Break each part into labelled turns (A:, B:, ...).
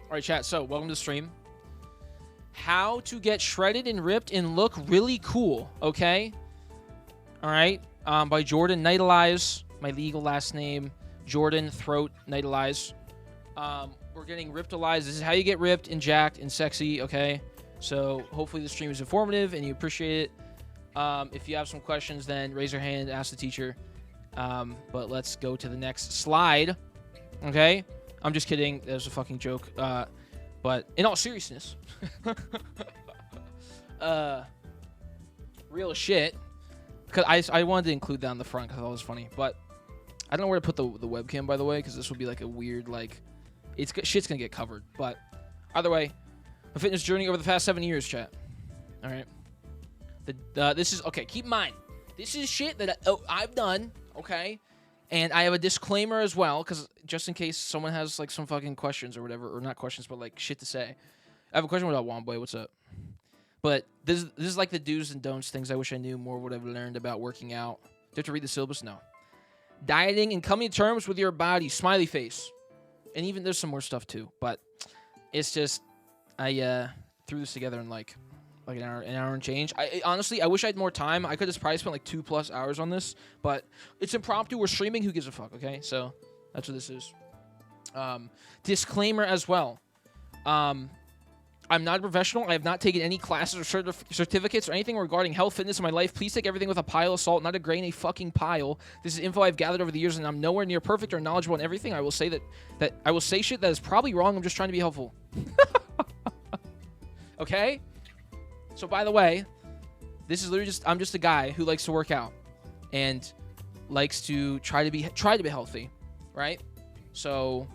A: All right, chat. So, welcome to the stream. How to get shredded and ripped and look really cool, okay? All right. By Jordan Nightalize. My legal last name, Jordan Throat Nightalize. We're getting Riptalize. This is how you get ripped and jacked and sexy, okay? So, hopefully the stream is informative and you appreciate it. If you have some questions, then raise your hand, ask the teacher. But let's go to the next slide, okay? I'm just kidding. That was a fucking joke. But in all seriousness, real shit. Because I wanted to include that on the front because I thought it was funny. But I don't know where to put the webcam, by the way, because this would be like a weird, like, shit's going to get covered. But either way, a fitness journey over the past 7 years, chat. All right. This is, okay, keep in mind, this is shit that I've done, okay? And I have a disclaimer as well, because just in case someone has, like, some fucking questions or whatever, or not questions, but, like, shit to say. I have a question about Womboy. What's up? But this is like the do's and don'ts, things I wish I knew more, what I've learned about working out. Do you have to read the syllabus? No. Dieting and coming to terms with your body. Smiley face. And even there's some more stuff, too. But it's just, I threw this together in, like an hour and change. Honestly, I wish I had more time. I could have probably spent like 2+ hours on this, but it's impromptu. We're streaming. Who gives a fuck? Okay, so that's what this is. Disclaimer as well. I'm not a professional. I have not taken any classes or certificates or anything regarding health, fitness in my life. Please take everything with a pile of salt, not a grain, a fucking pile. This is info I've gathered over the years, and I'm nowhere near perfect or knowledgeable in everything. I will say that I will say shit that is probably wrong. I'm just trying to be helpful. Okay. So, by the way, this is literally I'm just a guy who likes to work out and likes to try to be healthy, right? So,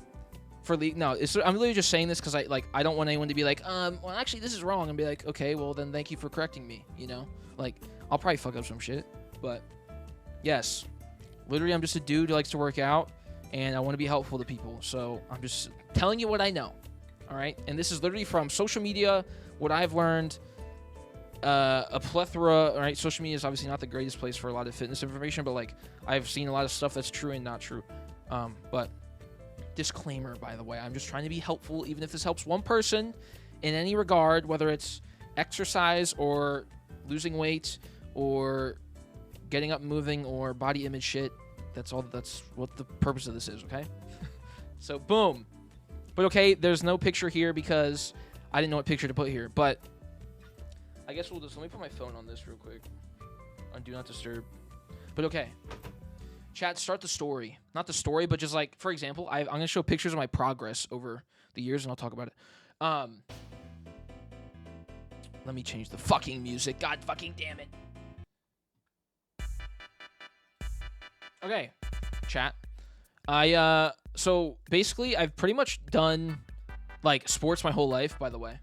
A: I'm literally just saying this because I don't want anyone to be like, well, actually, this is wrong, and be like, okay, well, then thank you for correcting me, you know? Like, I'll probably fuck up some shit, but yes, literally, I'm just a dude who likes to work out, and I want to be helpful to people, so I'm just telling you what I know, all right? And this is literally from social media, what I've learned. A plethora, right? Social media is obviously not the greatest place for a lot of fitness information, but like I've seen a lot of stuff that's true and not true. But disclaimer, by the way, I'm just trying to be helpful, even if this helps one person in any regard, whether it's exercise or losing weight or getting up and moving or body image shit. That's what the purpose of this is, okay? So boom. But okay, there's no picture here because I didn't know what picture to put here, but I guess let me put my phone on this real quick. On Do Not Disturb. But okay. Chat, start the story. Not the story, but just like, for example, I'm going to show pictures of my progress over the years, and I'll talk about it. Let me change the fucking music. God fucking damn it. Okay. Chat. So basically, I've pretty much done, like, sports my whole life, by the way.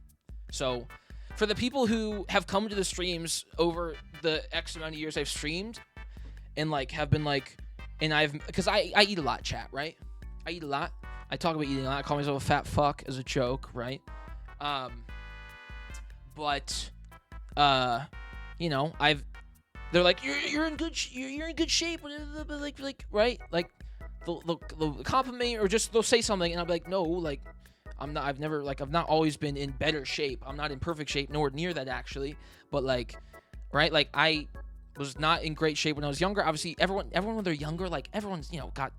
A: So for the people who have come to the streams over the X amount of years I've streamed and, like, have been, like, and because I eat a lot, chat, right? I eat a lot. I talk about eating a lot. I call myself a fat fuck as a joke, right? But, you know, they're like, you're in good shape, like, right? Like, they'll compliment me or just they'll say something, and I'll be like, no, like, I've not always been in better shape. I'm not in perfect shape, nowhere near that, actually. But, like, right? Like, I was not in great shape when I was younger. Obviously, everyone when they're younger, like, everyone's, you know, got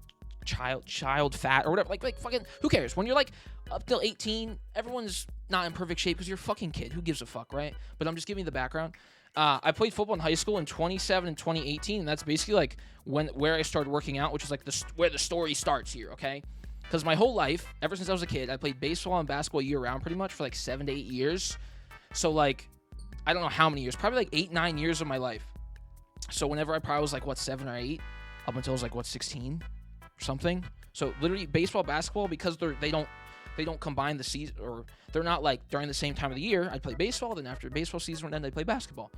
A: child fat or whatever. Like fucking, who cares? When you're, like, up till 18, everyone's not in perfect shape because you're a fucking kid. Who gives a fuck, right? But I'm just giving you the background. I played football in high school in 2017 and 2018, and that's basically, like, where I started working out, which is, like, where the story starts here, okay? Because my whole life, ever since I was a kid, I played baseball and basketball year-round pretty much for, like, 7 to 8 years. So, like, I don't know how many years. Probably, like, 8, 9 years of my life. So whenever I probably was, like, 7 or 8, up until I was, like, 16 or something. So, literally, baseball, basketball, because they don't combine the season, or they're not, like, during the same time of the year. I'd play baseball, then after baseball season went, then I'd play basketball.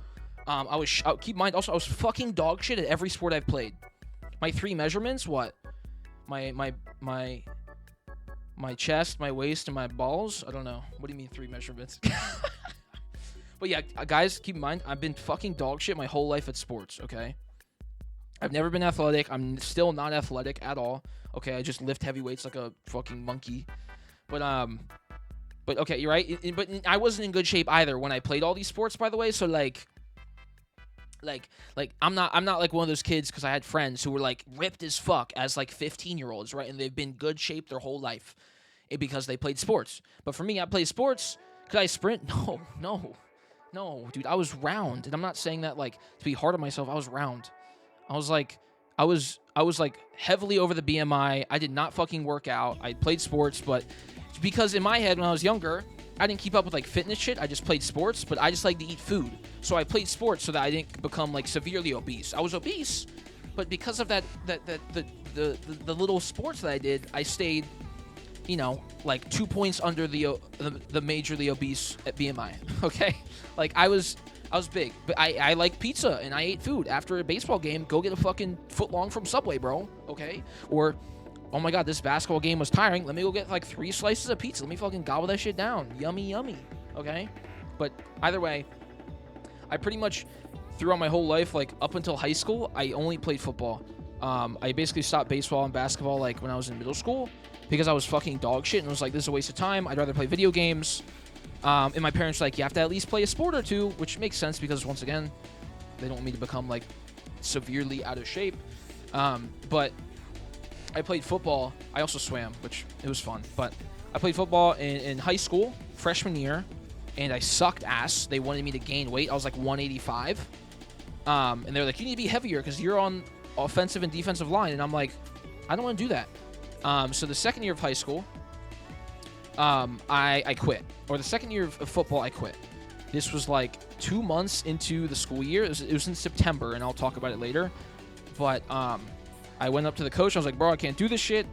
A: Keep in mind, also, I was fucking dog shit at every sport I've played. My 3 measurements, what? My chest, my waist, and my balls? I don't know. What do you mean 3 measurements? But yeah, guys, keep in mind, I've been fucking dog shit my whole life at sports, okay? I've never been athletic. I'm still not athletic at all. Okay, I just lift heavy weights like a fucking monkey. But, But okay, you're right. But I wasn't in good shape either when I played all these sports, by the way. So like I'm not like one of those kids, because I had friends who were like ripped as fuck as like 15-year-olds, right? And they've been good shape their whole life because they played sports. But for me, I play sports. Could I sprint? No, dude. I was round, and I'm not saying that like to be hard on myself. I was round. I was like heavily over the BMI. I did not fucking work out. I played sports, but because in my head when I was younger, I didn't keep up with like fitness shit. I just played sports, but I just like to eat food. So I played sports so that I didn't become like severely obese. I was obese, but because of the little sports that I did, I stayed, you know, like 2 points under the majorly obese at BMI. Okay, like I was big, but I like pizza and I ate food after a baseball game. Go get a fucking foot long from Subway, bro. Okay, or oh my god, this basketball game was tiring. Let me go get like 3 slices of pizza. Let me fucking gobble that shit down. Yummy, yummy. Okay? But either way, I pretty much throughout my whole life, like up until high school, I only played football. I basically stopped baseball and basketball like when I was in middle school because I was fucking dog shit and was like, this is a waste of time. I'd rather play video games. And my parents were like, you have to at least play a sport or two, which makes sense because once again, they don't want me to become like severely out of shape. But I played football. I also swam, which it was fun. But I played football in high school, freshman year, and I sucked ass. They wanted me to gain weight. I was like 185. And they were like, you need to be heavier because you're on offensive and defensive line. And I'm like, I don't want to do that. So the second year of high school, I quit. Or the second year of football, I quit. This was like 2 months into the school year. It was in September, and I'll talk about it later. But I went up to the coach. I was like, bro, I can't do this shit.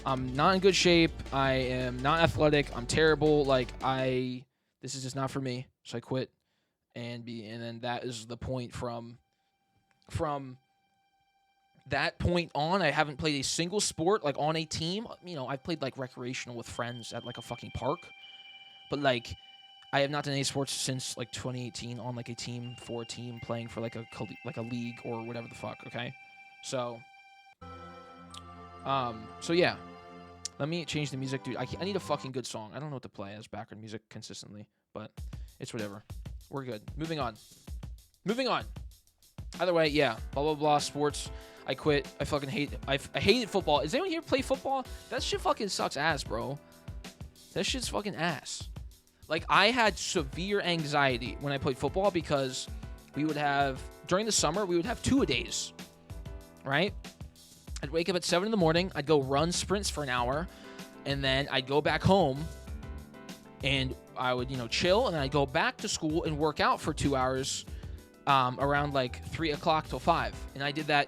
A: I'm not in good shape. I am not athletic. I'm terrible. Like, this is just not for me. So I quit. And then that is the point from that point on. I haven't played a single sport, like, on a team. You know, I've played, like, recreational with friends at, like, a fucking park. But, like, I have not done any sports since, like, 2018 on, like, a team, for a team, playing for, like, a league or whatever the fuck, okay? So yeah, let me change the music, dude. I need a fucking good song. I don't know what to play as background music consistently, but it's whatever. We're good. Moving on. Either way, yeah, blah, blah, blah, sports. I quit. I fucking I hated football. Is anyone here play football? That shit fucking sucks ass, bro. That shit's fucking ass. Like, I had severe anxiety when I played football because during the summer, we would have 2-a-days, right? I'd wake up at 7 in the morning. I'd go run sprints for an hour. And then I'd go back home. And I would, chill. And then I'd go back to school and work out for 2 hours around, like, 3 o'clock till 5. And I did that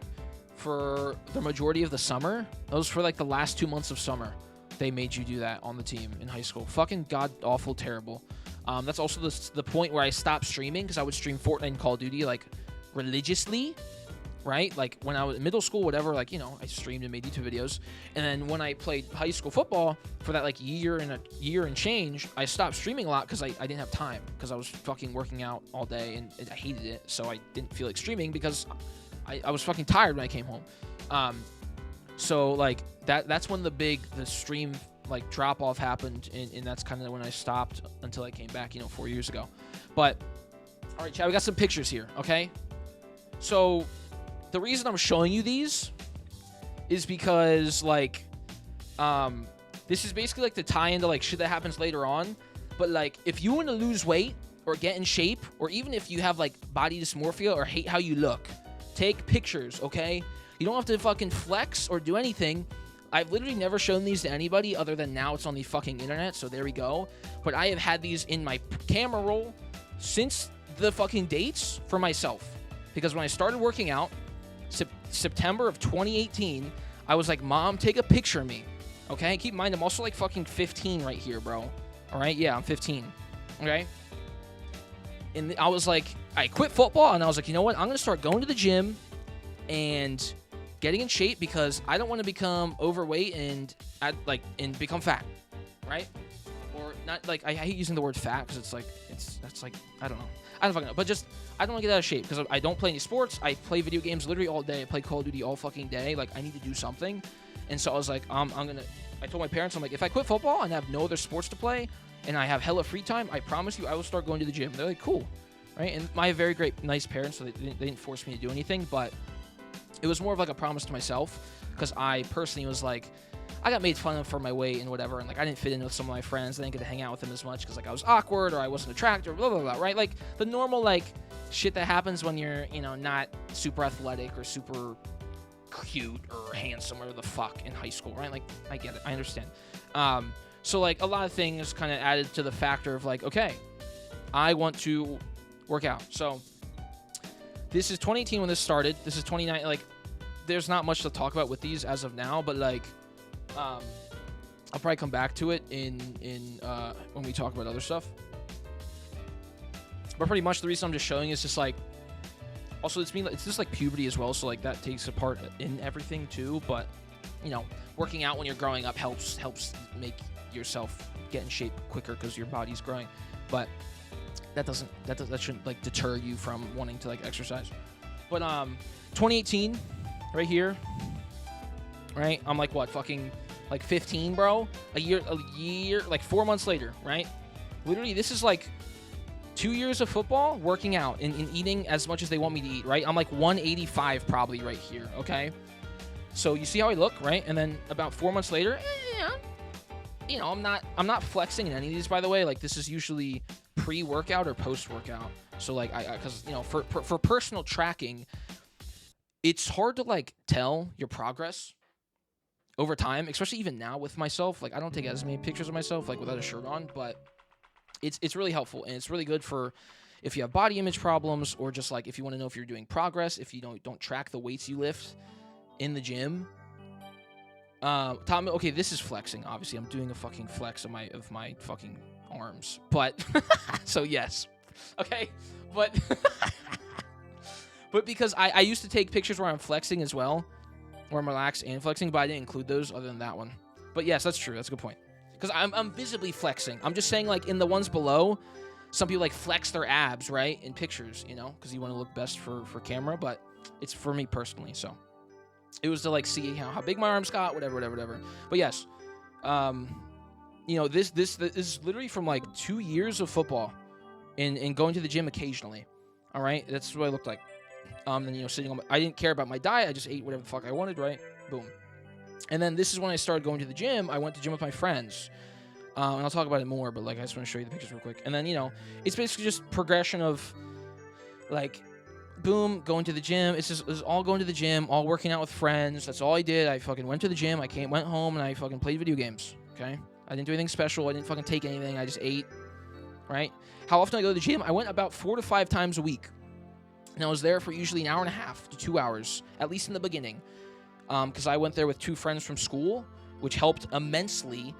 A: for the majority of the summer. That was for, like, the last 2 months of summer. They made you do that on the team in high school. Fucking god-awful terrible. That's also the point where I stopped streaming because I would stream Fortnite and Call of Duty, like, religiously. Right? Like, when I was in middle school, whatever, like, I streamed and made YouTube videos. And then when I played high school football for that, like, year and change, I stopped streaming a lot because I didn't have time because I was fucking working out all day and I hated it. So I didn't feel like streaming because I was fucking tired when I came home. So, like, that's when the stream, like, drop-off happened, and that's kind of when I stopped until I came back, 4 years ago. But, all right, Chad, we got some pictures here, okay? So the reason I'm showing you these is because, like, this is basically, like, the tie into, like, shit that happens later on. But, like, if you want to lose weight or get in shape, or even if you have, like, body dysmorphia or hate how you look, take pictures, okay? You don't have to fucking flex or do anything. I've literally never shown these to anybody other than now it's on the fucking internet, so there we go. But I have had these in my camera roll since the fucking dates for myself. Because when I started working out, September of 2018, I was like, Mom, take a picture of me, okay? Keep in mind, I'm also like fucking 15 right here, bro. All right? Yeah, I'm 15, okay? And I was like, I quit football, and I was like, you know what? I'm going to start going to the gym and getting in shape because I don't want to become overweight and become fat, right? Or not, like, I hate using the word fat because that's like, I don't know. I don't fucking know. But just, I don't want to get out of shape because I don't play any sports. I play video games literally all day. I play Call of Duty all fucking day. Like, I need to do something. And so I was like, I I told my parents, I'm like, if I quit football and have no other sports to play and I have hella free time, I promise you I will start going to the gym. They're like, cool, right? And I have very great, nice parents, so they didn't force me to do anything, but it was more of like a promise to myself because I personally was like, I got made fun of for my weight and whatever, and like I didn't fit in with some of my friends. I didn't get to hang out with them as much because like I was awkward or I wasn't attractive, blah, blah, blah, right? Like the normal like shit that happens when you're, you know, not super athletic or super cute or handsome or the fuck in high school, right? Like I get it, I understand. So like a lot of things kind of added to the factor of like, okay, I want to work out. So this is 2018 when this started. This is 2019. Like there's not much to talk about with these as of now, but like I'll probably come back to it in when we talk about other stuff. But pretty much the reason I'm just showing is just like, also it's just like puberty as well, so like that takes a part in everything too. But you know, working out when you're growing up helps make yourself get in shape quicker because your body's growing. But that shouldn't like deter you from wanting to like exercise. But 2018, right here, right? I'm like what, fucking like 15, bro? A year, like 4 months later, right? Literally, this is like 2 years of football, working out, and eating as much as they want me to eat, right? I'm like 185 probably right here, okay? So you see how I look, right? And then about 4 months later, you know, I'm not flexing in any of these, by the way. Like this is usually pre-workout or post-workout. So like because you know, for personal tracking, it's hard to like tell your progress over time, especially even now with myself. Like I don't take as many pictures of myself like without a shirt on, but it's really helpful, and it's really good for if you have body image problems or just like if you want to know if you're doing progress, if you don't track the weights you lift in the gym. Tom, okay, this is flexing. Obviously, I'm doing a fucking flex of my fucking arms, but so yes, okay, but but because I used to take pictures where I'm flexing as well, where I'm relaxed and flexing, but I didn't include those other than that one. But yes, that's true. That's a good point. Because I'm visibly flexing. I'm just saying, like, in the ones below, some people, like, flex their abs, right, in pictures, you know, because you want to look best for camera, but it's for me personally, so. It was to, like, see how big my arms got, whatever. But, yes, you know, this is literally from, like, 2 years of football and going to the gym occasionally, all right? That's what I looked like. And, you know, sitting on I didn't care about my diet. I just ate whatever the fuck I wanted, right? Boom. And then this is when I started going to the gym. I went to the gym with my friends. And I'll talk about it more, but, like, I just want to show you the pictures real quick. And then, you know, it's basically just progression of, like, boom, going to the gym. It's all going to the gym, all working out with friends. That's all I did. I fucking went to the gym. I went home, and I fucking played video games, okay? I didn't do anything special. I didn't fucking take anything. I just ate, right? How often I go to the gym? I went about 4 to 5 times a week. And I was there for usually an hour and a half to 2 hours, at least in the beginning. Because I went there with 2 friends from school, which helped immensely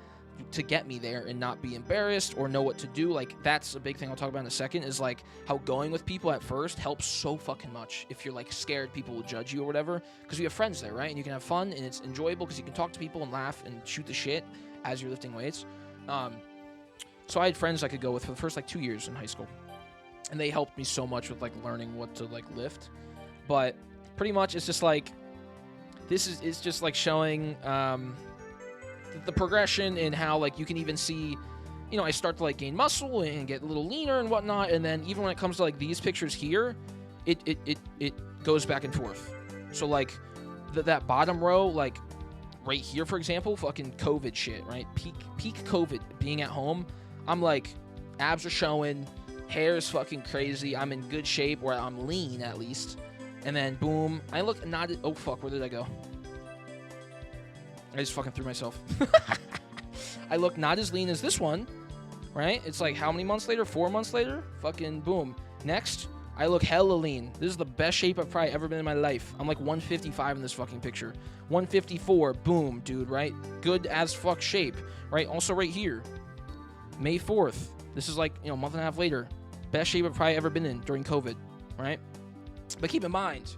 A: to get me there and not be embarrassed or know what to do. Like, that's a big thing I'll talk about in a second, is, like, how going with people at first helps so fucking much if you're, like, scared people will judge you or whatever. Because you have friends there, right? And you can have fun, and it's enjoyable because you can talk to people and laugh and shoot the shit as you're lifting weights. So I had friends I could go with for the first, like, 2 years in high school. And they helped me so much with, like, learning what to, like, lift. But pretty much it's just, like, this is just, like, showing the progression and how, like, you can even see, you know, I start to, like, gain muscle and get a little leaner and whatnot. And then even when it comes to, like, these pictures here, it goes back and forth. So, like, that bottom row, like, right here, for example, fucking COVID shit, right? Peak COVID, being at home. I'm, like, abs are showing. Hair is fucking crazy. I'm in good shape, where I'm lean at least. And then boom, I look not. Oh fuck, where did I go? I just fucking threw myself. I look not as lean as this one, right? It's like how many months later? 4 months later? Fucking boom. Next, I look hella lean. This is the best shape I've probably ever been in my life. I'm like 155 in this fucking picture. 154. Boom, dude. Right? Good as fuck shape. Right? Also right here, May 4th. This is like, you know, a month and a half later. Best shape I've probably ever been in during COVID, right? But keep in mind,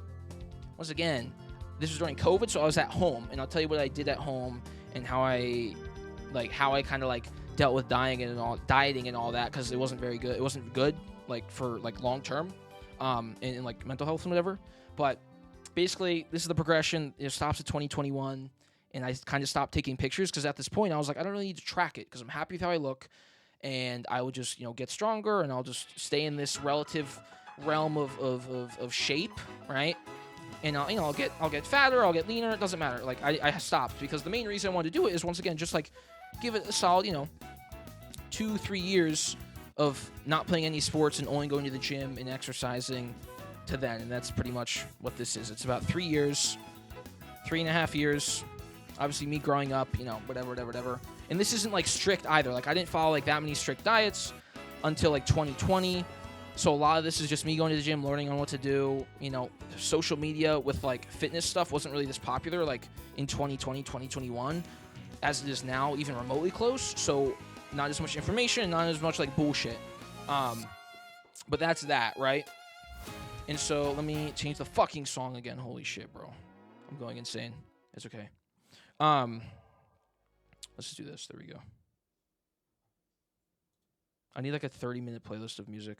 A: once again, this was during COVID, so I was at home, and I'll tell you what I did at home and how I kind of like dealt with dieting and all that, because it wasn't very good. It wasn't good, like, for like long term, and like mental health and whatever. But basically, this is the progression. It stops at 2021, and I kind of stopped taking pictures because at this point I was like, I don't really need to track it because I'm happy with how I look, and I would just, get stronger, and I'll just stay in this relative realm of shape, right? And I'll get fatter, I'll get leaner. It doesn't matter. Like I stopped because the main reason I wanted to do it is, once again, just like give it a solid 2-3 years of not playing any sports and only going to the gym and exercising to then. And that's pretty much what this is. It's about 3 years, 3.5 years. Obviously, me growing up, whatever. And this isn't like strict either. Like I didn't follow like that many strict diets until like 2020. So a lot of this is just me going to the gym, learning on what to do. Social media with like fitness stuff wasn't really this popular like in 2020, 2021 as it is now, even remotely close. So not as much information, not as much like bullshit. But that's that, right? And so let me change the fucking song again. Holy shit, bro. I'm going insane. It's okay. Let's just do this. There we go. I need like a 30-minute playlist of music.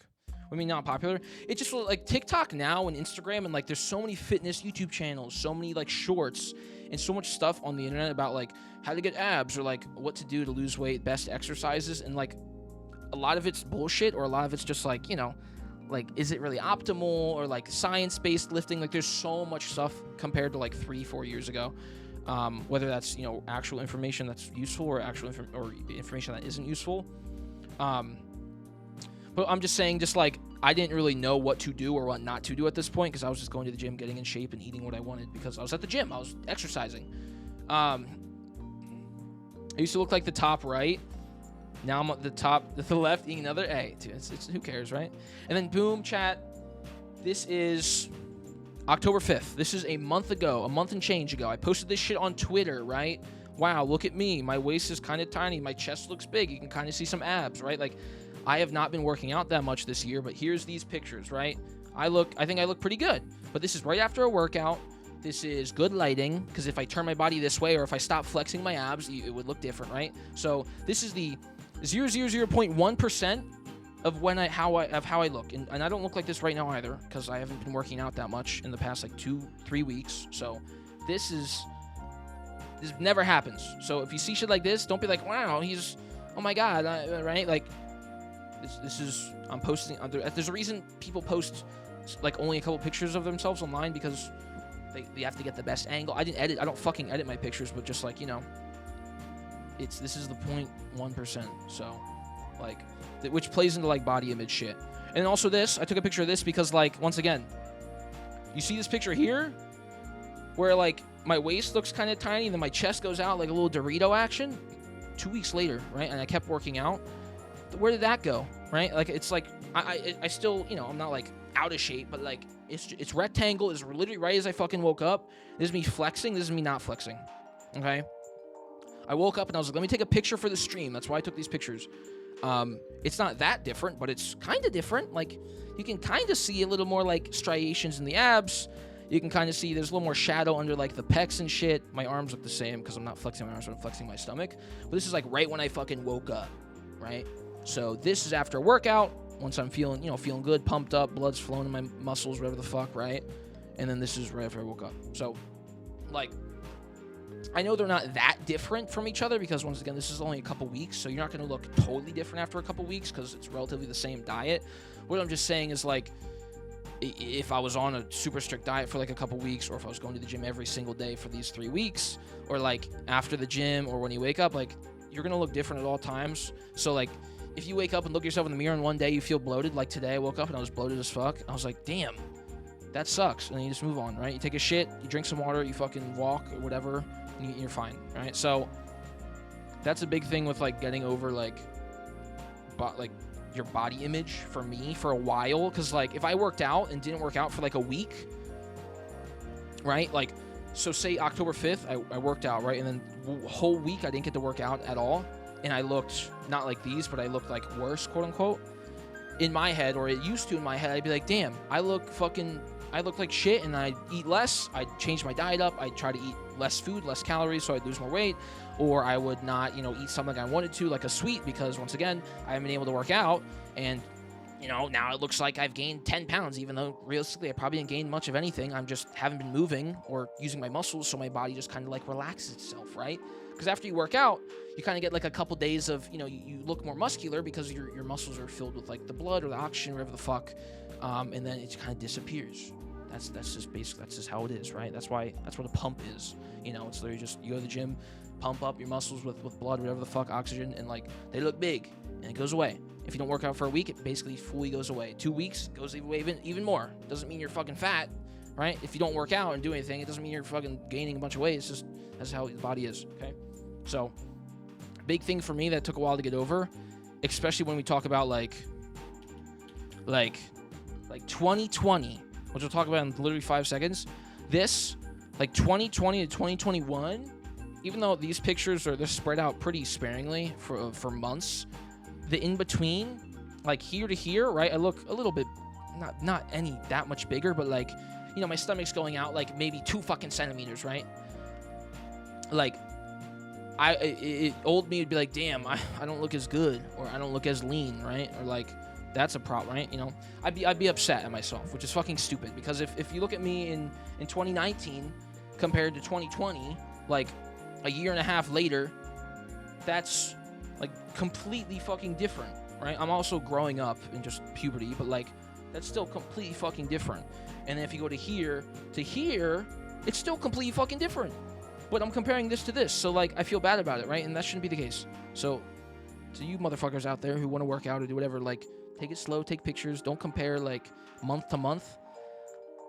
A: I mean, not popular. It just like TikTok now and Instagram, and like there's so many fitness YouTube channels, so many like shorts, and so much stuff on the internet about like how to get abs or like what to do to lose weight, best exercises, and like a lot of it's bullshit, or a lot of it's just like like is it really optimal, or like science-based lifting. Like there's so much stuff compared to like 3-4 years ago. Whether that's actual information that's useful or actual information that isn't useful. But I'm just saying, just like I didn't really know what to do or what not to do at this point, because I was just going to the gym, getting in shape, and eating what I wanted because I was at the gym. I was exercising. I used to look like the top right. Now I'm at the left, eating another. Hey, dude, it's who cares, right? And then boom, chat. This is October 5th. This is a month and change ago. I posted this shit on Twitter, right? Wow, look at me. My waist is kind of tiny. My chest looks big. You can kind of see some abs, right? Like, I have not been working out that much this year, but here's these pictures, right? I think I look pretty good, but this is right after a workout. This is good lighting, because if I turn my body this way or if I stop flexing my abs, it would look different, right? So this is the 0.1% of how I look, and I don't look like this right now either, because I haven't been working out that much in the past like 2-3 weeks. So this never happens. So if you see shit like this, don't be like, wow, oh my god, right? Like this is, I'm posting. There's a reason people post like only a couple pictures of themselves online, because they have to get the best angle. I don't fucking edit my pictures, but just like this is the 0.1%. So like, which plays into like body image shit. And also this, I took a picture of this because like, once again, you see this picture here where like my waist looks kind of tiny and then my chest goes out like a little Dorito action. 2 weeks later, right? And I kept working out. Where did that go, right? Like, it's like I still, I'm not like out of shape, but like it's rectangle. It's literally right as I fucking woke up. This is me flexing. This is me not flexing. Okay. I woke up and I was like, let me take a picture for the stream. That's why I took these pictures. It's not that different, but it's kind of different. Like, you can kind of see a little more like striations in the abs. You can kind of see there's a little more shadow under like the pecs and shit. My arms look the same because I'm not flexing my arms, I'm flexing my stomach. But this is like right when I fucking woke up, right? So this is after a workout, once I'm feeling good, pumped up, blood's flowing in my muscles, whatever the fuck, right? And then this is right after I woke up. So, like, I know they're not that different from each other because, once again, this is only a couple weeks, so you're not going to look totally different after a couple weeks because it's relatively the same diet. What I'm just saying is, like, if I was on a super strict diet for like a couple weeks, or if I was going to the gym every single day for these 3 weeks, or like after the gym, or when you wake up, like, you're going to look different at all times. So, like, if you wake up and look yourself in the mirror and one day you feel bloated, like today I woke up and I was bloated as fuck, I was like, damn, that sucks. And then you just move on, right? You take a shit, you drink some water, you fucking walk or whatever, and you're fine, right? So that's a big thing with like getting over like your body image for me for a while. Because like if I worked out and didn't work out for like a week, right? Like, so say October 5th, I worked out, right? And then the whole week I didn't get to work out at all. And I looked not like these, but I looked like worse, quote unquote, in my head, or it used to in my head. I'd be like, damn, I look like shit, and I eat less. I change my diet up. I try to eat less food, less calories, so I'd lose more weight. Or I would not, eat something I wanted to, like a sweet, because once again, I haven't been able to work out, and now it looks like I've gained 10 pounds, even though realistically I probably didn't gain much of anything. I'm just haven't been moving or using my muscles, so my body just kind of like relaxes itself, right? Because after you work out, you kind of get like a couple days of, you look more muscular because your muscles are filled with like the blood or the oxygen, whatever the fuck, and then it kind of disappears. That's just basic. That's just how it is, right? That's what a pump is. It's literally just you go to the gym, pump up your muscles with blood, whatever the fuck, oxygen, and like they look big, and it goes away. If you don't work out for a week, it basically fully goes away. 2 weeks, it goes away even more. Doesn't mean you're fucking fat, right? If you don't work out and do anything, it doesn't mean you're fucking gaining a bunch of weight. It's just that's how the body is, okay? So, big thing for me that took a while to get over, especially when we talk about like 2020, which we'll talk about in literally 5 seconds. This, like 2020 to 2021, even though these pictures they're spread out pretty sparingly for months, the in between, like here to here, right? I look a little bit, not any that much bigger, but like, my stomach's going out like maybe 2 fucking centimeters, right? Like, old me would be like, damn, I don't look as good, or I don't look as lean, right? Or like, that's a problem, right? I'd be upset at myself, which is fucking stupid, because if you look at me in 2019 compared to 2020, like a year and a half later, that's like completely fucking different, right? I'm also growing up in just puberty, but like that's still completely fucking different. And then if you go to here, it's still completely fucking different. But I'm comparing this to this, so like I feel bad about it, right? And that shouldn't be the case. So to you motherfuckers out there who want to work out or do whatever, like take it slow, take pictures, don't compare like month to month,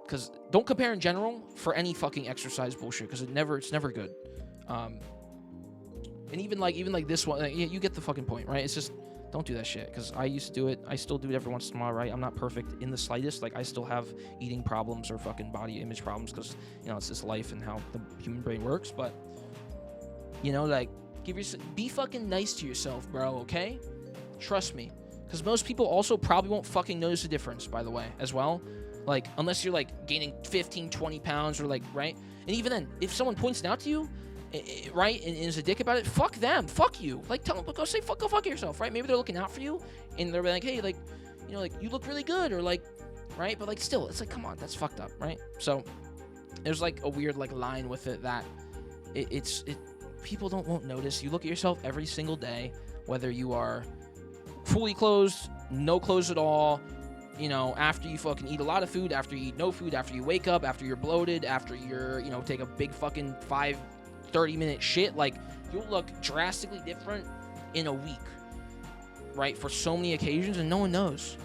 A: because don't compare in general for any fucking exercise bullshit, because it's never good. And even like this one, you get the fucking point, right? It's just don't do that shit, because I used to do it. I still do it every once in a while, right? I'm not perfect in the slightest. Like I still have eating problems or fucking body image problems, because it's this life and how the human brain works. But like be fucking nice to yourself, bro. Okay, trust me, because most people also probably won't fucking notice the difference, by the way, as well. Like unless you're like gaining 15, 20 pounds or like, right? And even then, if someone points it out to you, right, and is a dick about it, fuck them, fuck you. Like tell them, go fuck yourself, right? Maybe they're looking out for you, and they're like, hey, like, like you look really good, or like, right? But like still, it's like, come on, that's fucked up, right? So there's like a weird like line with it that it's people won't notice. You look at yourself every single day, whether you are fully clothed, no clothes at all, after you fucking eat a lot of food, after you eat no food, after you wake up, after you're bloated, after you're, take a big fucking 30-minute shit, like you'll look drastically different in a week, right? For so many occasions, and no one knows,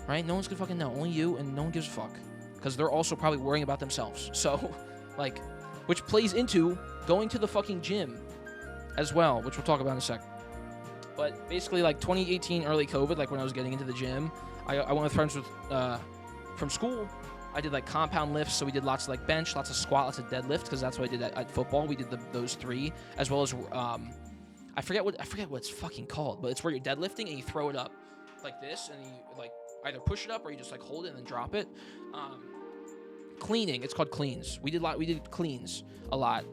A: right? No one's gonna fucking know, only you, and no one gives a fuck, because they're also probably worrying about themselves. So like, which plays into going to the fucking gym as well, which we'll talk about in a sec. But basically, like 2018, early COVID, like when I was getting into the gym, I went with friends from school. I did like compound lifts, so we did lots of like bench, lots of squat, lots of deadlift, because that's what I did at football. We did those 3, as well as I forget what it's fucking called, but it's where you're deadlifting and you throw it up like this, and you like either push it up or you just like hold it and then drop it. Cleaning, it's called cleans. We did cleans a lot,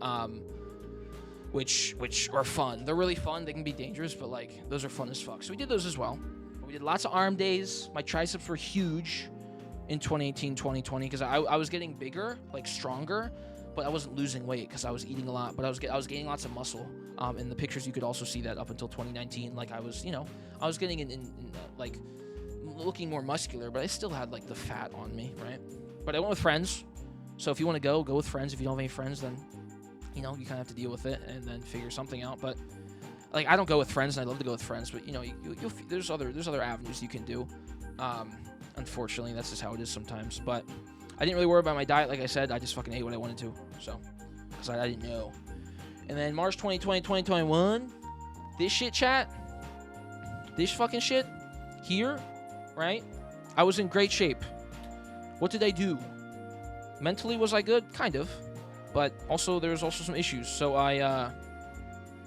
A: which are fun. They're really fun. They can be dangerous, but like those are fun as fuck. So we did those as well. We did lots of arm days. My triceps were huge in 2018, 2020, because I was getting bigger, like stronger, but I wasn't losing weight because I was eating a lot, but I was gaining lots of muscle. In the pictures, you could also see that up until 2019, like I was getting in like looking more muscular, but I still had like the fat on me, right? But I went with friends, so if you want to go with friends. If you don't have any friends, then you kind of have to deal with it and then figure something out. But like I don't go with friends, and I love to go with friends, but there's other avenues you can do. Unfortunately, that's just how it is sometimes. But I didn't really worry about my diet. Like I said, I just fucking ate what I wanted to. So, because I didn't know. And then March 2020, 2021, this shit, chat. This fucking shit here, right? I was in great shape. What did I do? Mentally, was I good? Kind of. But also, there's also some issues. So I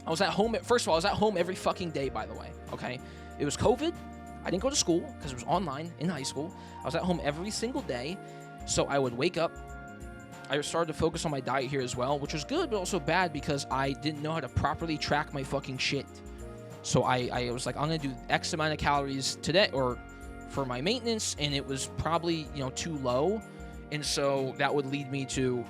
A: was at home. First of all, I was at home every fucking day, by the way. Okay? It was COVID. I didn't go to school because it was online in high school. I was at home every single day. So I would wake up. I started to focus on my diet here as well, which was good, but also bad because I didn't know how to properly track my fucking shit. So I was like, I'm going to do X amount of calories today or for my maintenance, and it was probably, you know, too low. And so that would lead me to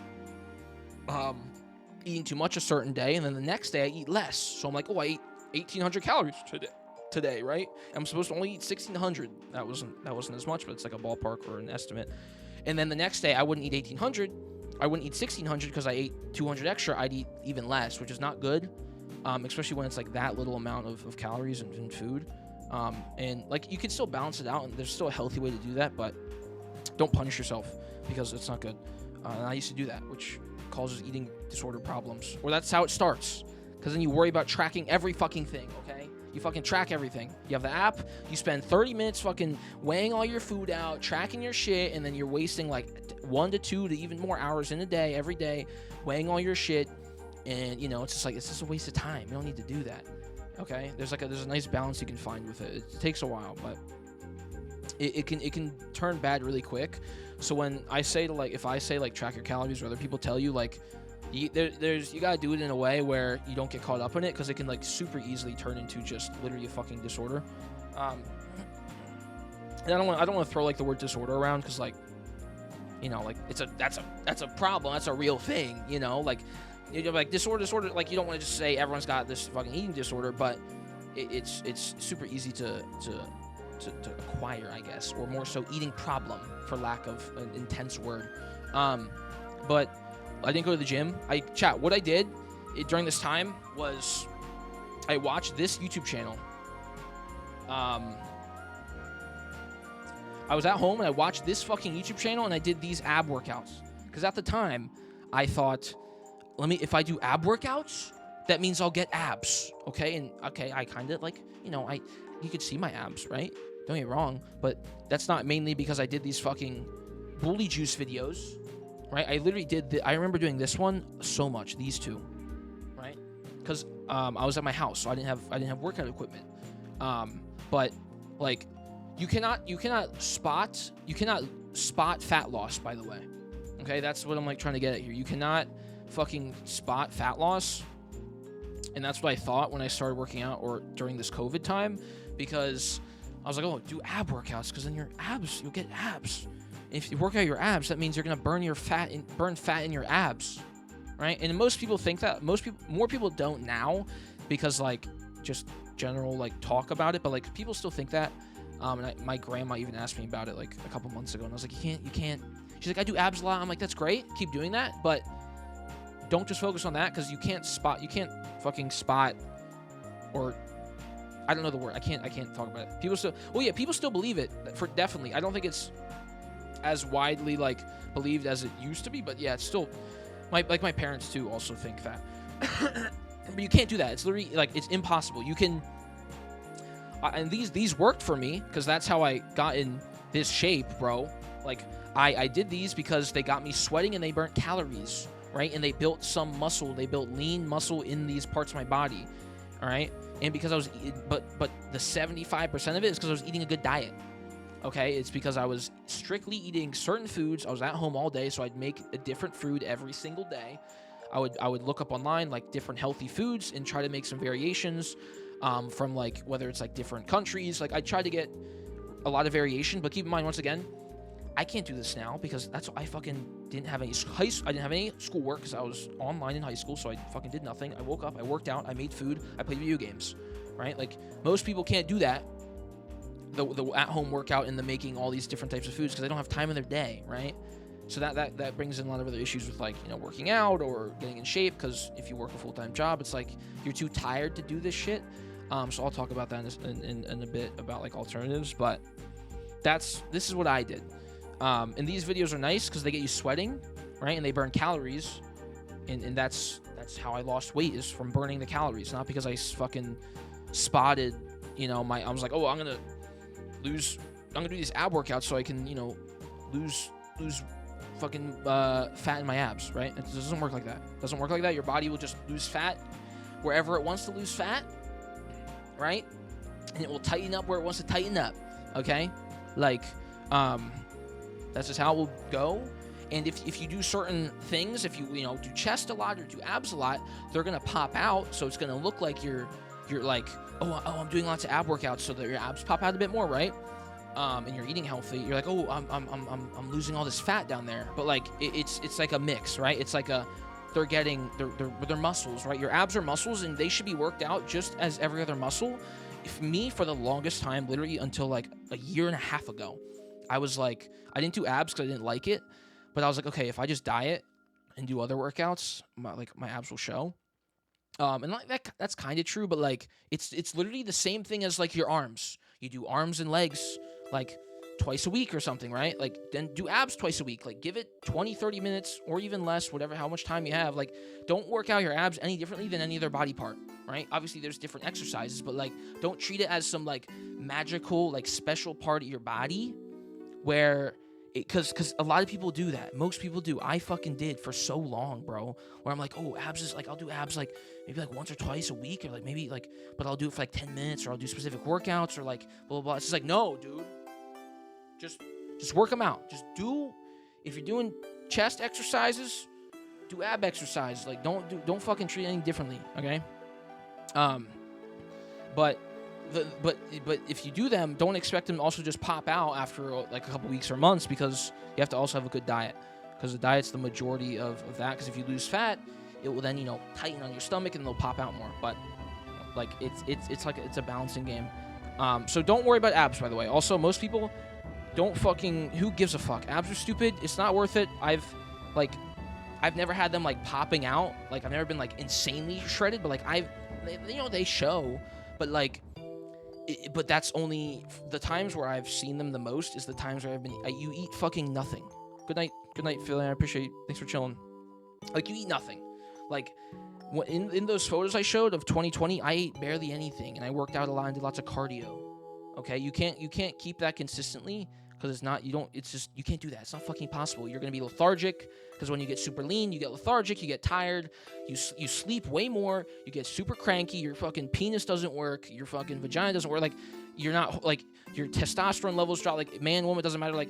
A: eating too much a certain day, and then the next day I eat less. So I'm like, oh, I ate 1,800 calories today, right? I'm supposed to only eat 1,600. That wasn't as much, but it's like a ballpark or an estimate. And then the next day I wouldn't eat 1,800. I wouldn't eat 1,600 because I ate 200 extra. I'd eat even less, which is not good, especially when it's like that little amount of calories in food. And like, you can still balance it out, and there's still a healthy way to do that, but don't punish yourself because it's not good. And I used to do that, which causes eating disorder problems, or that's how it starts, because then you worry about tracking every fucking thing. Okay, you fucking track everything. You have the app, you spend 30 minutes fucking weighing all your food out, tracking your shit, and then you're wasting like 1 to 2 to even more hours in a day, every day, weighing all your shit. And you know, it's just a waste of time. You don't need to do that. Okay, there's a nice balance you can find with it. It takes a while, but it can turn bad really quick. So when I say if I say track your calories, or other people tell you, like, you gotta do it in a way where you don't get caught up in it, because it can like super easily turn into just literally a fucking disorder. And I don't want to throw like the word disorder around, because like, you know, like that's a problem, that's a real thing, you know, like, you know, like disorder, like, you don't want to just say everyone's got this fucking eating disorder, but it's super easy to acquire, I guess, or more so eating problem, for lack of an intense word. But I didn't go to the gym. What I did during this time was I watched this YouTube channel. I was at home and I watched this fucking YouTube channel, and I did these ab workouts, because at the time I thought, if I do ab workouts, that means I'll get abs. Okay, I kind of like, you know, you could see my abs, right? Don't get me wrong, but that's not mainly because I did these fucking bully juice videos, right? I literally did I remember doing this one so much, these two, right? Because I was at my house, so I didn't have workout equipment. But like, you cannot spot fat loss, by the way. Okay, that's what I'm like trying to get at here. You cannot fucking spot fat loss. And that's what I thought when I started working out, or during this COVID time, because I was like, oh, do ab workouts, because then you'll get abs. And if you work out your abs, that means you're gonna burn fat in your abs, right? And most people think that. More people don't now, because like just general like talk about it, but like people still think that. And my grandma even asked me about it like a couple months ago, and I was like, you can't. She's like, I do abs a lot. I'm like, that's great, keep doing that, but don't just focus on that, because you can't fucking spot, or I don't know the word. I can't talk about it. People still believe it, for definitely. I don't think it's as widely like believed as it used to be, but yeah, it's still my parents too also think that. But you can't do that. It's literally like, it's impossible. You can, and these worked for me, because that's how I got in this shape, bro. Like, I did these because they got me sweating and they burnt calories, right? And they built some muscle. They built lean muscle in these parts of my body, all right? And because I was, but the 75% of it is because I was eating a good diet, okay? It's because I was strictly eating certain foods. I was at home all day, so I'd make a different food every single day. I would look up online like different healthy foods and try to make some variations from like, whether it's like different countries. Like, I tried to get a lot of variation, but keep in mind, once again, I can't do this now, because I fucking didn't have any I didn't have any schoolwork, because I was online in high school, so I fucking did nothing. I woke up, I worked out, I made food, I played video games, right? Like, most people can't do that, the at-home workout and the making all these different types of foods, because they don't have time in their day, right? So that brings in a lot of other issues with, like, you know, working out or getting in shape, because if you work a full-time job, it's like you're too tired to do this shit. So I'll talk about that in a bit, about like alternatives, but this is what I did. And these videos are nice because they get you sweating, right? And they burn calories, and that's how I lost weight, is from burning the calories, not because I fucking spotted, you know, I was like, oh, I'm gonna do these ab workouts so I can, you know, lose fucking fat in my abs, right? It doesn't work like that. It doesn't work like that. Your body will just lose fat wherever it wants to lose fat, right? And it will tighten up where it wants to tighten up, okay? Like, that's just how it will go. And if you do certain things, if you know, do chest a lot or do abs a lot, they're gonna pop out. So it's gonna look like you're like, oh, I'm doing lots of ab workouts, so that your abs pop out a bit more, right? and you're eating healthy, you're like, oh, I'm losing all this fat down there. But like it's like a mix, right? It's like they're getting their muscles, right? Your abs are muscles, and they should be worked out just as every other muscle. For the longest time, literally until like a year and a half ago, I was like, I didn't do abs because I didn't like it, but I was like, okay, if I just diet and do other workouts, my abs will show. And like that's kind of true, but like it's literally the same thing as like your arms. You do arms and legs like twice a week or something, right? Like then do abs twice a week. Like give it 20-30 minutes or even less, whatever, how much time you have. Like don't work out your abs any differently than any other body part, right? Obviously there's different exercises, but like don't treat it as some like magical like special part of your body where because a lot of people do that. Most people do. I fucking did for so long, bro, where I'm like, oh, abs is like, I'll do abs like maybe like once or twice a week, or like maybe like, but I'll do it for like 10 minutes, or I'll do specific workouts, or like blah blah blah. It's just like, no, dude, just work them out. Just do, if you're doing chest exercises, do ab exercises. Like don't fucking treat it any differently, okay? But if you do them, don't expect them to also just pop out after like a couple weeks or months, because you have to also have a good diet, because the diet's the majority of that. Because if you lose fat, it will then tighten on your stomach and they'll pop out more. But like it's like it's a balancing game. So don't worry about abs, by the way. Also, most people don't fucking, who gives a fuck? Abs are stupid. It's not worth it. I've never had them like popping out. Like I've never been like insanely shredded, but like they show, but like. But that's only the times where I've seen them the most is the times where you eat fucking nothing. Good night, Phil. I appreciate you. Thanks for chilling. Like you eat nothing. Like in those photos I showed of 2020, I ate barely anything, and I worked out a lot and did lots of cardio. Okay, you can't keep that consistently, because you can't do that. It's not fucking possible. You're gonna be lethargic, because when you get super lean, you get lethargic, you get tired, you sleep way more, you get super cranky, your fucking penis doesn't work, your fucking vagina doesn't work, like you're not, like your testosterone levels drop, like man, woman, doesn't matter, like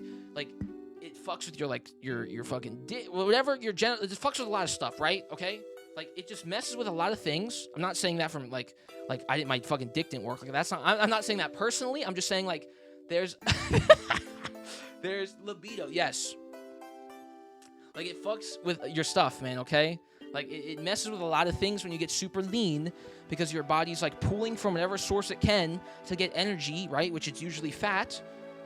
A: it fucks with your fucking whatever, your it just fucks with a lot of stuff, right? Okay, like it just messes with a lot of things. I'm not saying that from like my fucking dick didn't work, like that's not, I'm not saying that personally. I'm just saying like there's there's libido, yes. Like, it fucks with your stuff, man, okay? Like, it messes with a lot of things when you get super lean, because your body's, like, pulling from whatever source it can to get energy, right? Which is usually fat,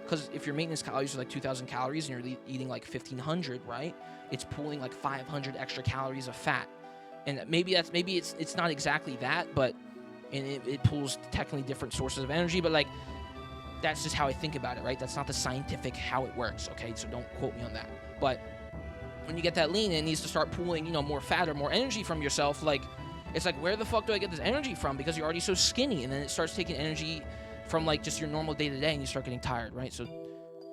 A: because if your maintenance calories are, like, 2,000 calories and you're eating, like, 1,500, right? It's pulling, like, 500 extra calories of fat. And maybe it's not exactly that, but it pulls technically different sources of energy, but, like, that's just how I think about it, right? That's not the scientific how it works, okay? So don't quote me on that. But when you get that lean, it needs to start pulling, more fat or more energy from yourself. Like, it's like, where the fuck do I get this energy from? Because you're already so skinny, and then it starts taking energy from, like, just your normal day-to-day, and you start getting tired, right? So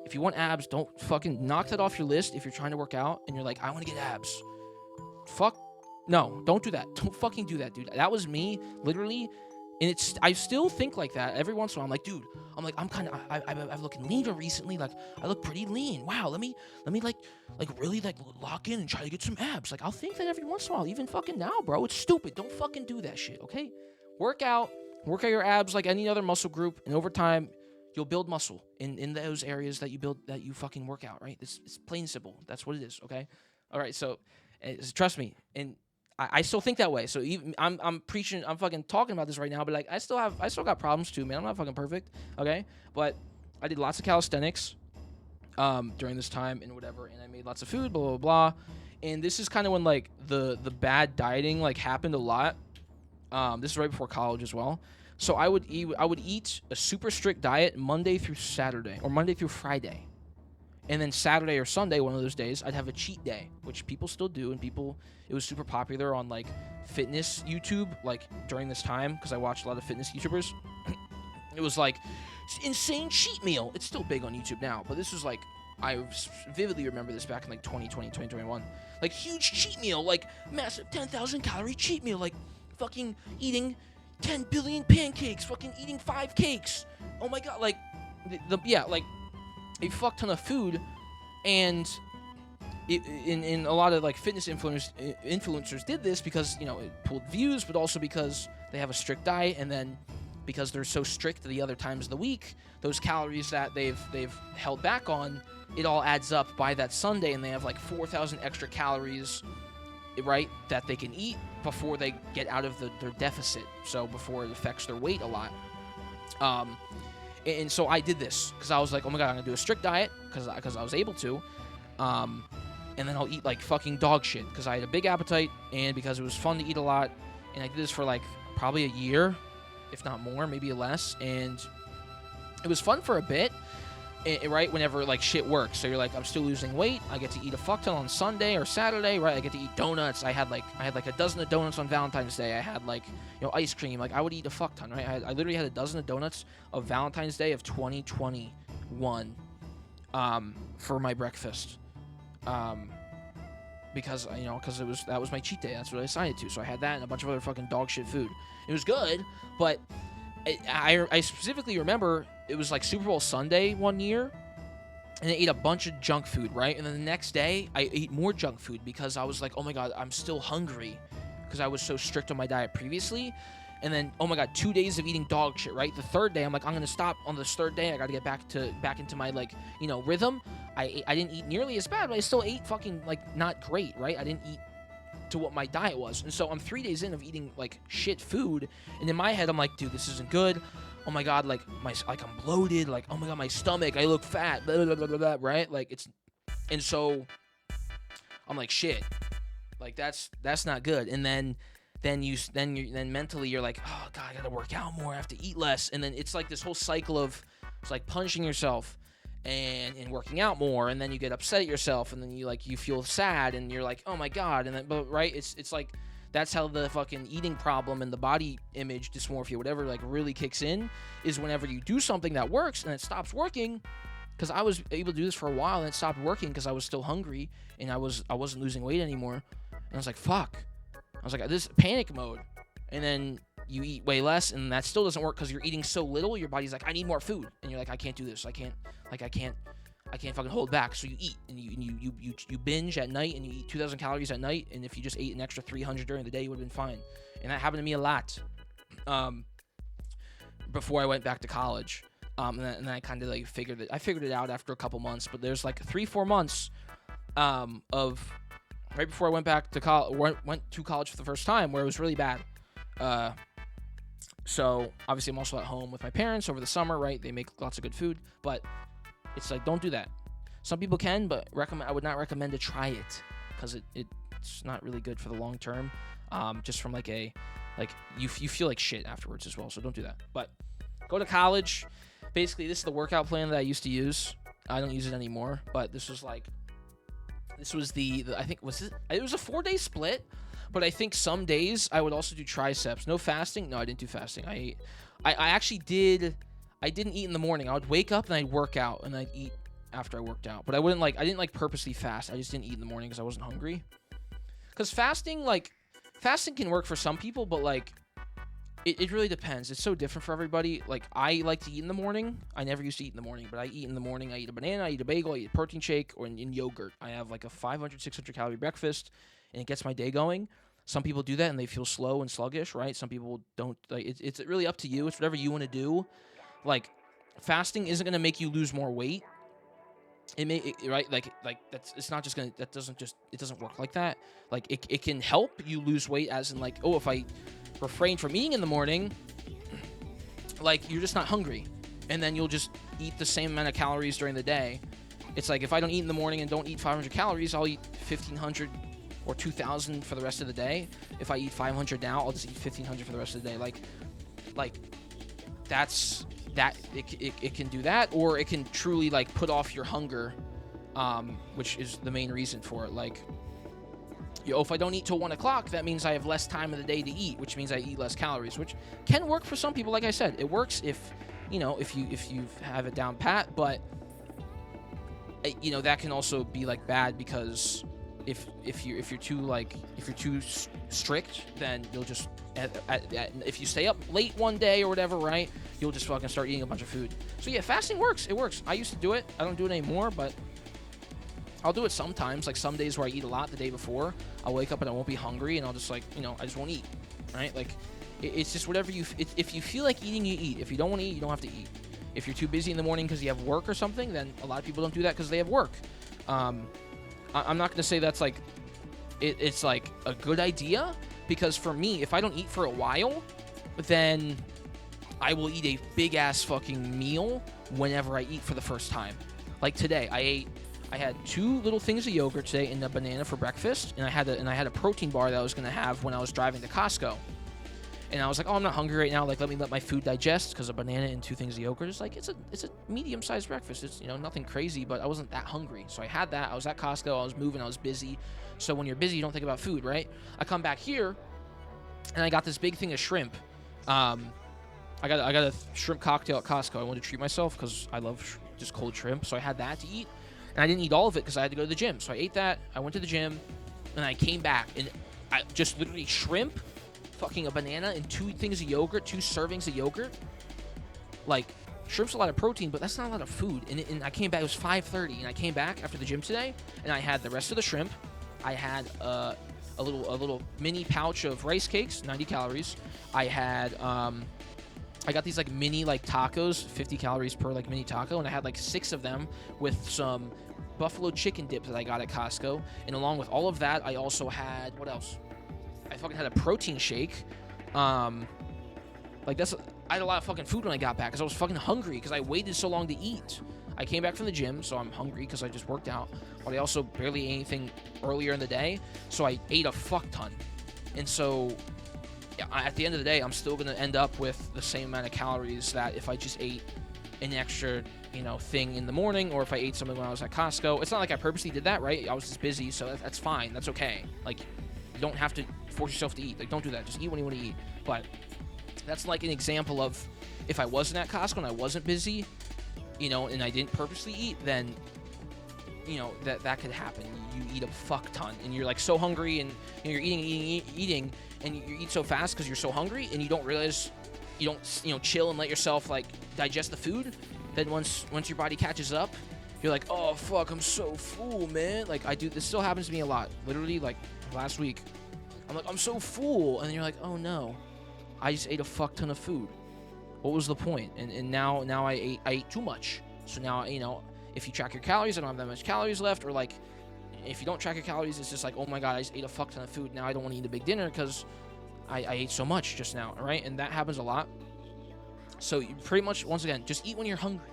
A: if you want abs, don't fucking knock that off your list. If you're trying to work out and you're like, I want to get abs, no, don't do that. Don't fucking do that, dude. That was me, literally. And I still think like that every once in a while. I'm like, dude, I'm kind of, I've looking leaner recently. Like, I look pretty lean. Wow, let me like really like lock in and try to get some abs. Like, I'll think that every once in a while, even fucking now, bro. It's stupid. Don't fucking do that shit, okay? Work out your abs like any other muscle group, and over time, you'll build muscle in those areas that you fucking work out, right? It's plain and simple. That's what it is, okay? All right, so trust me, and I still think that way. So even I'm preaching, I'm fucking talking about this right now, but like I still got problems too, man. I'm not fucking perfect, okay? But I did lots of calisthenics during this time and whatever, and I made lots of food, blah blah blah. And this is kind of when like the bad dieting like happened a lot. This is right before college as well. So I would eat a super strict diet Monday through Saturday, or Monday through Friday. And then Saturday or Sunday, one of those days, I'd have a cheat day, which people still do, and it was super popular on, like, fitness YouTube, like, during this time, because I watched a lot of fitness YouTubers. It was, like, insane cheat meal. It's still big on YouTube now, but this was, like, I vividly remember this back in, like, 2020, 2021. Like, huge cheat meal, like, massive 10,000 calorie cheat meal, like, fucking eating 10 billion pancakes, fucking eating 5 cakes. Oh, my God, like, like, a fuck ton of food, and in a lot of like fitness influencers did this because it pulled views, but also because they have a strict diet, and then because they're so strict the other times of the week, those calories that they've held back on, it all adds up by that Sunday, and they have like 4,000 extra calories, right, that they can eat before they get out of their deficit, so before it affects their weight a lot. And so I did this because I was like, oh my god, I'm gonna do a strict diet because I was able to, and then I'll eat like fucking dog shit because I had a big appetite and because it was fun to eat a lot, and I did this for like probably a year, if not more, maybe less, and it was fun for a bit. Right, whenever like shit works, so you're like, I'm still losing weight, I get to eat a fuck ton on Sunday or Saturday, right? I get to eat donuts. I had like a dozen of donuts on Valentine's Day. I had like, you know, ice cream. Like I would eat a fuck ton, right? I literally had a dozen of donuts of Valentine's Day of 2021 for my breakfast, because that was my cheat day. That's what I decided to. So I had that and a bunch of other fucking dog shit food. It was good, but I specifically remember it was like Super Bowl Sunday one year, and I ate a bunch of junk food, right? And then the next day, I ate more junk food because I was like, oh my god, I'm still hungry because I was so strict on my diet previously. And then, oh my god, 2 days of eating dog shit, right? The third day, I'm like, I'm gonna stop on this third day. I gotta get back into my, like, you know, rhythm. I didn't eat nearly as bad, but I still ate fucking, like, not great, right? I didn't eat to what my diet was. And so I'm 3 days in of eating like shit food, and in my head I'm like, dude, this isn't good. Oh my god, like I'm bloated, like, oh my god, my stomach, I look fat, blah, blah, blah, blah, blah, right? Like it's, and so I'm like, shit, like that's not good. And then mentally you're like, oh god, I gotta work out more, I have to eat less. And then it's like this whole cycle of, it's like punishing yourself and working out more, and then you get upset at yourself, and then you feel sad, and you're like, oh my god. And then, but right, it's like, that's how the fucking eating problem and the body image dysmorphia, whatever, like really kicks in, is whenever you do something that works and it stops working. Because I was able to do this for a while and it stopped working because I was still hungry and I wasn't losing weight anymore, and I was like, fuck. I was like, this is panic mode. And then you eat way less, and that still doesn't work because you're eating so little. Your body's like, I need more food, and you're like, I can't do this. I can't fucking hold back. So you eat, and you binge at night, and you eat 2,000 calories at night. And if you just ate an extra 300 during the day, you would have been fine. And that happened to me a lot before I went back to college. And then I kind of like figured it out after a couple months. But there's like 3-4 months of right before I went back to went to college for the first time, where it was really bad. So obviously I'm also at home with my parents over the summer, right? They make lots of good food, but it's like, don't do that. Some people can, but I would not recommend to try it because it's not really good for the long term. Just from you feel like shit afterwards as well. So don't do that. But go to college. Basically, this is the workout plan that I used to use. I don't use it anymore, but this was the I think, it was a 4-day split. But I think some days I would also do triceps. No fasting. No, I didn't do fasting. I actually did. I didn't eat in the morning. I would wake up and I'd work out and I'd eat after I worked out. But I didn't purposely fast. I just didn't eat in the morning because I wasn't hungry. Because fasting can work for some people, but it really depends. It's so different for everybody. Like, I like to eat in the morning. I never used to eat in the morning, but I eat in the morning. I eat a banana, I eat a bagel, I eat a protein shake, or in yogurt. I have like a 500, 600 calorie breakfast, and it gets my day going. Some people do that and they feel slow and sluggish, right? Some people don't. Like, it's really up to you. It's whatever you want to do. Like, fasting isn't gonna make you lose more weight. Right? Like that's, it's not just gonna. It doesn't work like that. Like, it can help you lose weight, as in like, oh, if I refrain from eating in the morning, like, you're just not hungry, and then you'll just eat the same amount of calories during the day. It's like, if I don't eat in the morning and don't eat 500 calories, I'll eat 1,500 or 2,000 for the rest of the day. If I eat 500 now, I'll just eat 1,500 for the rest of the day. Like that's that. It can do that, or it can truly like put off your hunger, which is the main reason for it. Like, if I don't eat till 1 o'clock, that means I have less time of the day to eat, which means I eat less calories, which can work for some people. Like I said, it works if you have it down pat, but that can also be like bad, because if you're too strict, then you'll just if you stay up late one day or whatever, right, you'll just fucking start eating a bunch of food. So yeah, fasting works. It works. I used to do it. I don't do it anymore, but I'll do it sometimes. Like, some days where I eat a lot the day before, I'll wake up and I won't be hungry, and I'll just I just won't eat, right? Like, It's just whatever you. If you feel like eating, you eat. If you don't want to eat, you don't have to eat. If you're too busy in the morning because you have work or something, then a lot of people don't do that because they have work. I'm not going to say that's like it's like a good idea, because for me, if I don't eat for a while, then I will eat a big ass fucking meal whenever I eat for the first time. Like today, I had 2 little things of yogurt today and a banana for breakfast, and I had a protein bar that I was going to have when I was driving to Costco. And I was like, oh, I'm not hungry right now. Like, let my food digest, because a banana and 2 things of yogurt is like, it's a medium-sized breakfast. It's, nothing crazy, but I wasn't that hungry. So I had that. I was at Costco. I was moving. I was busy. So when you're busy, you don't think about food, right? I come back here, and I got this big thing of shrimp. I got a shrimp cocktail at Costco. I wanted to treat myself because I love just cold shrimp. So I had that to eat. And I didn't eat all of it because I had to go to the gym. So I ate that. I went to the gym, and I came back, and I just literally shrimp, fucking a banana, and 2 things of yogurt, 2 servings of yogurt. Like, shrimp's a lot of protein, but that's not a lot of food. And I came back, it was 5:30, and I came back after the gym today, and I had the rest of the shrimp. I had a little mini pouch of rice cakes, 90 calories. I had I got these like mini like tacos, 50 calories per like mini taco, and I had like 6 of them with some buffalo chicken dip that I got at Costco. And along with all of that, I also had, what else? I fucking had a protein shake. Like I had a lot of fucking food when I got back because I was fucking hungry because I waited so long to eat. I came back from the gym, so I'm hungry because I just worked out. But I also barely ate anything earlier in the day, so I ate a fuck ton. And so at the end of the day, I'm still going to end up with the same amount of calories that if I just ate an extra, thing in the morning, or if I ate something when I was at Costco. It's not like I purposely did that, right? I was just busy, so that's fine. That's okay. Like, you don't have to force yourself to eat. Like, don't do that. Just eat when you want to eat. But that's like an example of if I wasn't at Costco and I wasn't busy, and I didn't purposely eat, then, that could happen. You eat a fuck ton, and you're like so hungry, and you're eating, and you eat so fast because you're so hungry, and you don't realize, you don't, chill and let yourself like digest the food. Then once your body catches up, you're like, oh fuck, I'm so full, man. Like this still happens to me a lot. Literally, like last week, I'm like, I'm so full, and then you're like, oh no, I just ate a fuck ton of food. What was the point? And now I ate too much. So now, if you track your calories, I don't have that much calories left. Or like, if you don't track your calories, it's just like, oh my god, I just ate a fuck ton of food. Now I don't want to eat a big dinner because I ate so much just now, right? And that happens a lot. So you pretty much, once again, just eat when you're hungry.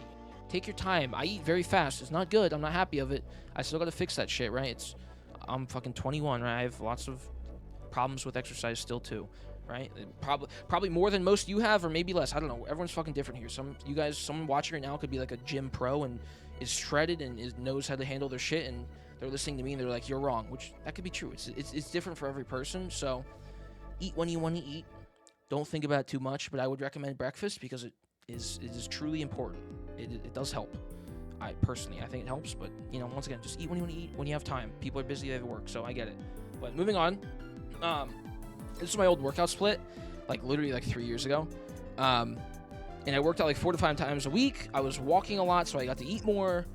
A: Take your time. I eat very fast. It's not good. I'm not happy of it. I still got to fix that shit, right? I'm fucking 21, right? I have lots of problems with exercise still too, right? Probably more than most you have, or maybe less. I don't know. Everyone's fucking different here. Someone watching right now could be like a gym pro and is shredded and knows how to handle their shit, and they're listening to me and they're like, you're wrong, which that could be true. It's different for every person. So eat when you want to eat. Don't think about it too much, but I would recommend breakfast because it is truly important. It does help. I think it helps, but once again, just eat when you want to eat, when you have time. People are busy, they have work, so I get it. But moving on, this is my old workout split, like literally like 3 years ago. And I worked out like 4 to 5 times a week. I was walking a lot, so I got to eat more.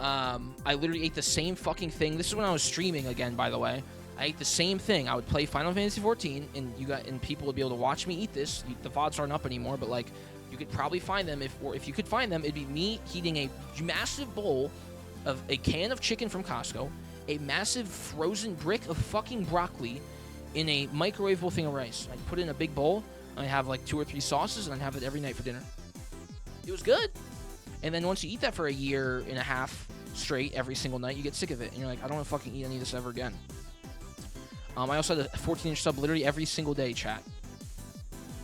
A: I literally ate the same fucking thing. This is when I was streaming again, by the way. I ate the same thing. I would play Final Fantasy 14, and people would be able to watch me eat this. The VODs aren't up anymore, but like you could probably find them. If you could find them, it'd be me eating a massive bowl of a can of chicken from Costco, a massive frozen brick of fucking broccoli in a microwavable thing of rice. I'd put it in a big bowl. I'd have like 2 or 3 sauces, and I'd have it every night for dinner. It was good. And then once you eat that for a year and a half straight every single night, you get sick of it, and you're like, I don't want to fucking eat any of this ever again. I also had a 14-inch sub literally every single day, chat.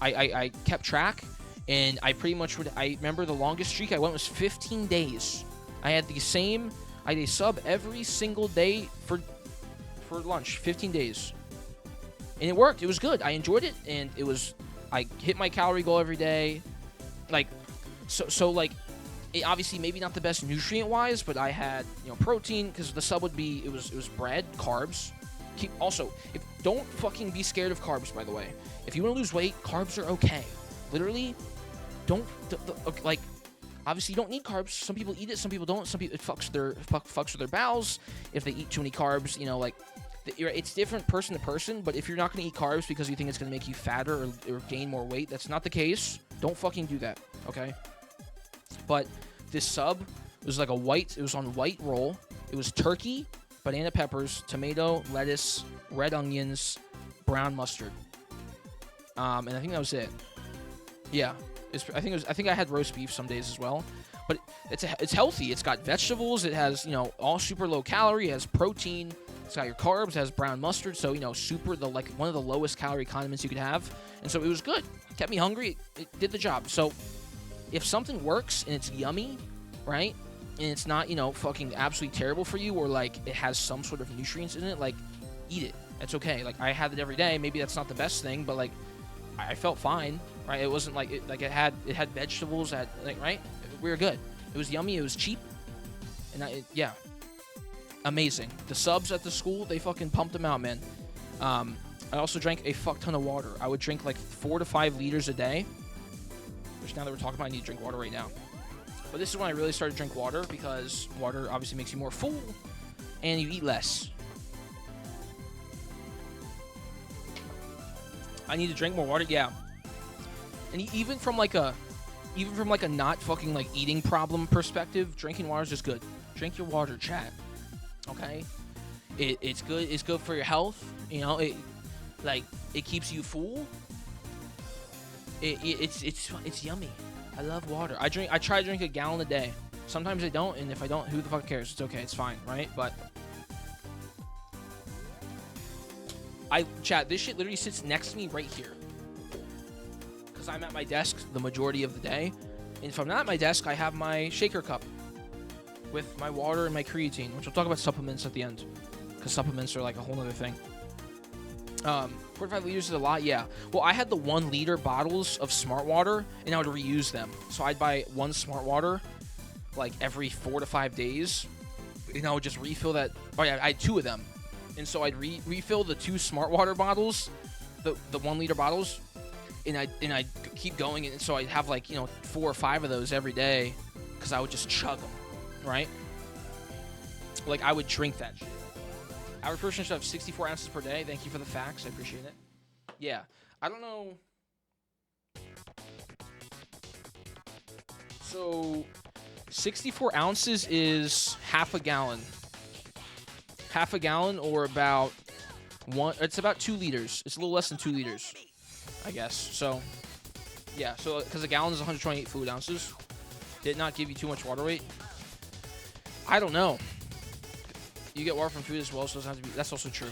A: I kept track, and I pretty much I remember the longest streak I went was 15 days. I had a sub every single day for lunch, 15 days. And it worked. It was good. I enjoyed it, and I hit my calorie goal every day. Like, so like, it obviously maybe not the best nutrient-wise, but I had, protein, because the sub it was bread, carbs. Don't fucking be scared of carbs, by the way. If you want to lose weight, carbs are okay. Literally, like, obviously you don't need carbs. Some people eat it, some people don't. Some people, it fucks with their bowels if they eat too many carbs, like It's different person to person, but if you're not going to eat carbs because you think it's going to make you fatter or gain more weight, that's not the case. Don't fucking do that, okay? But this sub was like it was on white roll. It was turkey, banana peppers, tomato, lettuce, red onions, brown mustard. And I think that was it. Yeah. I think I had roast beef some days as well. But it's healthy. It's got vegetables. It has, all super low calorie. It has protein. It's got your carbs. It has brown mustard. So, one of the lowest calorie condiments you could have. And so it was good. It kept me hungry. It did the job. So if something works and it's yummy, right? And it's not, fucking absolutely terrible for you, or like it has some sort of nutrients in it, like eat it. It's okay. Like I have it every day. Maybe that's not the best thing, but like I felt fine, right? It wasn't like it had vegetables, right? We were good. It was yummy. It was cheap, and yeah, amazing. The subs at the school, they fucking pumped them out, man. I also drank a fuck ton of water. I would drink like 4 to 5 liters a day, which now that we're talking about, I need to drink water right now. But this is when I really started to drink water, because water obviously makes you more full and you eat less. I need to drink more water, yeah. And even from like a not fucking like eating problem perspective, drinking water is just good. Drink your water, chat. Okay? It's good. It's good for your health. It keeps you full. It's yummy. I love water. I try to drink a gallon a day. Sometimes I don't, and if I don't, who the fuck cares? It's okay. It's fine, right? But chat, this shit literally sits next to me right here, because I'm at my desk the majority of the day. And if I'm not at my desk, I have my shaker cup with my water and my creatine, which we'll talk about supplements at the end, because supplements are like a whole other thing. 4 to 5 liters is a lot, yeah. Well, I had the 1 liter bottles of Smart Water, and I would reuse them. So I'd buy 1 Smart Water like every 4 to 5 days, and I would just refill that. Oh yeah, I had 2 of them, and so I'd refill the 2 Smart Water bottles, the 1 liter bottles, and I'd keep going, and so I'd have like 4 or 5 of those every day, because I would just chug them, right? Like I would drink that shit. Average person should have 64 ounces per day. Thank you for the facts. I appreciate it. Yeah. I don't know. So 64 ounces is half a gallon. Half a gallon, or about it's about 2 liters. It's a little less than 2 liters, I guess. So, yeah. So, because a gallon is 128 fluid ounces. Did it not give you too much water weight? I don't know. You get water from food as well, so it doesn't have to be. That's also true.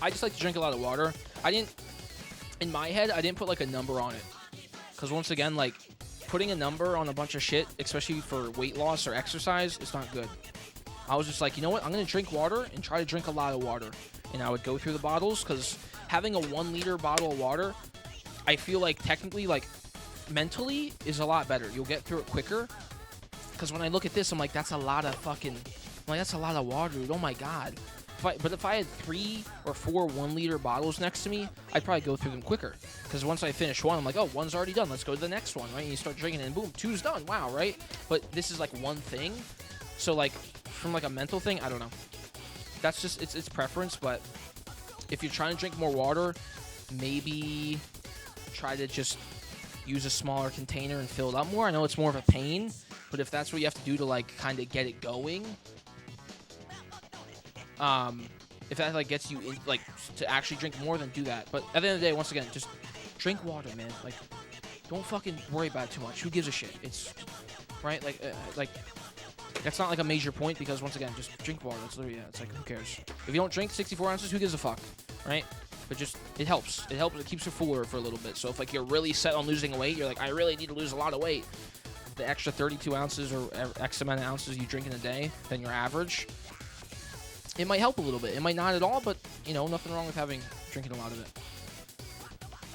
A: I just like to drink a lot of water. In my head, I didn't put like a number on it, because once again, like putting a number on a bunch of shit, especially for weight loss or exercise, is not good. I was just like, you know what? I'm gonna drink water and try to drink a lot of water, and I would go through the bottles, because having a 1 liter bottle of water, I feel like technically, like mentally, is a lot better. You'll get through it quicker. Because when I look at this, I'm like, that's a lot of that's a lot of water, dude. Oh my god. But if I had 3 or 4 1 liter bottles next to me, I'd probably go through them quicker. Because once I finish one, I'm like, oh, 1's already done. Let's go to the next one, right? And you start drinking it, and boom, 2's done. Wow, right? But this is like one thing. So like, from like a mental thing, I don't know. That's just, it's preference. But if you're trying to drink more water, maybe try to just use a smaller container and fill it up more. I know it's more of a pain, but if that's what you have to do to like kind of get it going, if that like gets you in, like to actually drink more, then do that. But at the end of the day, once again, just drink water, man. Like, don't fucking worry about it too much. Who gives a shit? It's right, like that's not like a major point, because once again, just drink water. It's literally, yeah, it's like, who cares? If you don't drink 64 ounces, who gives a fuck, right? But just, it helps. It helps. It keeps you fuller for a little bit. So if like you're really set on losing weight, you're like, I really need to lose a lot of weight. The extra 32 ounces or X amount of ounces you drink in a day than your average, it might help a little bit. It might not at all, but nothing wrong with drinking a lot of it.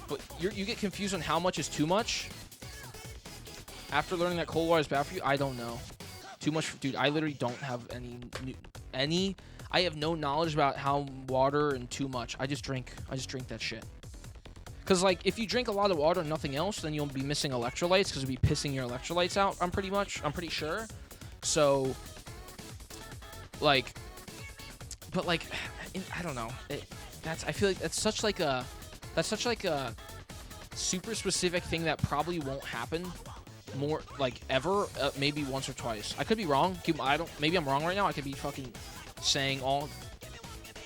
A: But you get confused on how much is too much. After learning that cold water is bad for you, I don't know. Too much, dude. I literally don't have any. I have no knowledge about how water and too much. I just drink that shit. Because, like, if you drink a lot of water and nothing else, then you'll be missing electrolytes, because you'll be pissing your electrolytes out, I'm pretty sure. So, like, but like, I don't know. I feel like that's such like a super specific thing that probably won't happen more like ever. Maybe once or twice. I could be wrong. Maybe I'm wrong right now. I could be fucking saying all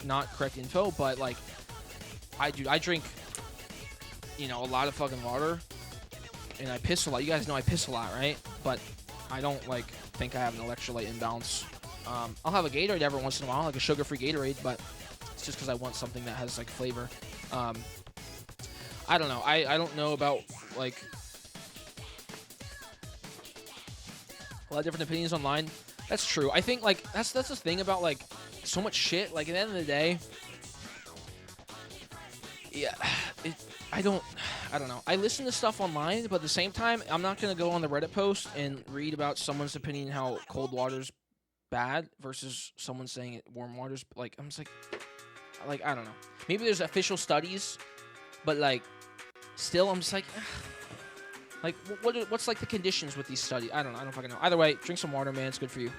A: not correct info, but like, I drink, a lot of fucking water, and I piss a lot. You guys know I piss a lot, right? But I don't like think I have an electrolyte imbalance. I'll have a Gatorade every once in a while, like a sugar-free Gatorade, but it's just because I want something that has like flavor. I don't know. I don't know about like a lot of different opinions online. That's true. I think like that's the thing about like so much shit. Like at the end of the day, yeah, I don't know. I listen to stuff online, but at the same time, I'm not gonna go on the Reddit post and read about someone's opinion how cold water's bad versus someone saying warm water's like. I'm just like I don't know. Maybe there's official studies, but like still, I'm just like. Like, what's like the conditions with these studies? I don't fucking know. Either way, drink some water, man. It's good for you.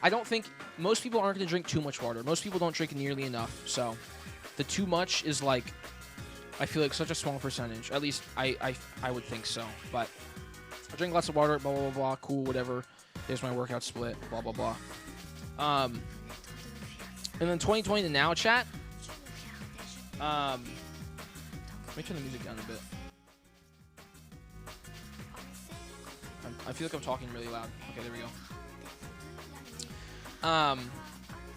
A: I don't think most people aren't going to drink too much water. Most people don't drink nearly enough. So the too much is like, I feel like such a small percentage. At least I would think so. But I drink lots of water, blah, blah, blah, blah. Cool, whatever. There's my workout split, blah, blah, blah. And then 2020 to now, chat. Let me turn the music down a bit. I feel like I'm talking really loud. Okay, there we go.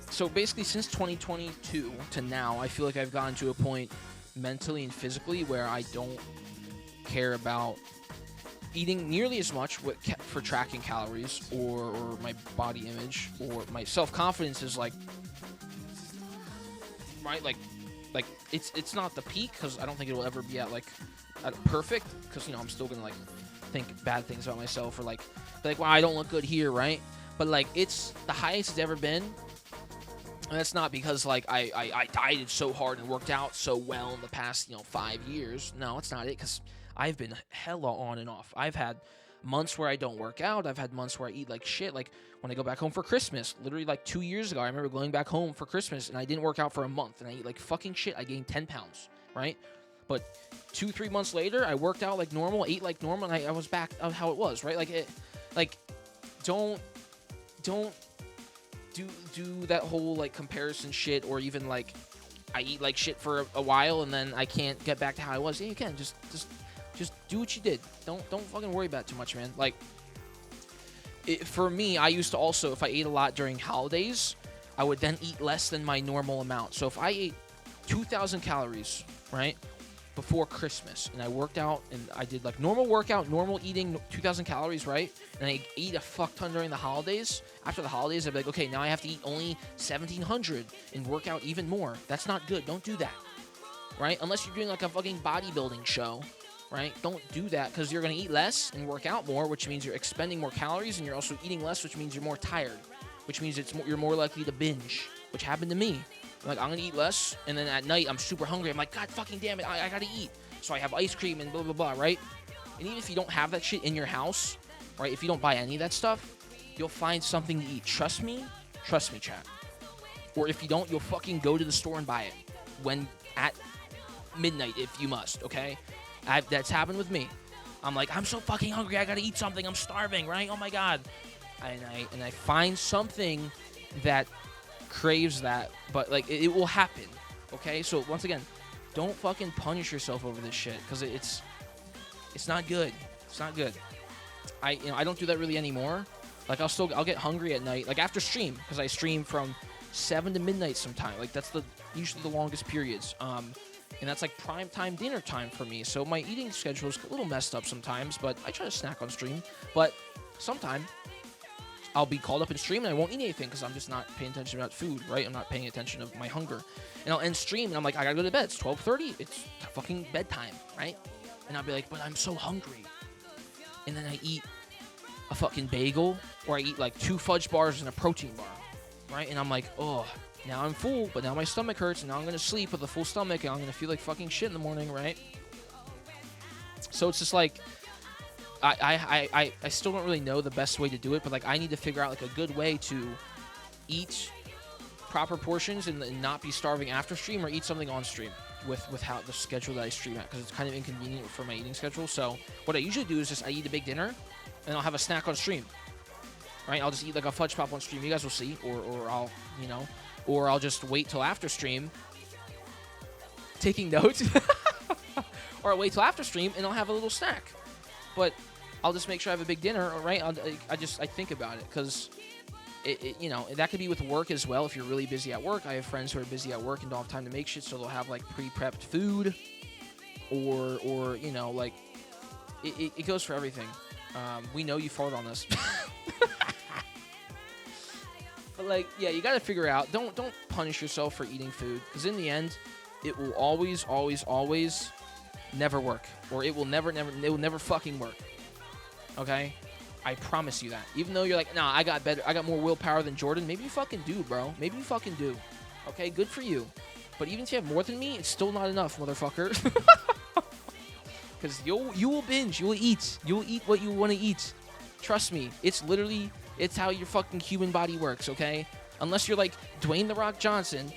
A: So basically, since 2022 to now, I feel like I've gotten to a point mentally and physically where I don't care about eating nearly as much for tracking calories or my body image or my self-confidence is like, right? Like it's not the peak because I don't think it will ever be at perfect because I'm still gonna like think bad things about myself or like wow, I don't look good here, right? But like it's the highest it's ever been, and that's not because like I dieted so hard and worked out so well in the past 5 years. No, it's not it, because I've been hella on and off. I've had months where I don't work out. I've had months where I eat like shit. Like when I go back home for Christmas, literally like 2 years ago, I remember going back home for Christmas and I didn't work out for a month and I eat like fucking shit. I gained 10 pounds, right? But 2-3 months later, I worked out like normal, ate like normal, and I was back of how it was, right? Don't do that whole like comparison shit, or even like I eat like shit for a while and then I can't get back to how I was. Yeah, you can just do what you did. Don't fucking worry about it too much, man. Like for me, I used to also, if I ate a lot during holidays, I would then eat less than my normal amount. So if I ate 2,000 calories, right, before Christmas, and I worked out and I did like normal workout, normal eating, 2,000 calories, right, and I eat a fuck ton during the holidays, after the holidays I'd be like, okay, now I have to eat only 1,700 and work out even more. That's not good. Don't do that, right? Unless you're doing like a fucking bodybuilding show, right? Don't do that, because you're going to eat less and work out more, which means you're expending more calories, and you're also eating less, which means you're more tired, which means you're more likely to binge, which happened to me. Like, I'm gonna eat less, and then at night I'm super hungry. I'm like, God fucking damn it, I gotta eat. So I have ice cream and blah blah blah, right? And even if you don't have that shit in your house, right? If you don't buy any of that stuff, you'll find something to eat. Trust me, chat. Or if you don't, you'll fucking go to the store and buy it when at midnight if you must. Okay, that's happened with me. I'm like, I'm so fucking hungry, I gotta eat something. I'm starving, right? Oh my God, and I find something that craves that, but like it will happen. Okay, so once again, don't fucking punish yourself over this shit, because it's not good. It's not good. I don't do that really anymore. Like I'll get hungry at night, like after stream, because I stream from 7 to midnight sometime. Like that's usually the longest periods. And that's like prime time dinner time for me. So my eating schedule is a little messed up sometimes, but I try to snack on stream. But sometime I'll be called up in stream and I won't eat anything because I'm just not paying attention about food, right? I'm not paying attention of my hunger. And I'll end stream and I'm like, I gotta go to bed. It's 12:30. It's fucking bedtime, right? And I'll be like, but I'm so hungry. And then I eat a fucking bagel, or I eat like 2 fudge bars and a protein bar, right? And I'm like, oh, now I'm full, but now my stomach hurts, and now I'm gonna sleep with a full stomach, and I'm gonna feel like fucking shit in the morning, right? So it's just like, I still don't really know the best way to do it, but like I need to figure out like a good way to eat proper portions and not be starving after stream, or eat something on stream with how the schedule that I stream at, because it's kind of inconvenient for my eating schedule. So what I usually do is just I eat a big dinner and I'll have a snack on stream, right? I'll just eat like a fudge pop on stream. You guys will see, or I'll, you know, or I'll just wait till after stream, taking notes, or I'll wait till after stream and I'll have a little snack. But I'll just make sure I have a big dinner, right? I think about it, because you know, that could be with work as well. If you're really busy at work, I have friends who are busy at work and don't have time to make shit, so they'll have like pre-prepped food, or you know, like it goes for everything. We know you fart on this. But like, yeah, you got to figure out. Don't punish yourself for eating food, because in the end, it will always never work, or it will never fucking work. Okay, I promise you that. Even though you're like, nah, I got more willpower than Jordan. Maybe you fucking do, bro. Maybe you fucking do. Okay, good for you. But even if you have more than me, it's still not enough, motherfucker. Because you will binge. You will eat. You will eat what you want to eat. Trust me. It's how your fucking human body works, okay? Unless you're like Dwayne The Rock Johnson,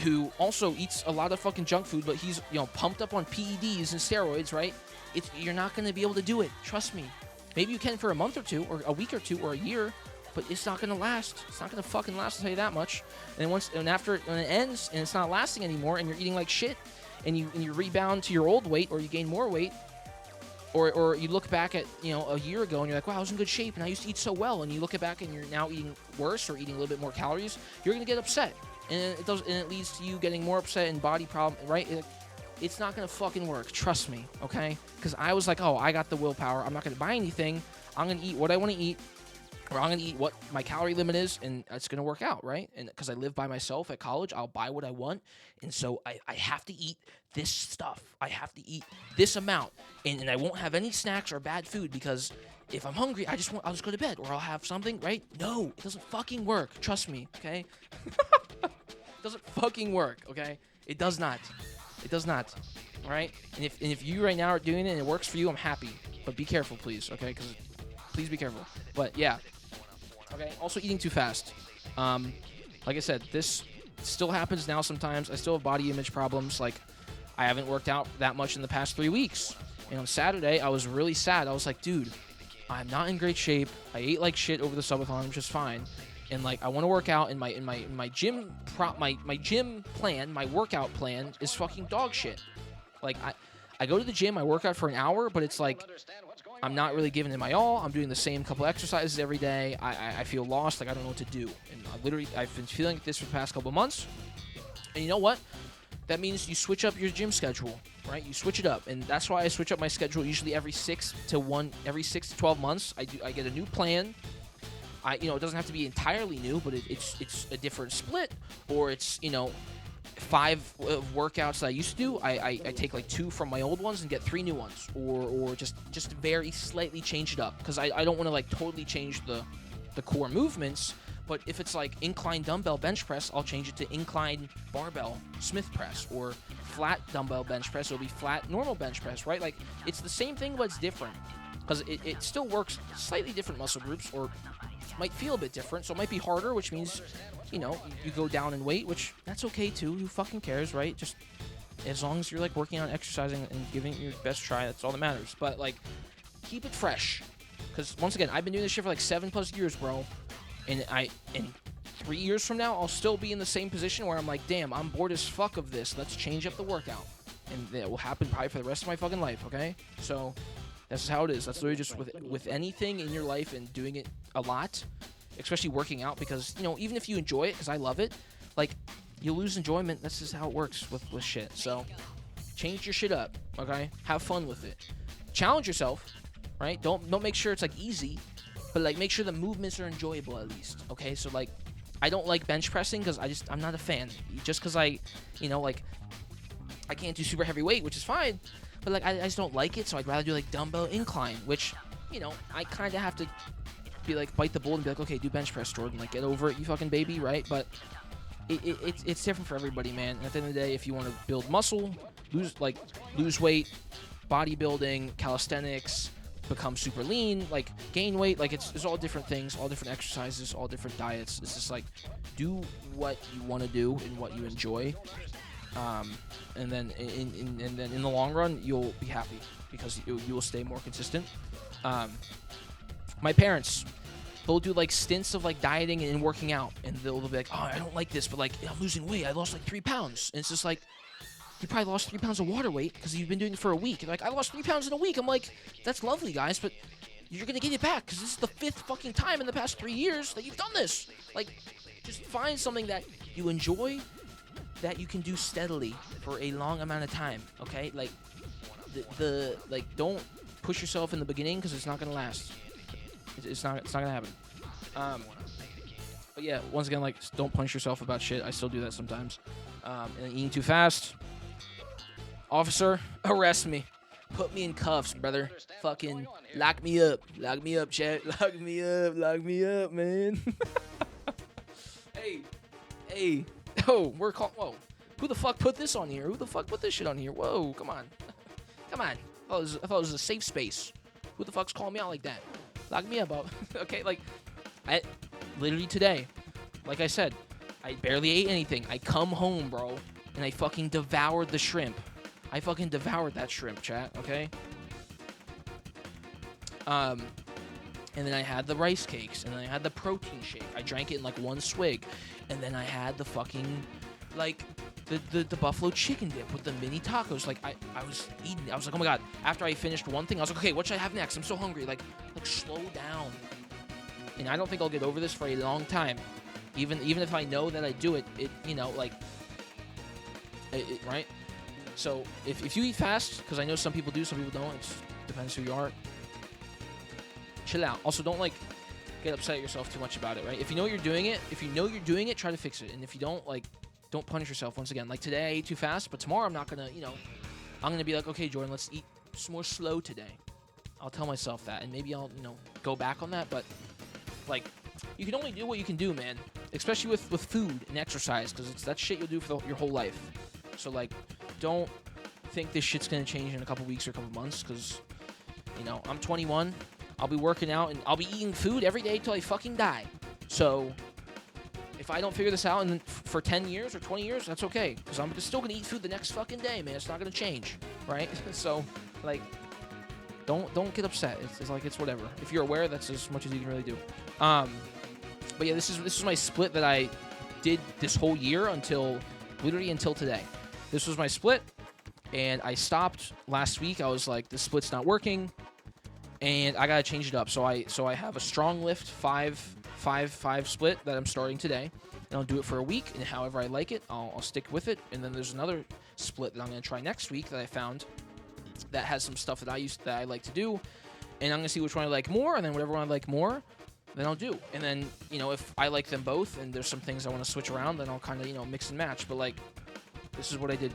A: who also eats a lot of fucking junk food, but he's, you know, pumped up on PEDs and steroids, right? You're not going to be able to do it. Trust me. Maybe you can for a month or two, or a week or two, or a year, but it's not going to last. It's not going to fucking last, I'll tell you that much. And when it ends and it's not lasting anymore, and you're eating like shit, and you rebound to your old weight, or you gain more weight, or you look back at, you know, a year ago and you're like, wow, I was in good shape and I used to eat so well, and you look back and you're now eating worse, or eating a little bit more calories, you're going to get upset. And it leads to you getting more upset and body problem, right? It's not going to fucking work. Trust me, okay? Because I was like, oh, I got the willpower. I'm not going to buy anything. I'm going to eat what I want to eat, or I'm going to eat what my calorie limit is, and it's going to work out, right? And because I live by myself at college, I'll buy what I want. And so I have to eat this stuff. I have to eat this amount. And I won't have any snacks or bad food, because if I'm hungry, I'll just go to bed, or I'll have something, right? No, it doesn't fucking work. Trust me, okay? It doesn't fucking work, okay? It does not. It does not. All right? And if you right now are doing it and it works for you, I'm happy. But be careful, please, okay? Because please be careful. But yeah. Okay. Also, eating too fast. Like I said, this still happens now sometimes. I still have body image problems. Like, I haven't worked out that much in the past 3 weeks. And on Saturday, I was really sad. I was like, dude, I'm not in great shape. I ate like shit over the subathon, which is fine. And like, I want to work out, and my gym plan, my workout plan is fucking dog shit. Like, I go to the gym, I work out for an hour, but it's like, I'm not really giving it my all. I'm doing the same couple exercises every day. I feel lost, like I don't know what to do. And I've been feeling like this for the past couple months. And you know what? That means you switch up your gym schedule, right? You switch it up, and that's why I switch up my schedule usually every 6 to 12 months. I get a new plan. It doesn't have to be entirely new, but it's a different split, or it's, 5 workouts that I used to do. I take like 2 from my old ones and get 3 new ones, or just very slightly change it up, because I don't want to like totally change the core movements. But if it's like incline dumbbell bench press, I'll change it to incline barbell Smith press, or flat dumbbell bench press, it'll be flat normal bench press, right? Like, it's the same thing, but it's different, because it still works slightly different muscle groups, or might feel a bit different, so it might be harder, which means, you go down in weight, which that's okay too. Who fucking cares, right? Just as long as you're like working on exercising and giving it your best try, that's all that matters. But like, keep it fresh, because once again, I've been doing this shit for like 7+ years, bro, and in 3 years from now, I'll still be in the same position where I'm like, damn, I'm bored as fuck of this. Let's change up the workout, and that will happen probably for the rest of my fucking life. Okay, so that's just how it is. That's literally just with anything in your life and doing it a lot, especially working out, because, even if you enjoy it, because I love it, like, you lose enjoyment. That's just how it works with shit. So change your shit up, okay? Have fun with it. Challenge yourself, right? Don't make sure it's like easy, but like make sure the movements are enjoyable at least, okay? So like, I don't like bench pressing because I'm not a fan. Just because I can't do super heavy weight, which is fine. But like, I just don't like it, so I'd rather do like dumbbell incline, which, I kind of have to be like, bite the bullet and be like, okay, do bench press, Jordan, like, get over it, you fucking baby, right? But it's different for everybody, man. And at the end of the day, if you want to build muscle, lose weight, bodybuilding, calisthenics, become super lean, like gain weight. Like it's all different things, all different exercises, all different diets. It's just like do what you want to do and what you enjoy, and then in the long run you'll be happy because you will stay more consistent. My parents, they'll do like stints of like dieting and working out, and they'll be like, oh, I don't like this, but like I'm losing weight. I lost like 3 pounds, and it's just like, you probably lost 3 pounds of water weight because you've been doing it for a week. And like, I lost 3 pounds in a week. I'm like, that's lovely, guys, but you're gonna get it back because this is the 5th fucking time in the past 3 years that you've done this. Like, just find something that you enjoy, that you can do steadily for a long amount of time. Okay, like like don't push yourself in the beginning because it's not gonna last. It's not gonna happen. But yeah, once again, like, don't punish yourself about shit. I still do that sometimes. And then eating too fast. Officer, arrest me. Put me in cuffs, brother. Fucking lock me up. Lock me up, chat. Lock me up. Lock me up, man. Hey. Oh, we're called. Whoa. Who the fuck put this on here? Who the fuck put this shit on here? Whoa, come on. Come on. I thought it was a safe space. Who the fuck's calling me out like that? Lock me up. Okay, like, literally today, like I said, I barely ate anything. I come home, bro, and I fucking devoured the shrimp. I fucking devoured that shrimp, chat, okay? And then I had the rice cakes, and then I had the protein shake. I drank it in, like, 1 swig. And then I had the fucking, like, the buffalo chicken dip with the mini tacos. Like, I was eating it. I was like, oh, my God. After I finished one thing, I was like, okay, what should I have next? I'm so hungry. Like slow down. And I don't think I'll get over this for a long time. Even if I know that I do it, you know, like, right? So if you eat fast, because I know some people do, some people don't. It depends who you are. Chill out. Also, don't, like, get upset at yourself too much about it, right? If you know you're doing it, try to fix it. And if you don't, like, don't punish yourself. Once again, like, today I ate too fast, but tomorrow I'm not going to, you know, I'm going to be like, okay, Jordan, let's eat more slow today. I'll tell myself that, and maybe I'll, you know, go back on that. But, like, you can only do what you can do, man, especially with food and exercise, because it's that shit you'll do for your whole life. So, like, don't think this shit's going to change in a couple weeks or a couple months, because, you know, I'm 21. I'll be working out, and I'll be eating food every day till I fucking die. So if I don't figure this out for 10 years or 20 years, that's okay. Because I'm still going to eat food the next fucking day, man. It's not going to change, right? So, like, don't get upset. It's like, it's whatever. If you're aware, that's as much as you can really do. But yeah, this is my split that I did this whole year literally until today. This was my split, and I stopped last week. I was like, this split's not working, and I gotta change it up. So I have a strong lift 5-5 split that I'm starting today, and I'll do it for a week, and however I like it, I'll stick with it. And then there's another split that I'm gonna try next week that I found that has some stuff that I like to do, and I'm gonna see which one I like more, and then whatever one I like more, then I'll do. And then, you know, if I like them both and there's some things I want to switch around, then I'll kind of, you know, mix and match. But, like, this is what I did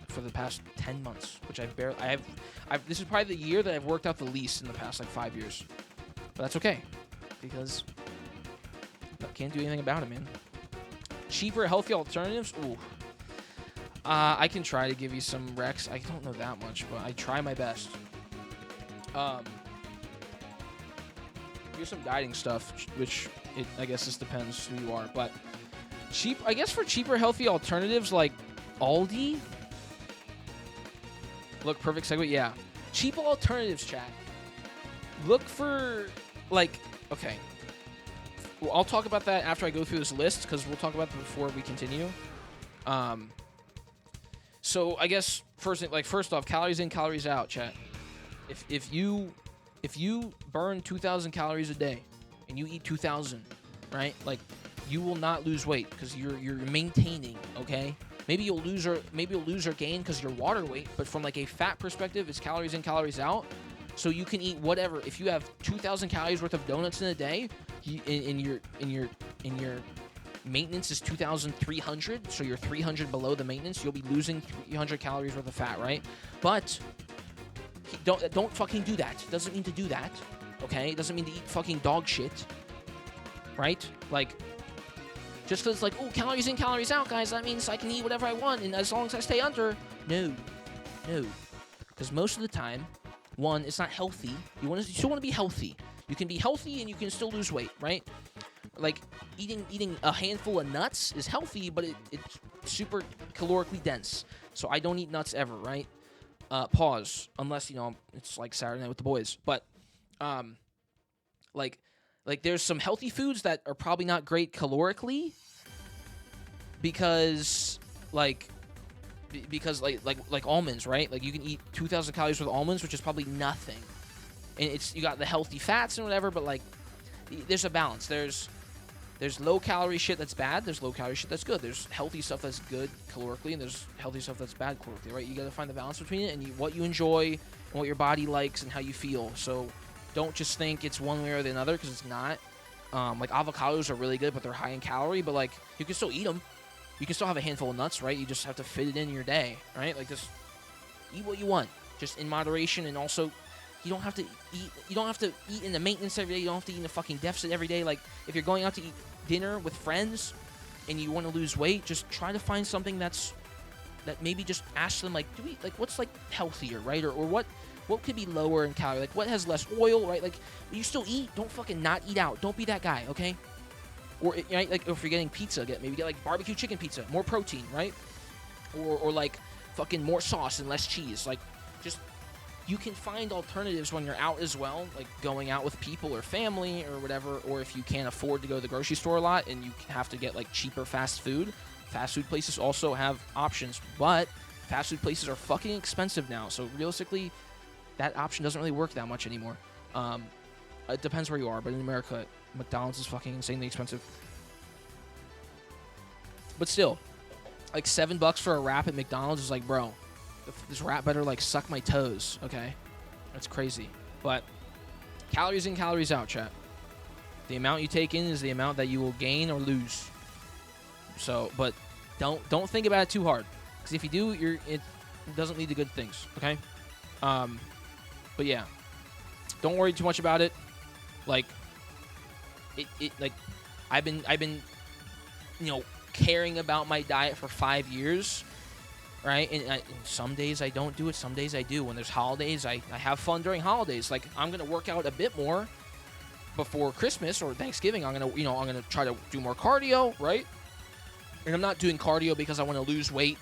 A: for the past 10 months, which this is probably the year that I've worked out the least in the past, like, 5 years. But that's okay, because I can't do anything about it, man. Cheaper, healthy alternatives? Ooh. I can try to give you some recs. I don't know that much, but I try my best. Here's some dieting stuff, which I guess this depends who you are, but I guess for cheaper, healthy alternatives like Aldi. Look, perfect segue. Yeah, cheap alternatives, chat. Look for, like, okay. Well, I'll talk about that after I go through this list, because we'll talk about that before we continue. So I guess first off, calories in, calories out, chat. If you burn 2,000 calories a day and you eat 2,000, right? Like, you will not lose weight because you're maintaining, okay? Maybe you'll lose or gain because you're water weight, but from, like, a fat perspective, it's calories in, calories out. So you can eat whatever. If you have 2,000 calories worth of donuts in a day, in your maintenance is 2,300, so you're 300 below the maintenance, you'll be losing 300 calories worth of fat, right? But don't fucking do that. Doesn't mean to do that, okay? It doesn't mean to eat fucking dog shit, right? Like, just because it's like, oh, calories in, calories out, guys, that means I can eat whatever I want, and as long as I stay under. No. Because most of the time, one, it's not healthy. You still want to be healthy. You can be healthy and you can still lose weight, right? Like eating a handful of nuts is healthy, but it's super calorically dense. So I don't eat nuts ever, right? Pause. Unless, it's like Saturday night with the boys. But like there's some healthy foods that are probably not great calorically because like almonds, right? Like you can eat 2,000 calories with almonds, which is probably nothing. And you got the healthy fats and whatever, but like there's a balance. There's low calorie shit that's bad. There's low calorie shit that's good. There's healthy stuff that's good calorically, and there's healthy stuff that's bad calorically, right? You got to find the balance between it and what you enjoy and what your body likes and how you feel. So don't just think it's one way or the other, because it's not. Like avocados are really good, but they're high in calorie. But like you can still eat them. You can still have a handful of nuts, right? You just have to fit it in your day, right? Like just eat what you want, just in moderation, and also you don't have to eat. You don't have to eat in the maintenance every day. You don't have to eat in a fucking deficit every day. Like if you're going out to eat dinner with friends and you want to lose weight, just try to find something that maybe just ask them like, what's like healthier, right? Or what could be lower in calorie? Like what has less oil, right? Like you still eat. Don't fucking not eat out. Don't be that guy, okay? Or right, like if you're getting pizza, maybe get like barbecue chicken pizza, more protein, right? Or like fucking more sauce and less cheese. Like just you can find alternatives when you're out as well, like going out with people or family or whatever. Or if you can't afford to go to the grocery store a lot and you have to get like cheaper fast food places also have options. But fast food places are fucking expensive now, so realistically, that option doesn't really work that much anymore. It depends where you are, but in America, McDonald's is fucking insanely expensive. But still, like $7 for a wrap at McDonald's is like, bro, this wrap better like suck my toes, okay? That's crazy. But calories in, calories out, chat. The amount you take in is the amount that you will gain or lose. So, but don't think about it too hard, because if you do, it doesn't lead to good things, okay? But yeah, don't worry too much about it. Like like I've been caring about my diet for 5 years, right? And some days I don't do it, some days I do. When there's holidays, I have fun during holidays. Like I'm gonna work out a bit more before Christmas or Thanksgiving. I'm gonna try to do more cardio, right? And I'm not doing cardio because I want to lose weight,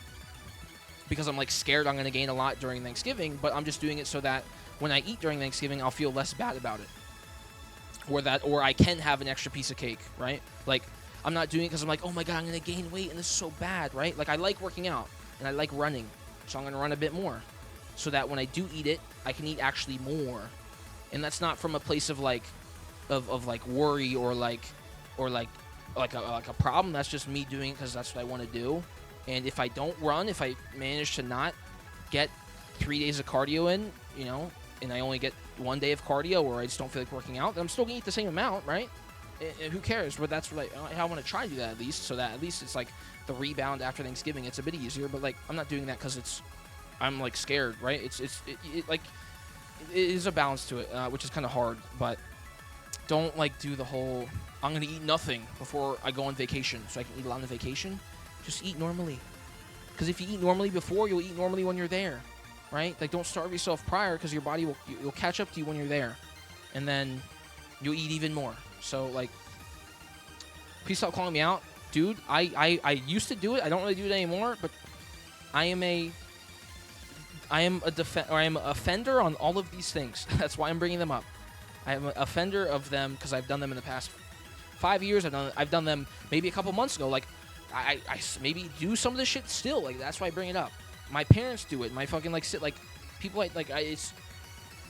A: because I'm like scared I'm gonna gain a lot during Thanksgiving, but I'm just doing it so that when I eat during Thanksgiving, I'll feel less bad about it. Or I can have an extra piece of cake, right? Like, I'm not doing it because I'm like, oh my God, I'm going to gain weight and this is so bad, right? Like, I like working out and I like running, so I'm going to run a bit more so that when I do eat it, I can eat actually more. And that's not from a place of like, of like worry or like a problem. That's just me doing it because that's what I want to do. And if I don't run, if I manage to not get 3 days of cardio in, and I only get 1 day of cardio, or I just don't feel like working out, then I'm still gonna eat the same amount, right? And who cares? But that's what I want to try to do that at least, so that at least it's like the rebound after Thanksgiving, it's a bit easier. But like I'm not doing that because I'm like scared, right? It is a balance to it, which is kind of hard. But don't like do the whole I'm gonna eat nothing before I go on vacation so I can eat a lot on vacation. Just eat normally, because if you eat normally before, you'll eat normally when you're there. Right? Like, don't starve yourself prior, because your body you'll catch up to you when you're there. And then you'll eat even more. So, like, please stop calling me out. Dude, I used to do it. I don't really do it anymore, but I am an offender on all of these things. That's why I'm bringing them up. I am an offender of them because I've done them in the past 5 years. I've done them maybe a couple months ago. Like, I maybe do some of this shit still. Like, that's why I bring it up. My parents do it. My fucking people it's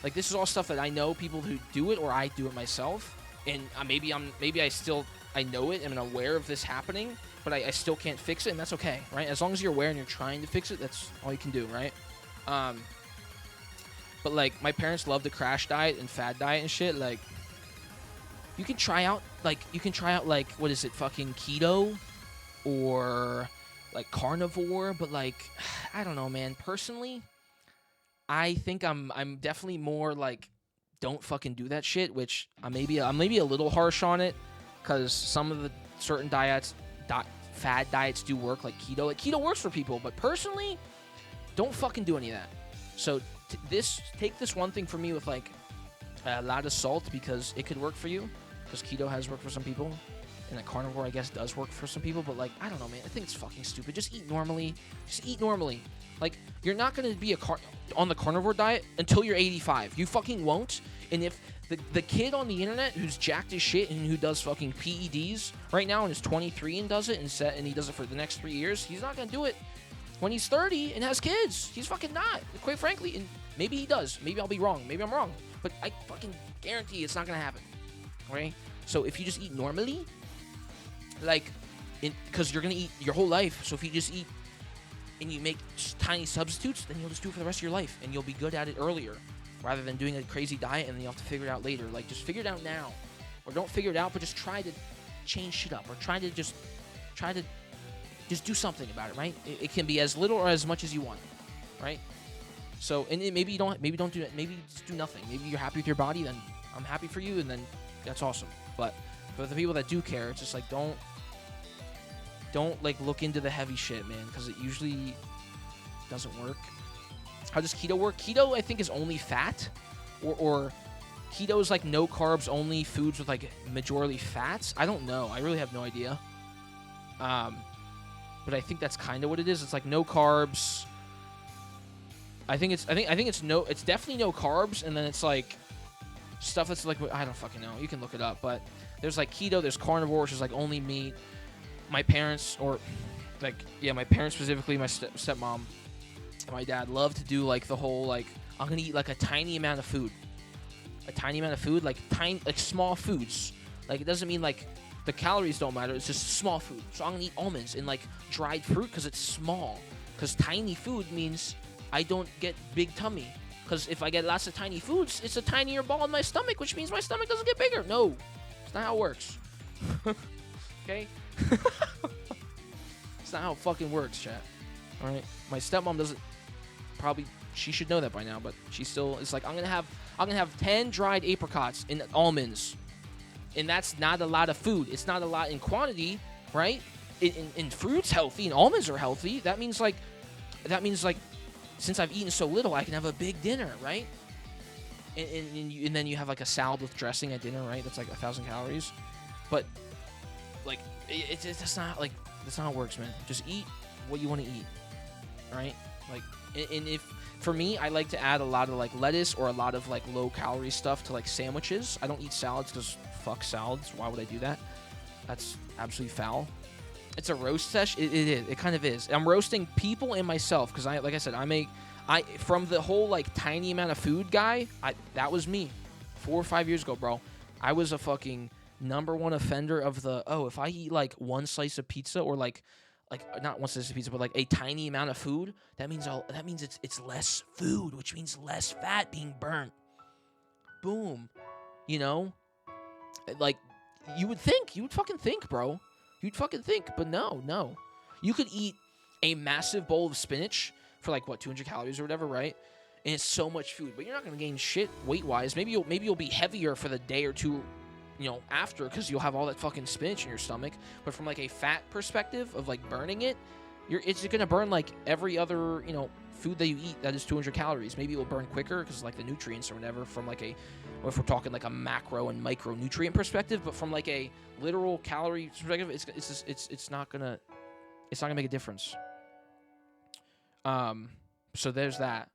A: like this is all stuff that I know people who do it, or I do it myself. And maybe I know it and I'm aware of this happening, but I still can't fix it, and that's okay, right? As long as you're aware and you're trying to fix it, that's all you can do, right? But like my parents love the crash diet and fad diet and shit. Like you can try out like what is it, fucking keto or like carnivore, but like I don't know, man. Personally, I think I'm definitely more like don't fucking do that shit, which I'm maybe a little harsh on it, because some of the certain fad diets do work, like keto. Like keto works for people, but personally, don't fucking do any of that. So take this one thing from me with like a lot of salt, because it could work for you, because keto has worked for some people, and a carnivore, I guess, does work for some people. But like, I don't know, man. I think it's fucking stupid. Just eat normally. Just eat normally. Like, you're not gonna be on the carnivore diet until you're 85. You fucking won't. And if the kid on the internet who's jacked as shit and who does fucking PEDs right now and is 23 and does it and he does it for the next 3 years, he's not gonna do it when he's 30 and has kids. He's fucking not. Quite frankly, and maybe he does. Maybe I'll be wrong. Maybe I'm wrong. But I fucking guarantee it's not gonna happen. Okay? So if you just eat normally, like, because you're gonna eat your whole life. So if you just eat and you make tiny substitutes, then you'll just do it for the rest of your life, and you'll be good at it earlier, rather than doing a crazy diet and then you have to figure it out later. Like, just figure it out now, or don't figure it out, but just try to change shit up, or try to just do something about it, right? It can be as little or as much as you want, right? So, and maybe you don't do it. Maybe just do nothing. Maybe you're happy with your body, then I'm happy for you, and then that's awesome. But for the people that do care, it's just like, don't like look into the heavy shit, man, because it usually doesn't work. How does keto work? Keto, I think, is only fat, or keto is like no carbs, only foods with like majority fats. I don't know. I really have no idea. But I think that's kind of what it is. It's like no carbs. I think it's definitely no carbs, and then it's like stuff that's like, I don't fucking know. You can look it up, but there's like keto, there's carnivore, which is like only meat. My parents, or like, yeah, my parents specifically, my stepmom and my dad love to do like the whole like, I'm gonna eat like a tiny amount of food, like small foods. Like, it doesn't mean like the calories don't matter. It's just small food. So I'm gonna eat almonds and like dried fruit because it's small. Because tiny food means I don't get big tummy. Because if I get lots of tiny foods, it's a tinier ball in my stomach, which means my stomach doesn't get bigger. No, it's not how it works. Okay? It's not how it fucking works, chat. Alright? My stepmom doesn't, probably, she should know that by now, but she still is like, I'm gonna have 10 dried apricots and almonds. And that's not a lot of food. It's not a lot in quantity, right? In fruits healthy, and almonds are healthy. That means like since I've eaten so little, I can have a big dinner, right? And then you have like a salad with dressing at dinner, right? That's like 1,000 calories. But like, it's not like, that's not how it works, man. Just eat what you want to eat, right? Like, and if, for me, I like to add a lot of like lettuce or a lot of like low calorie stuff to like sandwiches. I don't eat salads because fuck salads. Why would I do that? That's absolutely foul. It's a roast sesh. It is. It kind of is. I'm roasting people and myself because like I said, I from the whole like tiny amount of food guy. That was me 4 or 5 years ago, bro. I was a fucking #1 offender of the, if I eat like one slice of pizza or like not one slice of pizza, but like a tiny amount of food, that means it's less food, which means less fat being burnt. Boom. You know? Like, you would fucking think, bro. You'd fucking think, but no. You could eat a massive bowl of spinach for like, what, 200 calories or whatever, right? And it's so much food, but you're not going to gain shit weight-wise. Maybe you'll be heavier for the day or two, after, because you'll have all that fucking spinach in your stomach. But from like a fat perspective of like burning it, it's going to burn like every other, food that you eat that is 200 calories. Maybe it will burn quicker because like the nutrients or whatever from like or if we're talking like a macro and micronutrient perspective, but from like a literal calorie perspective, it's not gonna make a difference. So there's that.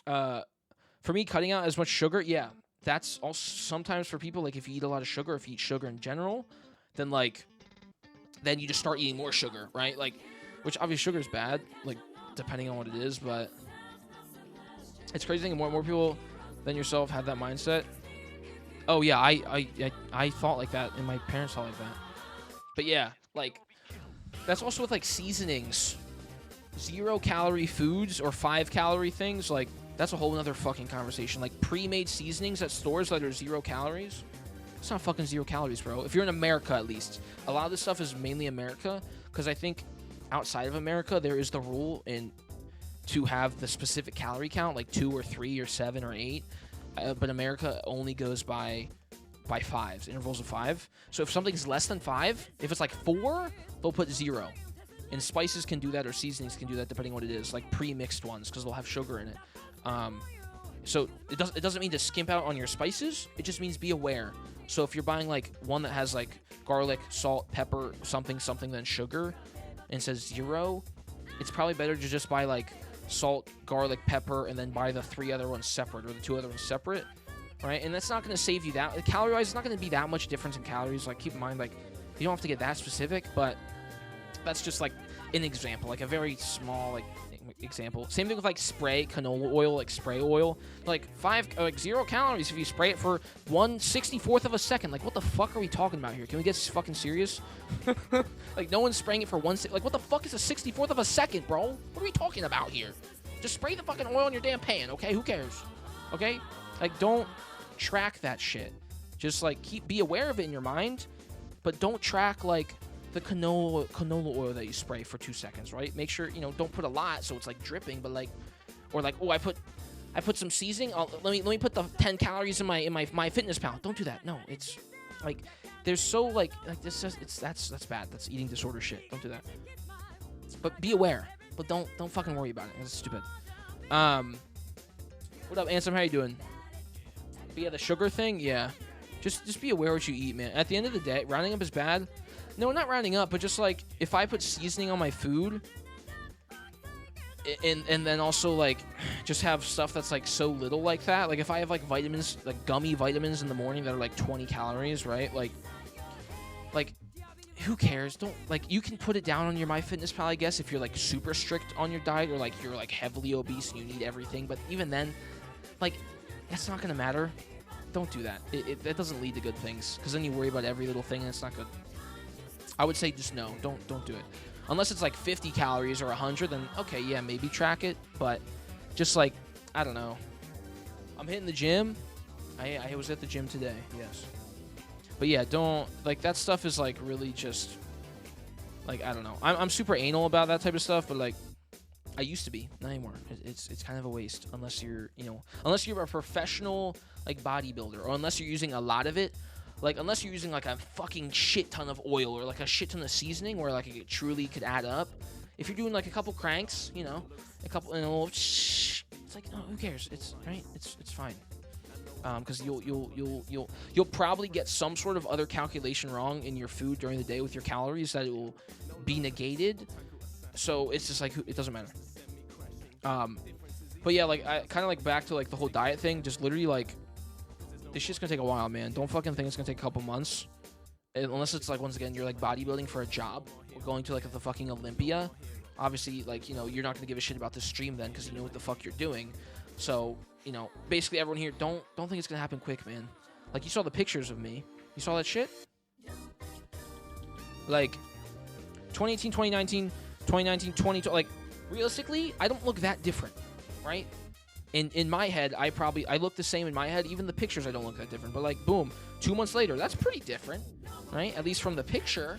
A: For me, cutting out as much sugar, yeah, that's also sometimes for people, like if you eat a lot of sugar, if you eat sugar in general, then you just start eating more sugar, right? Like, which obviously sugar is bad, like depending on what it is, but it's crazy thinking more people than yourself have that mindset. Oh yeah, I thought like that, and my parents thought like that. But yeah, like that's also with like seasonings. 0 calorie foods or 5 calorie things, like that's a whole other fucking conversation. Like pre-made seasonings at stores that are 0 calories. It's not fucking 0 calories, bro. If you're in America, at least. A lot of this stuff is mainly America, because I think outside of America there is the rule to have the specific calorie count, like 2 or 3 or 7 or 8. But America only goes by 5s, intervals of 5. So if something's less than 5, if it's like 4, they'll put 0. And spices can do that, or seasonings can do that, depending on what it is, like pre-mixed ones, because they'll have sugar in it. So it doesn't mean to skimp out on your spices. It just means be aware. So if you're buying like one that has like garlic, salt, pepper, something, then sugar, and says 0, it's probably better to just buy like salt, garlic, pepper, and then buy the 3 other ones separate, or the 2 other ones separate, right? And that's not going to save you that. Calorie-wise, it's not going to be that much difference in calories. Like, keep in mind, like, you don't have to get that specific, but that's just like an example, like a very small like example. Same thing with like spray canola oil, like spray oil, like 0 calories if you spray it for 1/64 of a second. Like, what the fuck are we talking about here? Can we get fucking serious? Like, no one's spraying it for like, what the fuck is a 64th of a second, bro? What are we talking about here? Just spray the fucking oil in your damn pan, okay? Who cares? Okay? Like, don't track that shit. Just like be aware of it in your mind, but don't track like the canola oil that you spray for 2 seconds, right? Make sure, don't put a lot so it's like dripping, but like, or like, oh, I put some seasoning. Let me put the 10 calories in my fitness pal. Don't do that. No, it's like there's so like this that's bad. That's eating disorder shit. Don't do that. But be aware. But don't fucking worry about it. It's stupid. What up, Ansem? How you doing? But yeah, the sugar thing, yeah. Just be aware what you eat, man. At the end of the day, rounding up is bad. No, not rounding up, but just like if I put seasoning on my food, and then also like just have stuff that's like so little like that. Like if I have like vitamins, like gummy vitamins in the morning that are like 20 calories, right? Like who cares? Don't like, you can put it down on your MyFitnessPal, I guess, if you're like super strict on your diet, or like you're like heavily obese and you need everything. But even then, like, that's not gonna matter. Don't do that. That doesn't lead to good things, because then you worry about every little thing and it's not good. I would say just no, don't do it. Unless it's like 50 calories or 100, then okay, yeah, maybe track it. But just like, I don't know. I'm hitting the gym. I was at the gym today, yes. But yeah, don't, like, that stuff is like really just, like, I don't know. I'm super anal about that type of stuff, but like, I used to be, not anymore. It's kind of a waste unless you're, unless you're a professional like bodybuilder, or unless you're using a lot of it. Like, unless you're using, like, a fucking shit ton of oil or, like, a shit ton of seasoning where, like, it truly could add up. If you're doing, like, a couple cranks, a couple, and a little it's like, no, who cares? It's, right? It's fine. Because you'll probably get some sort of other calculation wrong in your food during the day with your calories that it will be negated. So it's just, like, it doesn't matter. But, yeah, like, I kind of, like, back to, like, the whole diet thing, just literally, like, this shit's gonna take a while, man. Don't fucking think it's gonna take a couple months. Unless it's like, once again, you're like bodybuilding for a job, or going to like the fucking Olympia. Obviously, like, you're not gonna give a shit about this stream then, because you know what the fuck you're doing. So, basically everyone here, don't think it's gonna happen quick, man. Like, you saw the pictures of me. You saw that shit? Like, 2018, 2019, 2020, like, realistically, I don't look that different, right? In my head, I look the same in my head. Even the pictures, I don't look that different. But, like, boom, 2 months later, that's pretty different, right? At least from the picture.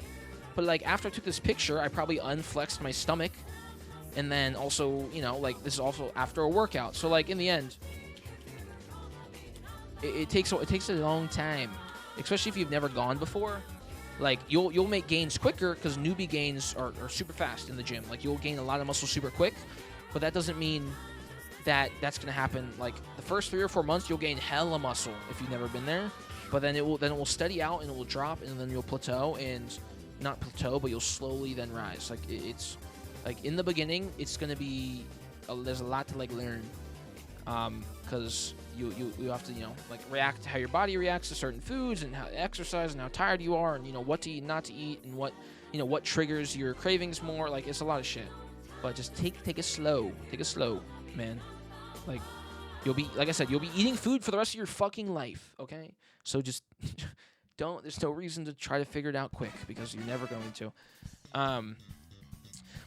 A: But, like, after I took this picture, I probably unflexed my stomach. And then also, like, this is also after a workout. So, like, in the end, it takes a long time. Especially if you've never gone before. Like, you'll make gains quicker, because newbie gains are super fast in the gym. Like, you'll gain a lot of muscle super quick. But that doesn't mean that's gonna happen. Like, the first 3 or 4 months, you'll gain hella muscle if you've never been there, but then it will steady out and it will drop, and then you'll plateau, and not plateau, but you'll slowly then rise. Like, it's like, in the beginning, it's gonna be there's a lot to like learn, because you have to like react to how your body reacts to certain foods, and how exercise, and how tired you are, and what to eat and not to eat, and what triggers your cravings more. Like, it's a lot of shit. But just take it slow, man. Like, like I said, you'll be eating food for the rest of your fucking life, okay? So just there's no reason to try to figure it out quick, because you're never going to. But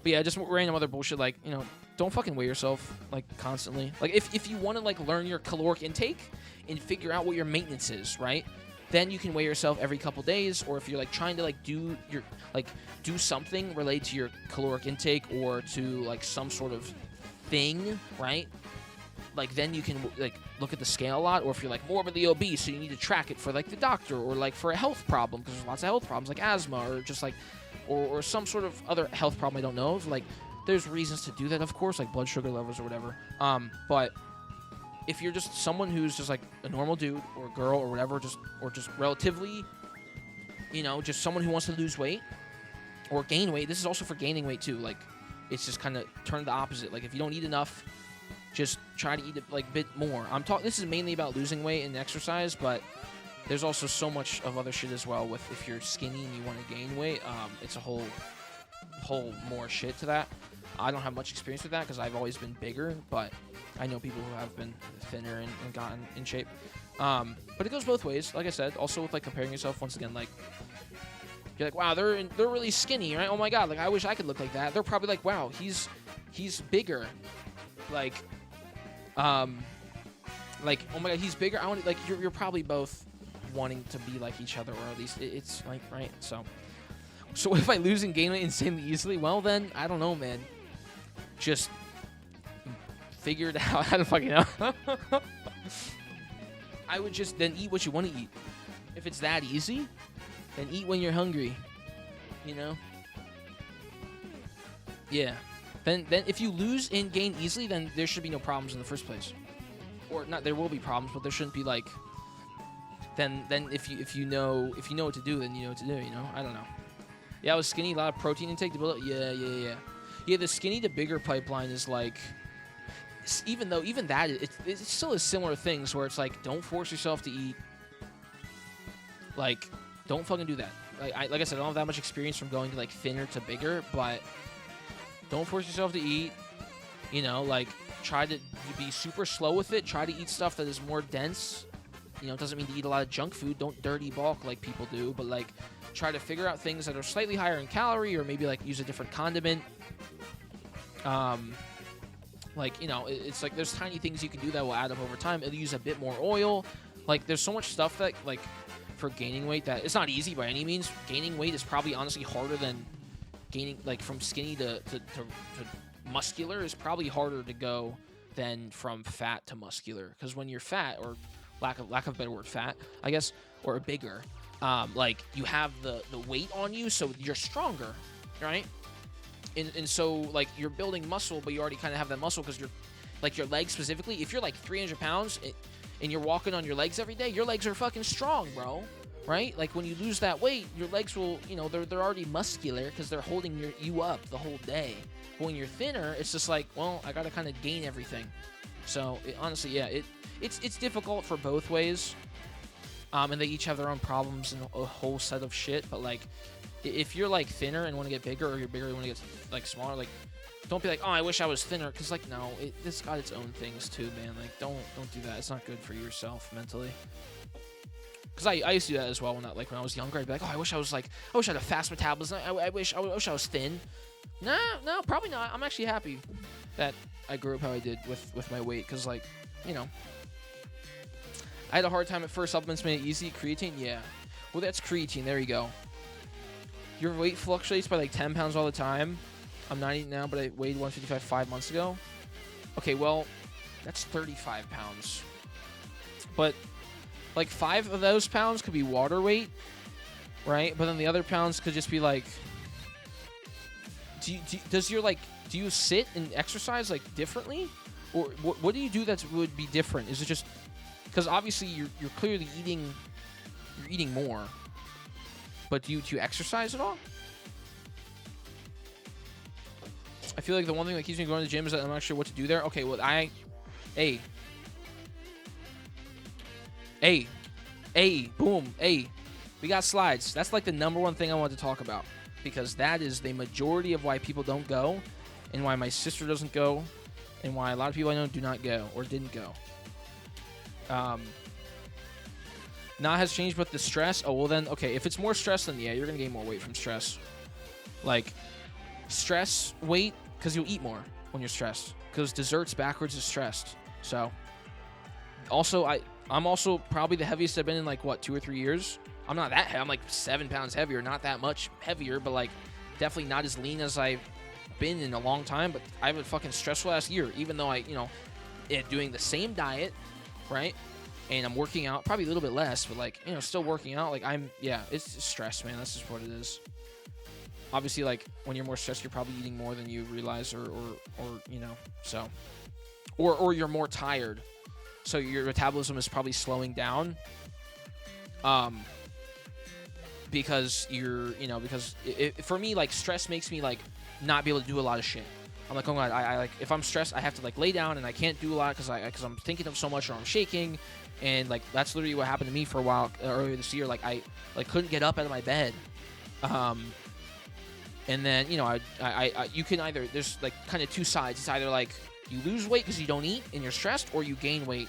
A: yeah, just random other bullshit, like, don't fucking weigh yourself, like, constantly. Like, if you want to, like, learn your caloric intake and figure out what your maintenance is, right? Then you can weigh yourself every couple days, or if you're, like, trying to, like, do something related to your caloric intake, or to, like, some sort of thing, right? Like, then you can, like, look at the scale a lot. Or if you're, like, morbidly obese, so you need to track it for, like, the doctor, or, like, for a health problem, because there's lots of health problems, like asthma, or just, like, or some sort of other health problem I don't know of, like, there's reasons to do that, of course, like blood sugar levels or whatever. But if you're just someone who's just like a normal dude or girl or whatever, just relatively, just someone who wants to lose weight or gain weight. This is also for gaining weight too. Like, it's just kind of turn the opposite. Like, if you don't eat enough, just try to eat a bit more. This is mainly about losing weight and exercise, but there's also so much of other shit as well. With if you're skinny and you want to gain weight, it's a whole more shit to that. I don't have much experience with that because I've always been bigger, but I know people who have been thinner and gotten in shape. But it goes both ways. Like I said, also with like comparing yourself, once again, like, you're like, wow, they're really skinny, right? Oh my god, like I wish I could look like that. They're probably like, wow, he's bigger, like, oh my god, he's bigger. I want like you're probably both wanting to be like each other, or at least it's like, right. So if I lose and gain weight insanely easily, well then I don't know, man. Just figure it out. I don't fucking know. I would just then eat what you want to eat. If it's that easy, then eat when you're hungry. Yeah. Then if you lose and gain easily, then there should be no problems in the first place. Or not, there will be problems, but there shouldn't be like. Then if you know what to do, then you know what to do. I don't know. Yeah, I was skinny, a lot of protein intake to build up. Yeah. Yeah, the skinny to bigger pipeline is like, even that, it's still a similar things where it's like, don't force yourself to eat. Like, don't fucking do that. Like I said, I don't have that much experience from going to like thinner to bigger, but don't force yourself to eat. Like, try to be super slow with it. Try to eat stuff that is more dense. It doesn't mean to eat a lot of junk food. Don't dirty bulk like people do, but like, try to figure out things that are slightly higher in calorie, or maybe like use a different condiment. It's like there's tiny things you can do that will add up over time. It'll use a bit more oil. Like, there's so much stuff that, like, for gaining weight, that it's not easy by any means. Gaining weight is probably honestly harder than gaining, like, from skinny to muscular is probably harder to go than from fat to muscular. Because when you're fat, or lack of a better word, fat, I guess, or bigger, like, you have the weight on you, so you're stronger, right? And so, like, you're building muscle, but you already kind of have that muscle because you're, like, your legs specifically, if you're, like, 300 pounds and you're walking on your legs every day, your legs are fucking strong, bro, right? Like, when you lose that weight, your legs will, they're already muscular because they're holding you up the whole day. But when you're thinner, it's just like, well, I got to kind of gain everything. So, honestly, yeah, it's difficult for both ways. And they each have their own problems and a whole set of shit, but, like, if you're, like, thinner and want to get bigger, or you're bigger and want to get, like, smaller, like, don't be like, oh, I wish I was thinner, because, like, no, it's got its own things, too, man. Like, don't do that. It's not good for yourself mentally. Because I used to do that as well when I was younger. I'd be like, oh, I wish I had a fast metabolism. I wish I was thin. No, probably not. I'm actually happy that I grew up how I did with my weight, because, like, I had a hard time at first. Supplements made it easy. Creatine, yeah. Well, that's creatine. There you go. Your weight fluctuates by like 10 pounds all the time. I'm 90 now, but I weighed 155 5 months ago. Okay, well, that's 35 pounds. But like 5 of those pounds could be water weight, right? But then the other pounds could just be like, do you sit and exercise like differently? Or what do you do that would be different? Is it just, because obviously you're clearly eating more. But do you exercise at all? I feel like the one thing that keeps me going to the gym is that I'm not sure what to do there. Okay, well, boom, we got slides. That's like the number one thing I want to talk about, because that is the majority of why people don't go, and why my sister doesn't go, and why a lot of people I know do not go or didn't go. Not has changed, but the stress. Oh, well then, okay. If it's more stress, then yeah, you're going to gain more weight from stress. Like, stress weight, because you'll eat more when you're stressed. Because desserts backwards is stressed. So, also, I'm also probably the heaviest I've been in, like, what, 2 or 3 years? I'm not that heavy. I'm, like, 7 pounds heavier. Not that much heavier, but, like, definitely not as lean as I've been in a long time. But I have a fucking stressful last year, even though I, doing the same diet, right? And I'm working out, probably a little bit less, but, like, still working out. Like, it's stress, man. That's just what it is. obviously, like, when you're more stressed, you're probably eating more than you realize, or you know, so, or you're more tired, so your metabolism is probably slowing down, because because for me, like, stress makes me, like, not be able to do a lot of shit. I'm like, oh god, I like, if I'm stressed, I have to, like, lay down, and I can't do a lot because I'm thinking of so much, or I'm shaking, and, like, that's literally what happened to me for a while earlier this year. Like, I, like, couldn't get up out of my bed, and then, you know, you can either, there's, like, kind of two sides. It's either, like, you lose weight because you don't eat and you're stressed, or you gain weight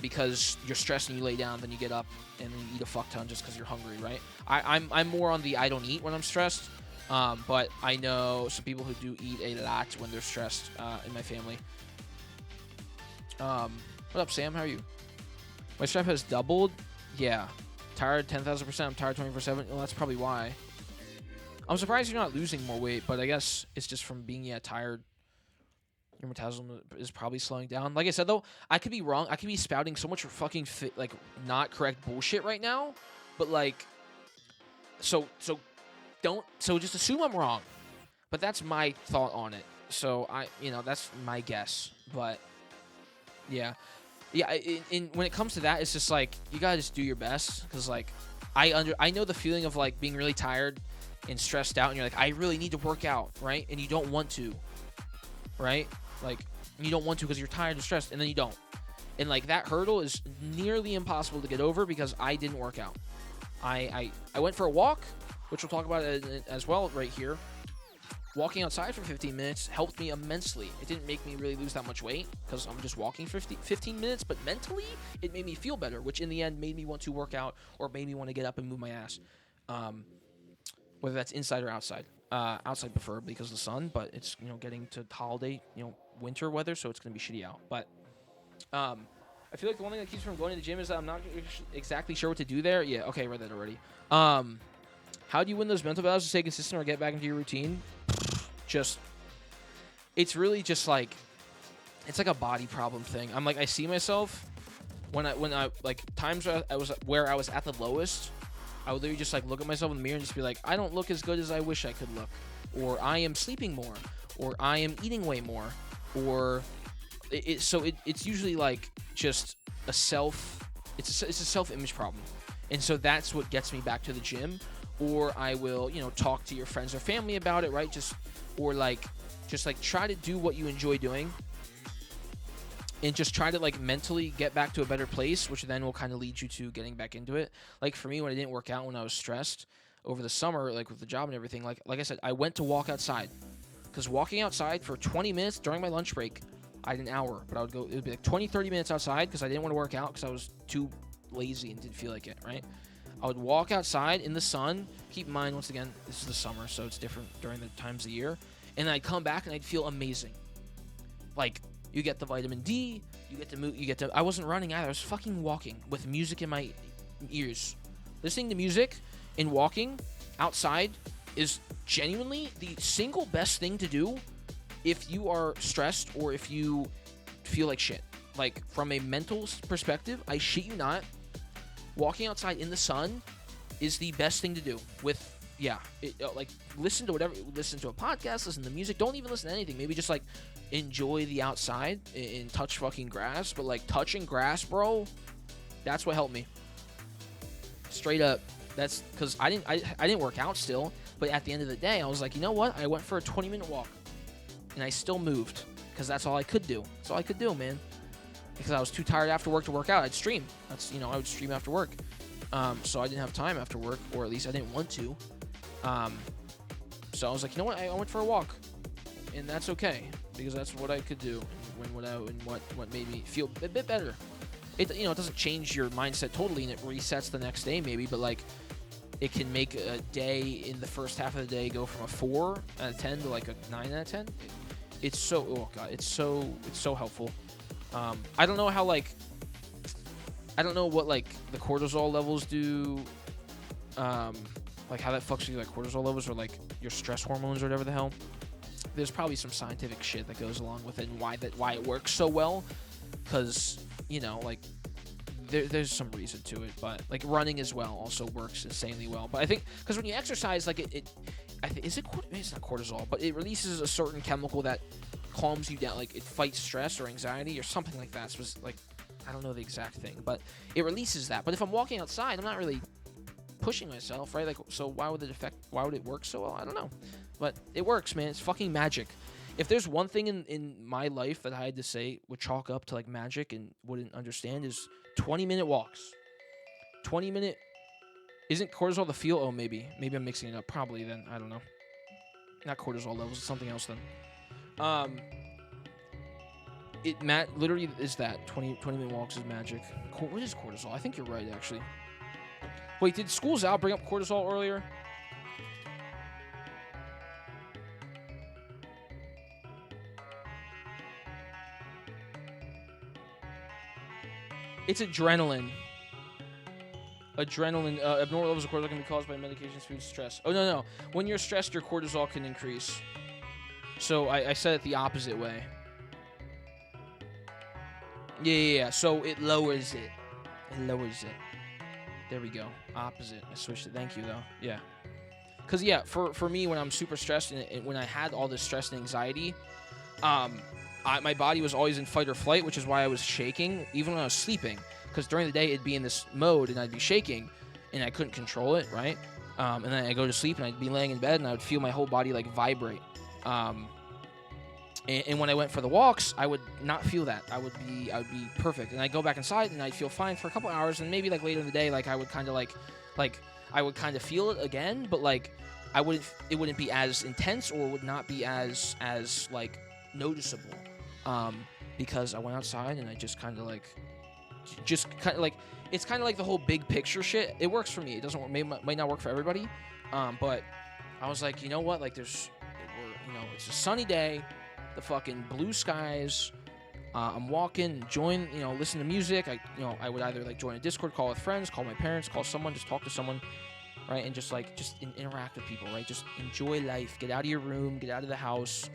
A: because you're stressed and you lay down, then you get up and then you eat a fuck ton just because you're hungry, right? I'm more on the I don't eat when I'm stressed. But I know some people who do eat a lot when they're stressed in my family. What up, Sam? How are you? My stress has doubled. Yeah. Tired 10,000%. I'm tired 24/7. Well, that's probably why. I'm surprised you're not losing more weight, but I guess it's just from being, tired. Your metabolism is probably slowing down. Like I said, though, I could be wrong. I could be spouting so much fucking not correct bullshit right now. But, like, so just assume I'm wrong. But that's my thought on it. So that's my guess. But yeah, when it comes to that, it's just like, you gotta just do your best, because, like, I know the feeling of, like, being really tired and stressed out, and you're like, I really need to work out, right? And you don't want to, right? Like, you don't want to because you're tired and stressed, and then you don't. And, like, that hurdle is nearly impossible to get over because I didn't work out. I went for a walk, which we'll talk about as well right here. Walking outside for 15 minutes helped me immensely. It didn't make me really lose that much weight because I'm just walking for 15 minutes, but mentally, it made me feel better, which in the end made me want to work out, or made me want to get up and move my ass. Whether that's inside or outside. Outside preferably because of the sun, but it's, getting to holiday, winter weather, so it's going to be shitty out. But I feel like the one thing that keeps me from going to the gym is that I'm not exactly sure what to do there. Yeah, okay, I read that already. How do you win those mental battles to stay consistent or get back into your routine? It's really just like, it's like a body problem thing. I'm like, I see myself when I like, times where I was at the lowest, I would literally just, like, look at myself in the mirror and just be like, I don't look as good as I wish I could look, or I am sleeping more, or I am eating way more, or it's usually, like, just a self-image problem. And so that's what gets me back to the gym. Or I will, talk to your friends or family about it, right? Just try to do what you enjoy doing, and just try to, like, mentally get back to a better place, which then will kind of lead you to getting back into it. Like, for me, when I didn't work out, when I was stressed over the summer, like, with the job and everything, like I said, I went to walk outside, because walking outside for 20 minutes during my lunch break, I had an hour, but it would be like 20, 30 minutes outside, because I didn't want to work out because I was too lazy and didn't feel like it, right? I would walk outside in the sun. Keep in mind, once again, this is the summer, so it's different during the times of the year. And then I'd come back and I'd feel amazing. Like, you get the vitamin D, you get to move, I wasn't running either. I was fucking walking with music in my ears. Listening to music and walking outside is genuinely the single best thing to do if you are stressed or if you feel like shit. Like, from a mental perspective, I shit you not, walking outside in the sun is the best thing to do. Listen to whatever, listen to a podcast, listen to music, don't even listen to anything. Maybe just, like, enjoy the outside and touch fucking grass. But, like, touching grass, bro, that's what helped me. Straight up. That's because I didn't work out still, but at the end of the day, I was like, you know what? I went for a 20-minute walk, and I still moved because that's all I could do. That's all I could do, man. Because I was too tired after work to work out. I'd stream. I would stream after work. So I didn't have time after work, or at least I didn't want to. So I was like, you know what? I went for a walk, and that's okay because that's what I could do, and what made me feel a bit better. It doesn't change your mindset totally, and it resets the next day maybe, but, like, it can make a day in the first half of the day go from a 4 out of 10 to, like, a 9 out of 10. It's so helpful. I don't know how, like, I don't know what, like, the cortisol levels do, like, how that fucks with your, like, cortisol levels or, like, your stress hormones or whatever the hell. There's probably some scientific shit that goes along with it and why it works so well, because, like, there's some reason to it, but, like, running as well also works insanely well. But I think, because when you exercise, like, is it? It's not cortisol, but it releases a certain chemical that calms you down, like it fights stress or anxiety or something like that. So it's like, I don't know the exact thing, but it releases that. But if I'm walking outside, I'm not really pushing myself, right? Like, so why would it work so well? I don't know, but it works, man. It's fucking magic. If there's one thing in my life that I had to say would chalk up to like magic and wouldn't understand is 20-minute walks. 20-minute. Isn't cortisol the feel? Oh, maybe I'm mixing it up. Probably then. I don't know. Not cortisol levels. It's something else then. Literally is that 20-minute walks is magic. What is cortisol? I think you're right, actually. Wait, did School's Out bring up cortisol earlier? It's adrenaline. Abnormal levels of cortisol can be caused by medications, food, stress. Oh, no. When you're stressed, your cortisol can increase. So I said it the opposite way. Yeah. So it lowers it. There we go. Opposite. I switched it. Thank you, though. Yeah. Because, yeah, for me, when I'm super stressed and when I had all this stress and anxiety, my body was always in fight or flight, which is why I was shaking, even when I was sleeping. Because during the day, it'd be in this mode, and I'd be shaking, and I couldn't control it, right? And then I'd go to sleep, and I'd be laying in bed, and I would feel my whole body, like, vibrate. And when I went for the walks, I would not feel that. I would be perfect. And I'd go back inside, and I'd feel fine for a couple hours, and maybe, like, later in the day, like, I would kind of, like, I would kind of feel it again, but, like, it wouldn't be as intense or would not be as like, noticeable. Because I went outside, and I just kind of, like, it's kind of like the whole big picture shit. It works for me. It doesn't work, might not work for everybody. But I was like, you know what? Like, it's a sunny day, the fucking blue skies. I'm walking, enjoying, listen to music. I would either like join a Discord call with friends, call my parents, call someone, just talk to someone, right? And just interact with people, right? Just enjoy life. Get out of your room, get out of the house,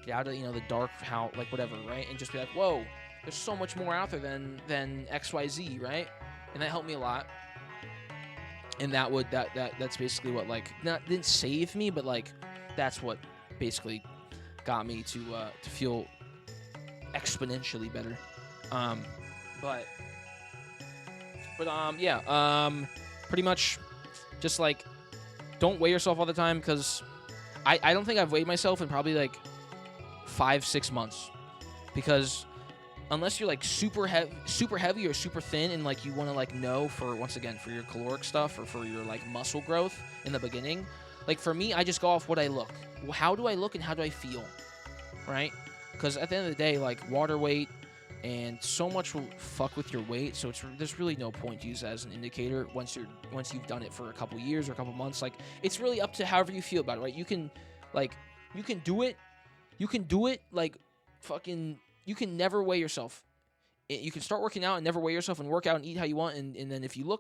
A: get out of the dark house, like whatever, right? And just be like, whoa. There's so much more out there than XYZ, right? And that helped me a lot. And that's basically what didn't save me, but like that's what basically got me to feel exponentially better. Pretty much just like don't weigh yourself all the time, because I don't think I've weighed myself in probably like 5-6 months, because unless you're like super heavy or super thin and like you want to like know for your caloric stuff or for your like muscle growth in the beginning, like for me, I just go off what I look. How do I look and how do I feel, right? Because at the end of the day, like water weight and so much will fuck with your weight, so there's really no point to use it as an indicator once you've done it for a couple years or a couple months. Like it's really up to however you feel about it, right? You can do it like fucking. You can never weigh yourself. You can start working out and never weigh yourself and work out and eat how you want. And then if you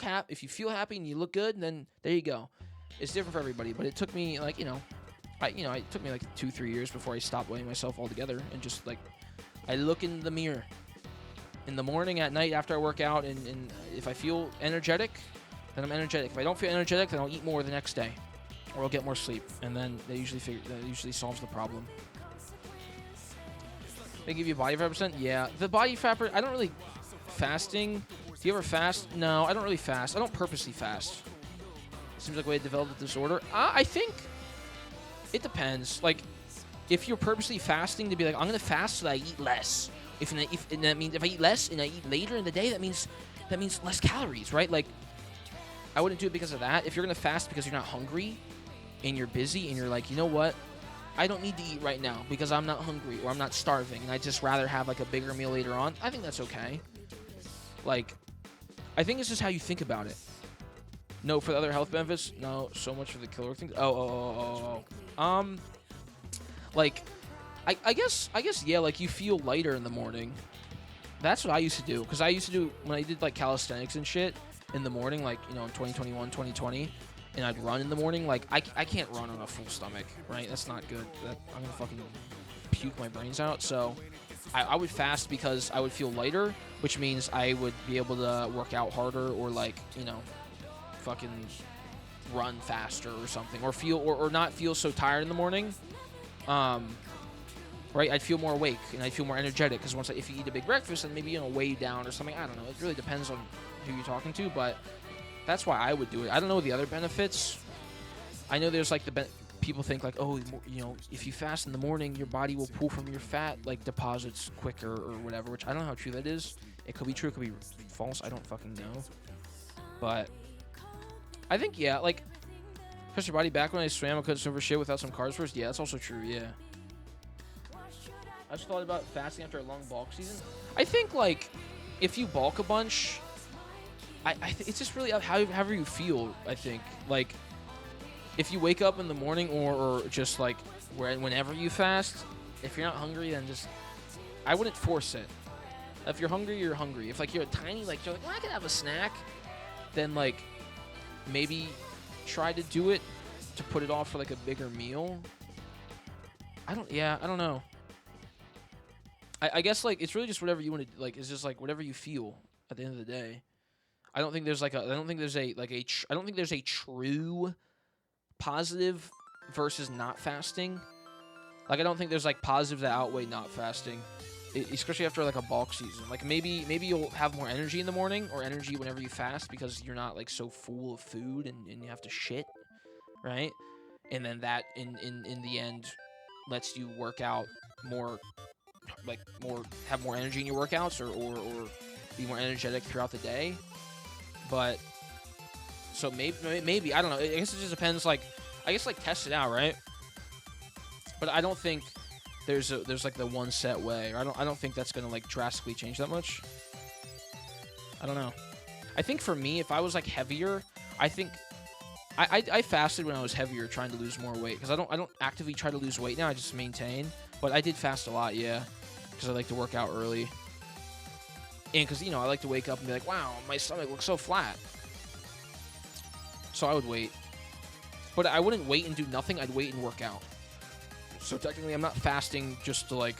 A: feel happy and you look good, then there you go. It's different for everybody. But it took me like, it took me like 2-3 years before I stopped weighing myself altogether. And just like, I look in the mirror in the morning, at night, after I work out. And if I feel energetic, then I'm energetic. If I don't feel energetic, then I'll eat more the next day. Or I'll get more sleep. And then that usually solves the problem. They give you body fat percent? Yeah. The body fat I don't really... Fasting? Do you ever fast? No, I don't really fast. I don't purposely fast. Seems like a way to develop a disorder. I think it depends. Like, if you're purposely fasting to be like, I'm going to fast so that I eat less. And that means if I eat less and I eat later in the day, that means less calories, right? Like, I wouldn't do it because of that. If you're going to fast because you're not hungry and you're busy and you're like, you know what? I don't need to eat right now because I'm not hungry or I'm not starving and I'd just rather have like a bigger meal later on. I think that's okay. Like, I think it's just how you think about it. No, for the other health benefits, no, so much for the caloric things. Like, I guess, yeah, like you feel lighter in the morning. That's what I used to do, because I used to do, when I did like calisthenics and shit in the morning, like, in 2021, 2020, and I'd run in the morning, like, I can't run on a full stomach, right? That's not good. I'm gonna fucking puke my brains out. So I would fast because I would feel lighter, which means I would be able to work out harder or, like, fucking run faster or something, or feel or not feel so tired in the morning. Right, I'd feel more awake and I'd feel more energetic because if you eat a big breakfast, then maybe weigh down or something. I don't know. It really depends on who you're talking to, but that's why I would do it. I don't know the other benefits. I know there's like people think like, oh, if you fast in the morning, your body will pull from your fat like deposits quicker or whatever. Which I don't know how true that is. It could be true. It could be false. I don't fucking know. But I think like push your body back when I swam. I couldn't swim for shit without some carbs first. Yeah, that's also true. Yeah. I just thought about fasting after a long bulk season. I think like if you bulk a bunch, it's just really however you feel. I think like if you wake up in the morning or just like whenever you fast, if you're not hungry, then just I wouldn't force it. If you're hungry, you're hungry. If like you're a tiny you're like, well, I could have a snack, then like maybe try to do it to put it off for like a bigger meal. I don't know. I guess like it's really just whatever you want to like. It's just like whatever you feel at the end of the day. I don't think there's a true positive versus not fasting. Like I don't think there's like positives that outweigh not fasting, especially after like a bulk season. Like maybe you'll have more energy in the morning or energy whenever you fast because you're not like so full of food and you have to shit, right? And then that in the end lets you work out more. Like have more energy in your workouts or be more energetic throughout the day. But so maybe I don't know. I guess it just depends. Like I guess like test it out, right? But I don't think there's like the one set way. Or I don't think that's gonna like drastically change that much. I don't know. I think for me, if I was like heavier, I think I fasted when I was heavier, trying to lose more weight because I don't actively try to lose weight now. I just maintain. But I did fast a lot, yeah, because I like to work out early. And because, I like to wake up and be like, wow, my stomach looks so flat. So I would wait. But I wouldn't wait and do nothing. I'd wait and work out. So technically, I'm not fasting just to, like,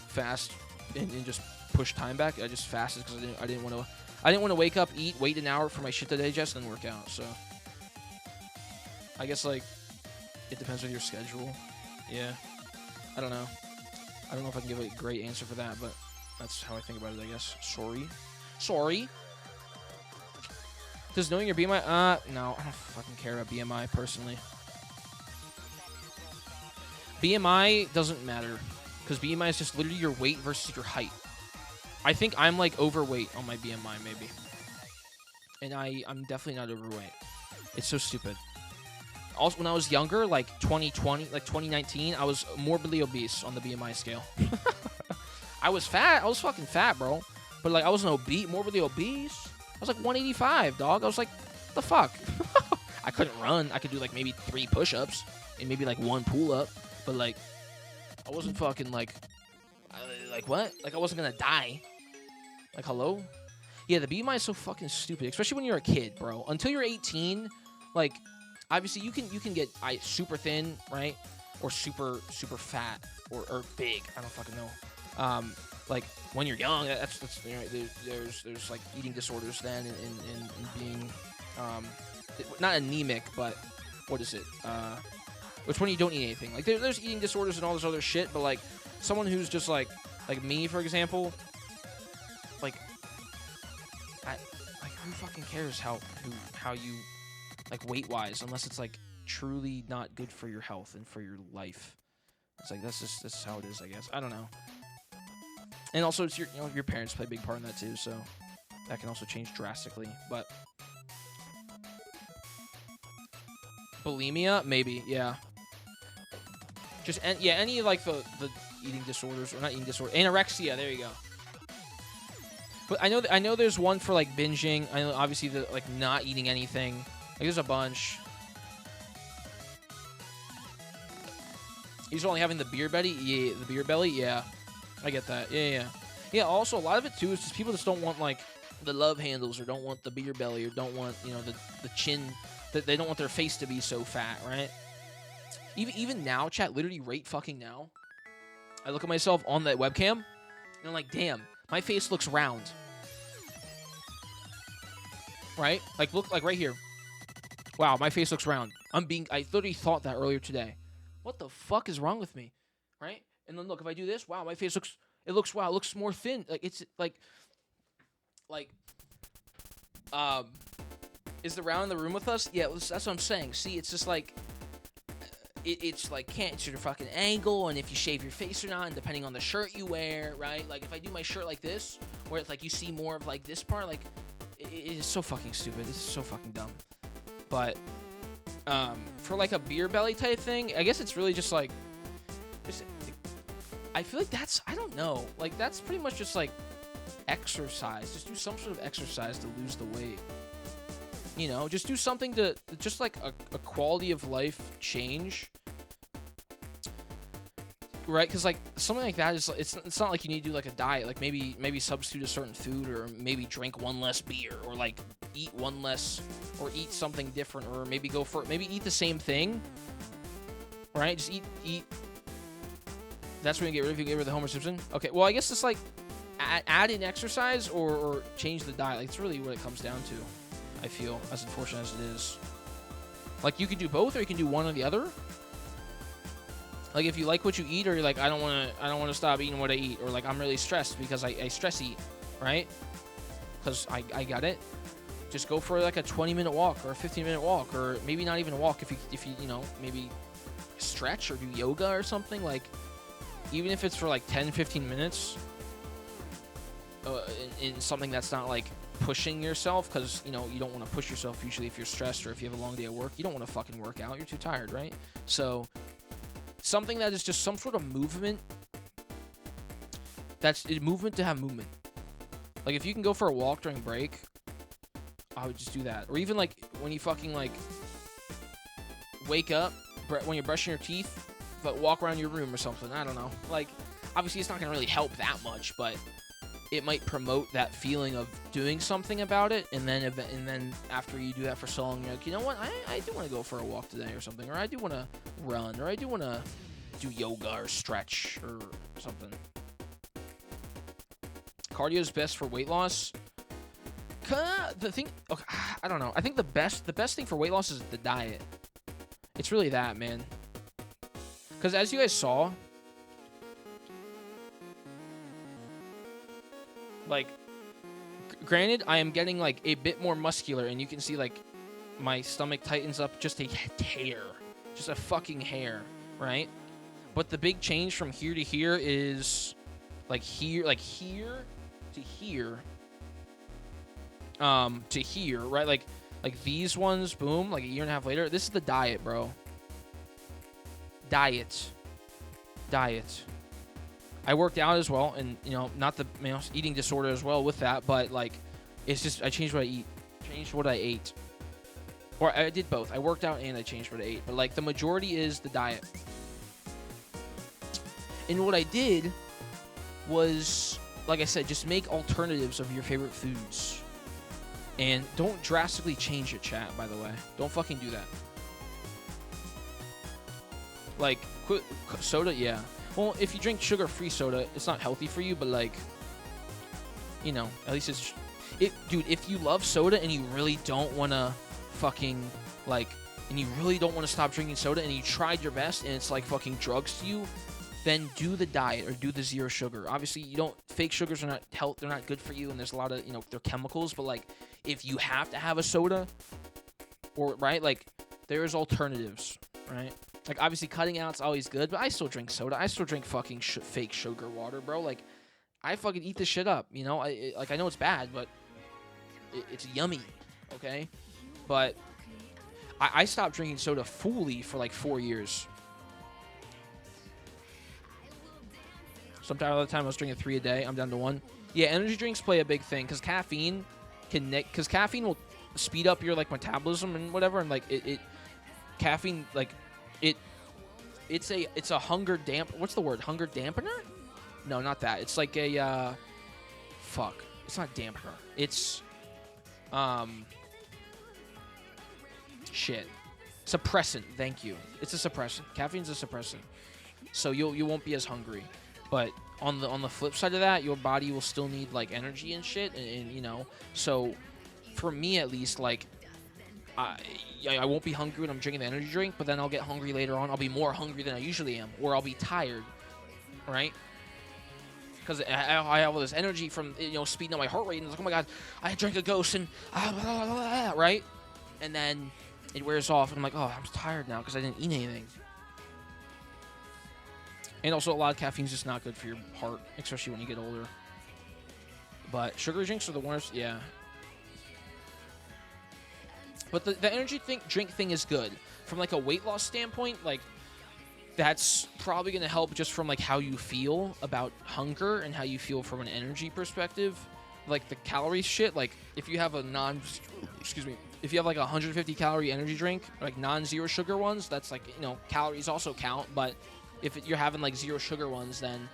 A: fast and just push time back. I just fasted because I didn't want to wake up, eat, wait an hour for my shit to digest, and then work out. So I guess, like, it depends on your schedule. Yeah. I don't know. I don't know if I can give a great answer for that, but that's how I think about it, I guess. Sorry. Does knowing your BMI... no, I don't fucking care about BMI, personally. BMI doesn't matter, because BMI is just literally your weight versus your height. I think I'm, like, overweight on my BMI, maybe. And I'm definitely not overweight. It's so stupid. Also, when I was younger, like 2020, like 2019, I was morbidly obese on the BMI scale. I was fat. I was fucking fat, bro. But, like, I wasn't morbidly obese. I was like 185, dog. I was like, the fuck? I couldn't run. I could do, like, maybe 3 push-ups and maybe, like, 1 pull-up. But, like, I wasn't fucking, like what? Like, I wasn't gonna die. Like, hello? Yeah, the BMI is so fucking stupid, especially when you're a kid, bro. Until you're 18, like... Obviously, you can get super thin, right, or super fat or big. I don't fucking know. Like when you're young, that's there's like eating disorders then and being not anemic, but what is it? Which when you don't eat anything. Like there's eating disorders and all this other shit, but like someone who's just like me, for example, like who fucking cares how you. Like weight-wise, unless it's like truly not good for your health and for your life. It's like that's just how it is, I guess. I don't know. And also, it's your parents play a big part in that too, so that can also change drastically. But bulimia, maybe, yeah. Just any like the eating disorders or not eating disorder, anorexia. There you go. But I know there's one for like binging. I know obviously the like not eating anything. Like, there's a bunch. He's only having the beer belly? Yeah, the beer belly? Yeah. I get that. Yeah. Yeah, also, a lot of it, too, is just people just don't want, like, the love handles or don't want the beer belly or don't want, the chin. They don't want their face to be so fat, right? Even now, chat, literally right fucking now, I look at myself on that webcam, and I'm like, damn, my face looks round. Right? Like, look, like, right here. Wow, my face looks round. I literally thought that earlier today. What the fuck is wrong with me? Right? And then look, if I do this, wow, my face looks, wow, it looks more thin. Like, it's like, is the round in the room with us? Yeah, that's what I'm saying. See, it's just like, it's like, it's your fucking angle, and if you shave your face or not, and depending on the shirt you wear, right? Like, if I do my shirt like this, where it's like you see more of like this part, like, it is so fucking stupid. It's so fucking dumb. But for like a beer belly type thing, I guess it's really just like, I feel like that's, I don't know, like that's pretty much just like exercise. Just do some sort of exercise to lose the weight. You know, just do something to, just like a quality of life change. Right? Because like something like that is, it's not like you need to do like a diet. Like maybe substitute a certain food, or maybe drink one less beer, or like eat one less, or eat something different, or maybe maybe eat the same thing. Right? Just eat. That's when you get rid of the Homer Simpson. Okay, well I guess it's like add in exercise or change the diet. Like, it's really what it comes down to. I feel, as unfortunate as it is. Like, you can do both, or you can do one or the other. Like, if you like what you eat, or you're like, I don't want to stop eating what I eat, or like, I'm really stressed because I stress eat, right? Because I got it. Just go for like a 20-minute walk or a 15-minute walk, or maybe not even a walk if you know, maybe stretch or do yoga or something. Like, even if it's for like 10-15 minutes, in something that's not like pushing yourself, because you know you don't want to push yourself usually if you're stressed or if you have a long day at work. You don't want to fucking work out, you're too tired, right? So something that is just some sort of movement, that's movement to have movement. Like, if you can go for a walk during break, I would just do that. Or even like when you fucking like wake up, when you're brushing your teeth, but walk around your room or something. I don't know, like, obviously it's not gonna really help that much, but it might promote that feeling of doing something about it, and then after you do that for so long, you're like, you know what, I do want to go for a walk today or something, or I do want to run, or I do want to do yoga or stretch or something. Cardio is best for weight loss. The thing, okay, I don't know. I think the best thing for weight loss is the diet. It's really that, man. Because as you guys saw, like, granted, I am getting like a bit more muscular, and you can see like my stomach tightens up just a hair, just a fucking hair, right? But the big change from here to here is like here to here, to here, right? Like these ones, boom, like a year and a half later. This is the diet, bro. Diet. I worked out as well, and you know, not the eating disorder as well with that, but like, it's just I changed what I eat, changed what I ate, or I did both. I worked out and I changed what I ate, but like the majority is the diet. And what I did was, like I said, just make alternatives of your favorite foods, and don't drastically change it, chat. By the way, don't fucking do that. Like, quit soda, yeah. Well, if you drink sugar-free soda, it's not healthy for you, but like, you know, at least it's dude, if you love soda and you really don't want to fucking like, and you really don't want to stop drinking soda, and you tried your best and it's like fucking drugs to you, then do the diet or do the zero sugar. Obviously, you don't, fake sugars are not they're not good for you, and there's a lot of, you know, they're chemicals, but like, if you have to have a soda, or right, like, there's alternatives, right? Like, obviously, cutting out's always good, but I still drink soda. I still drink fucking fake sugar water, bro. Like, I fucking eat this shit up, you know? I know it's bad, but it's yummy, okay? But I stopped drinking soda fully for, like, 4 years. Sometimes, all the time, I was drinking 3 a day. I'm down to 1. Yeah, energy drinks play a big thing, because caffeine will speed up your, like, metabolism and whatever, and, like, caffeine, like, it's a hunger what's the word? Hunger dampener? No, not that. It's like a fuck. It's not dampener. It's shit. Suppressant. Thank you. It's a suppressant. Caffeine's a suppressant. So you won't be as hungry. But on the flip side of that, your body will still need like energy and shit, and you know. So for me at least, like, I won't be hungry when I'm drinking the energy drink, but then I'll get hungry later on. I'll be more hungry than I usually am, or I'll be tired, right? Because I have all this energy from, speeding up my heart rate, and it's like, oh my god, I drank a ghost, and right? And then it wears off, and I'm like, oh, I'm tired now because I didn't eat anything. And also, a lot of caffeine is just not good for your heart, especially when you get older. But sugary drinks are the worst, yeah. But the energy drink thing is good. From, like, a weight loss standpoint, like, that's probably going to help just from, like, how you feel about hunger and how you feel from an energy perspective. Like, the calorie shit, like, if you have a if you have, like, a 150 calorie energy drink, like, non-zero sugar ones, that's, like, calories also count, but if you're having, like, zero sugar ones, then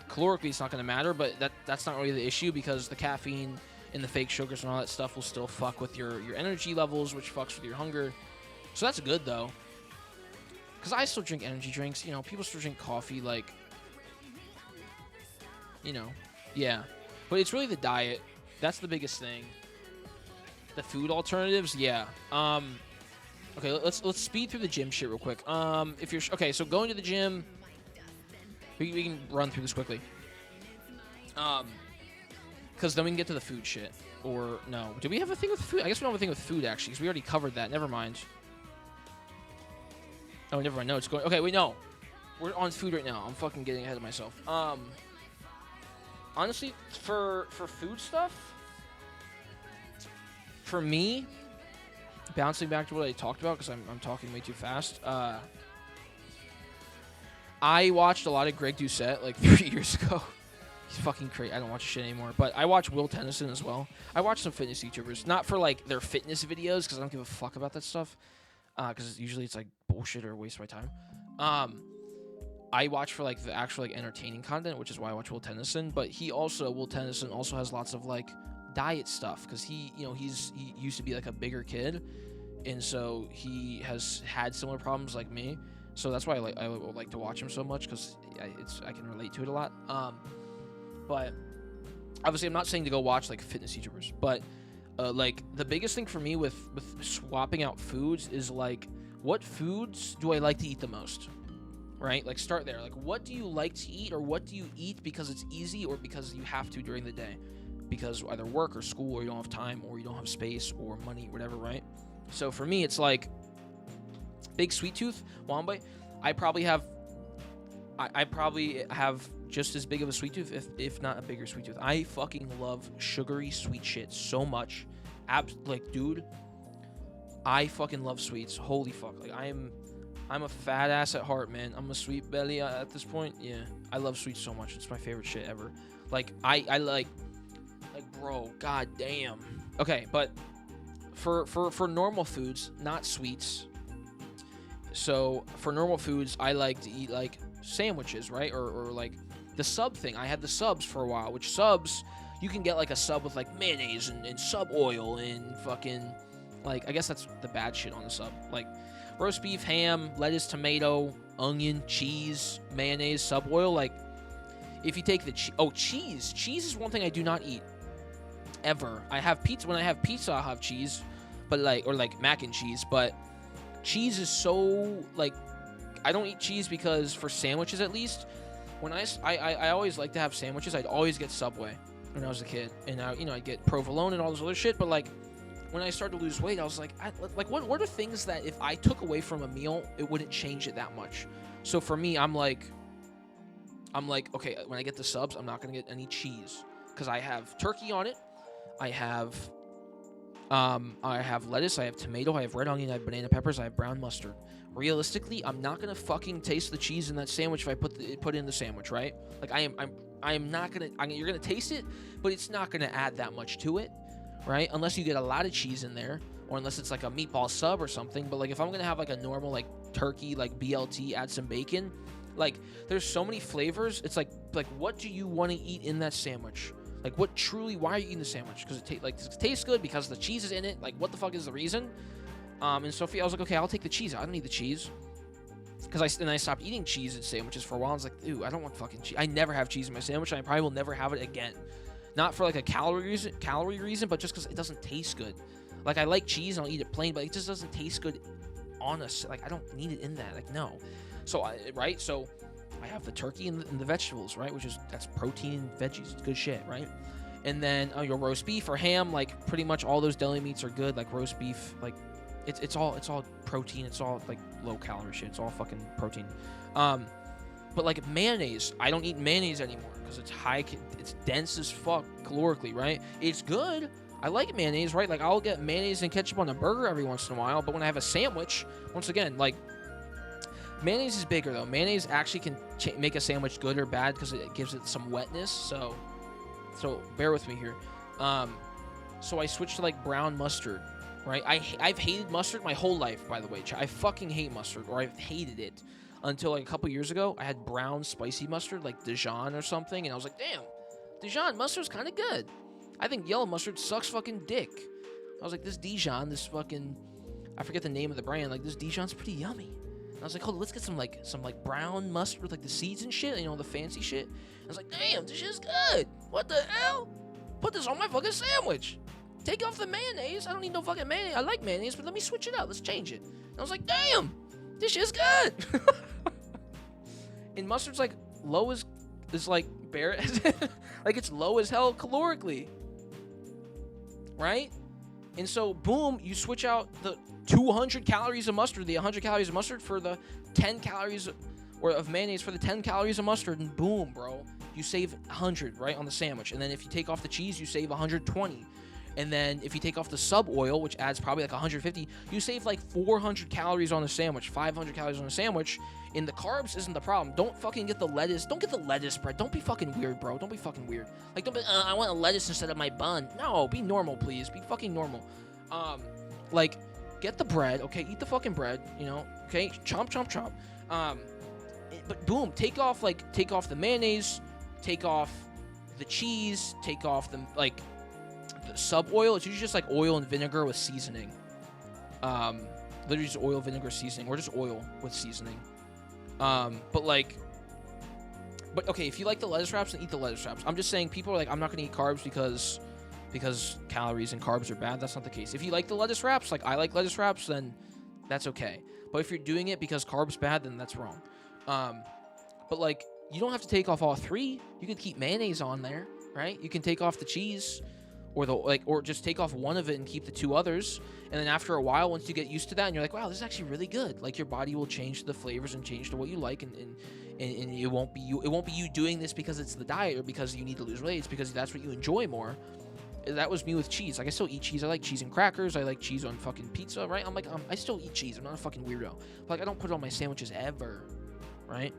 A: calorically it's not going to matter, but that's not really the issue, because the caffeine and the fake sugars and all that stuff will still fuck with your energy levels, which fucks with your hunger. So that's good, though. Because I still drink energy drinks. People still drink coffee, like, yeah. But it's really the diet. That's the biggest thing. The food alternatives, yeah. Okay, let's speed through the gym shit real quick. If you're okay, so going to the gym, we can run through this quickly. Because then we can get to the food shit. Or no, do we have a thing with food? I guess we don't have a thing with food actually, because we already covered that. Never mind. Oh, never mind. No, it's going. Okay, wait, no. We're on food right now. I'm fucking getting ahead of myself. Honestly, for food stuff, for me, bouncing back to what I talked about, because I'm talking way too fast. I watched a lot of Greg Doucette like 3 years ago. He's fucking crazy. I don't watch shit anymore. But I watch Will Tennyson as well. I watch some fitness YouTubers. Not for, like, their fitness videos, because I don't give a fuck about that stuff. Because usually it's, like, bullshit or a waste of my time. I watch for, like, the actual, like, entertaining content, which is why I watch Will Tennyson. But Will Tennyson also has lots of, like, diet stuff. Because he used to be, like, a bigger kid. And so he has had similar problems like me. So that's why I like to watch him so much, because I can relate to it a lot. But obviously, I'm not saying to go watch, like, fitness YouTubers, but like, the biggest thing for me with swapping out foods is, like, what foods do I like to eat the most, right? Like, start there. Like, what do you like to eat, or what do you eat because it's easy or because you have to during the day, because either work or school, or you don't have time, or you don't have space or money, whatever, right? So for me, it's like big sweet tooth, Wamba. I probably have just as big of a sweet tooth, if not a bigger sweet tooth. I fucking love sugary sweet shit so much. Like, dude, I fucking love sweets. Holy fuck. Like, I'm a fat ass at heart, man. I'm a sweet belly at this point. Yeah, I love sweets so much. It's my favorite shit ever. Like, I like, bro, god damn. Okay, but for normal foods, not sweets. So for normal foods, I like to eat, like, sandwiches, right? Or like the sub thing. I had the subs for a while, which subs, you can get, like, a sub with, like, mayonnaise and sub oil and fucking, like, I guess that's the bad shit on the sub. Like, roast beef, ham, lettuce, tomato, onion, cheese, mayonnaise, sub oil. Like, if you take the cheese. Cheese is one thing I do not eat ever. I have pizza. When I have pizza, I'll have cheese, but like mac and cheese. But cheese is so, like, I don't eat cheese because for sandwiches, at least, when I always like to have sandwiches, I'd always get Subway when I was a kid, and I'd get provolone and all this other shit. But, like, when I started to lose weight, I was like, what are things that if I took away from a meal, it wouldn't change it that much? So for me, I'm like, okay, when I get the subs, I'm not gonna get any cheese because I have turkey on it. I have lettuce, I have tomato, I have red onion, I have banana peppers, I have brown mustard. Realistically, I'm not gonna fucking taste the cheese in that sandwich if I put it in the sandwich, right? Like, I am not gonna. You're gonna taste it, but it's not gonna add that much to it, right? Unless you get a lot of cheese in there, or unless it's like a meatball sub or something. But, like, if I'm gonna have, like, a normal, like, turkey, like, BLT, add some bacon, like, there's so many flavors. It's like what do you want to eat in that sandwich? Like, why are you eating the sandwich? Because it tastes good, because the cheese is in it. Like, what the fuck is the reason? And Sophia, I was like, okay, I'll take the cheese. I don't need the cheese. Because I stopped eating cheese in sandwiches for a while. I was like, ew, I don't want fucking cheese. I never have cheese in my sandwich, and I probably will never have it again. Not for like a calorie reason, but just because it doesn't taste good. Like, I like cheese and I'll eat it plain, but it just doesn't taste good on us. Like, I don't need it in that. Like, no. So, right? So, I have the turkey and the vegetables, right? That's protein and veggies. It's good shit, right? And then your roast beef or ham, like, pretty much all those deli meats are good. Like, roast beef, like, it's all protein. It's all, like, low calorie shit. It's all fucking protein. But like mayonnaise, I don't eat mayonnaise anymore because it's dense as fuck calorically, right? It's good. I like mayonnaise, right? Like, I'll get mayonnaise and ketchup on a burger every once in a while, but when I have a sandwich, once again, like, mayonnaise is bigger though. Mayonnaise actually can make a sandwich good or bad because it gives it some wetness. So bear with me here. So I switched to like brown mustard, right? I've hated mustard my whole life, by the way. I fucking hate mustard, or I've hated it. Until like a couple years ago, I had brown spicy mustard, like Dijon or something, and I was like, damn, Dijon mustard's kind of good. I think yellow mustard sucks fucking dick. I was like, this Dijon, this fucking, I forget the name of the brand, like, this Dijon's pretty yummy. And I was like, hold on, let's get some brown mustard with like the seeds and shit, you know, the fancy shit. I was like, damn, this shit's good. What the hell? Put this on my fucking sandwich. Take off the mayonnaise. I don't need no fucking mayonnaise. I like mayonnaise, but let me switch it out. Let's change it. And I was like, damn, this shit's good. And mustard's like low as like bare like it's low as hell calorically, right? And so boom, you switch out the 200 calories of mustard, the 100 calories of mustard for the 10 calories or of mayonnaise for the 10 calories of mustard, and boom, bro, you save 100 right on the sandwich. And then if you take off the cheese, you save 120. And then if you take off the sub oil, which adds probably like 150, you save like 400 calories on the sandwich, 500 calories on the sandwich. And the carbs isn't the problem. Don't fucking get the lettuce. Don't get the lettuce bread. Don't be fucking weird, bro. Don't be fucking weird. Like, don't be, I want a lettuce instead of my bun. No, be normal, please. Be fucking normal. Like, get the bread, okay? Eat the fucking bread, you know? Okay? Chomp, chomp, chomp. But boom, take off the mayonnaise, take off the cheese, take off the, like, the sub oil. It's usually just like oil and vinegar with seasoning. Literally just oil, vinegar, seasoning, or just oil with seasoning. But okay, if you like the lettuce wraps, then eat the lettuce wraps. I'm just saying, people are like, I'm not gonna eat carbs because calories and carbs are bad. That's not the case. If you like the lettuce wraps, like I like lettuce wraps, then that's okay. But if you're doing it because carbs bad, then that's wrong. But like, you don't have to take off all three. You could keep mayonnaise on there, right? You can take off the cheese, or just take off one of it and keep the two others. And then after a while, once you get used to that, and you're like, wow, this is actually really good. Like, your body will change to the flavors and change to what you like, and it won't be you doing this because it's the diet or because you need to lose weight. It's because that's what you enjoy more. That was me with cheese. Like, I still eat cheese. I like cheese and crackers. I like cheese on fucking pizza, right? I'm like, I still eat cheese. I'm not a fucking weirdo. But like, I don't put it on my sandwiches ever, right?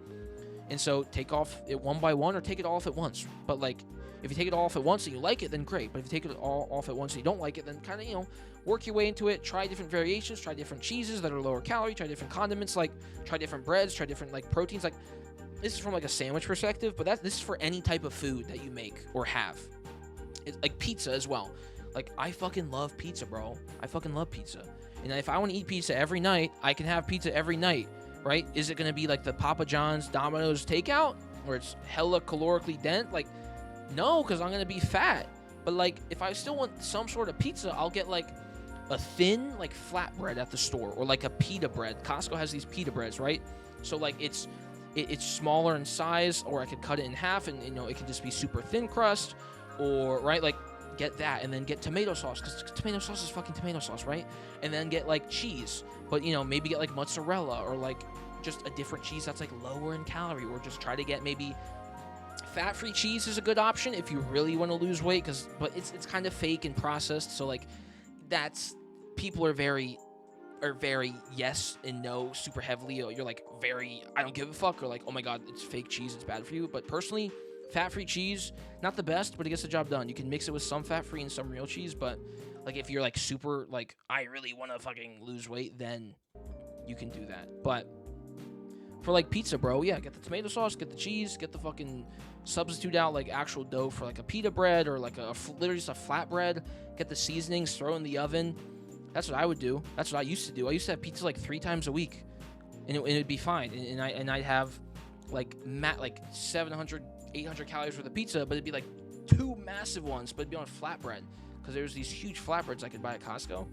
A: And so take off it one by one, or take it all off at once. But like, if you take it all off at once and you like it, then great. But if you take it all off at once and you don't like it, then kind of, you know, work your way into it. Try different variations. Try different cheeses that are lower calorie. Try different condiments. Like, try different breads. Try different, like, proteins. Like, this is from like a sandwich perspective, but this is for any type of food that you make or have. It's like pizza as well. Like, I fucking love pizza, bro. I fucking love pizza. And if I want to eat pizza every night, I can have pizza every night, right? Is it going to be like the Papa John's Domino's takeout, where it's hella calorically dense? Like, no, because I'm going to be fat. But like, if I still want some sort of pizza, I'll get like a thin, like, flatbread at the store, or like a pita bread. Costco has these pita breads, right? So like, it's smaller in size, or I could cut it in half, and, you know, it could just be super thin crust. Or, right, like, get that, and then get tomato sauce, because tomato sauce is fucking tomato sauce, right? And then get, like, cheese, but, you know, maybe get, like, mozzarella, or, like, just a different cheese that's, like, lower in calorie, or just try to get maybe fat-free cheese is a good option if you really want to lose weight, but it's kind of fake and processed, so, like, people are very yes and no super heavily, or you're, like, very, I don't give a fuck, or, like, oh my god, it's fake cheese, it's bad for you. But personally, fat-free cheese, not the best, but it gets the job done. You can mix it with some fat-free and some real cheese, but, like, if you're, like, super, like, I really want to fucking lose weight, then you can do that. But for, like, pizza, bro, yeah, get the tomato sauce, get the cheese, get the fucking substitute out, like, actual dough for, like, a pita bread, or, like, literally just a flatbread. Get the seasonings, throw in the oven. That's what I would do. That's what I used to do. I used to have pizza, like, 3 times a week, and it'd be fine. And I'd have, like, 700, 800 calories worth of pizza, but it'd be like 2 massive ones, but it'd be on flatbread, because there's these huge flatbreads I could buy at Costco.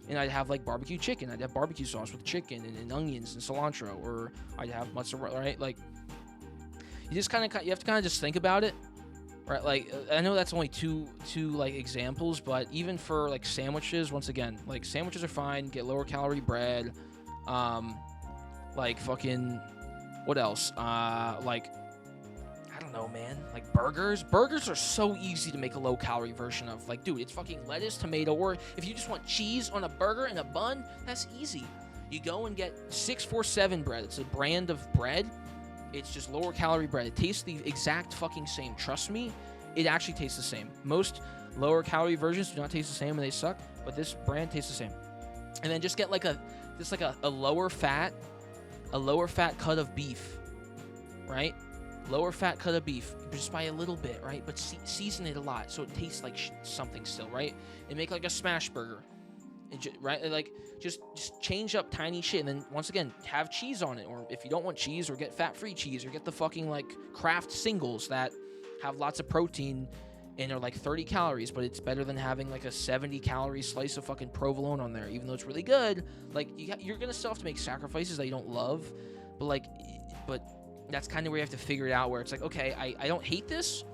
A: And I'd have like barbecue chicken. I'd have barbecue sauce with chicken and onions and cilantro, or I'd have mozzarella, right? Like, you just kind of, you have to kind of just think about it, right? Like, I know that's only two like examples, but even for like sandwiches, once again, like sandwiches are fine. Get lower calorie bread. Like fucking, what else? Like, I don't know, man. Like burgers. Burgers are so easy to make a low calorie version of. Like, dude, it's fucking lettuce, tomato, or if you just want cheese on a burger and a bun, that's easy. You go and get 647 bread. It's a brand of bread. It's just lower calorie bread. It tastes the exact fucking same. Trust me, it actually tastes the same. Most lower calorie versions do not taste the same and they suck, but this brand tastes the same. And then just get like a lower fat cut of beef, right? Lower fat cut of beef, just by a little bit, right? But season it a lot so it tastes like something still, right? And make like a smash burger, right? Like just change up tiny shit, and then once again have cheese on it. Or if you don't want cheese, or get fat-free cheese, or get the fucking like Kraft singles that have lots of protein and are like 30 calories, but it's better than having like a 70 calorie slice of fucking provolone on there, even though it's really good. Like, you're gonna still have to make sacrifices that you don't love, but that's kind of where you have to figure it out, where it's like, okay, I don't hate this,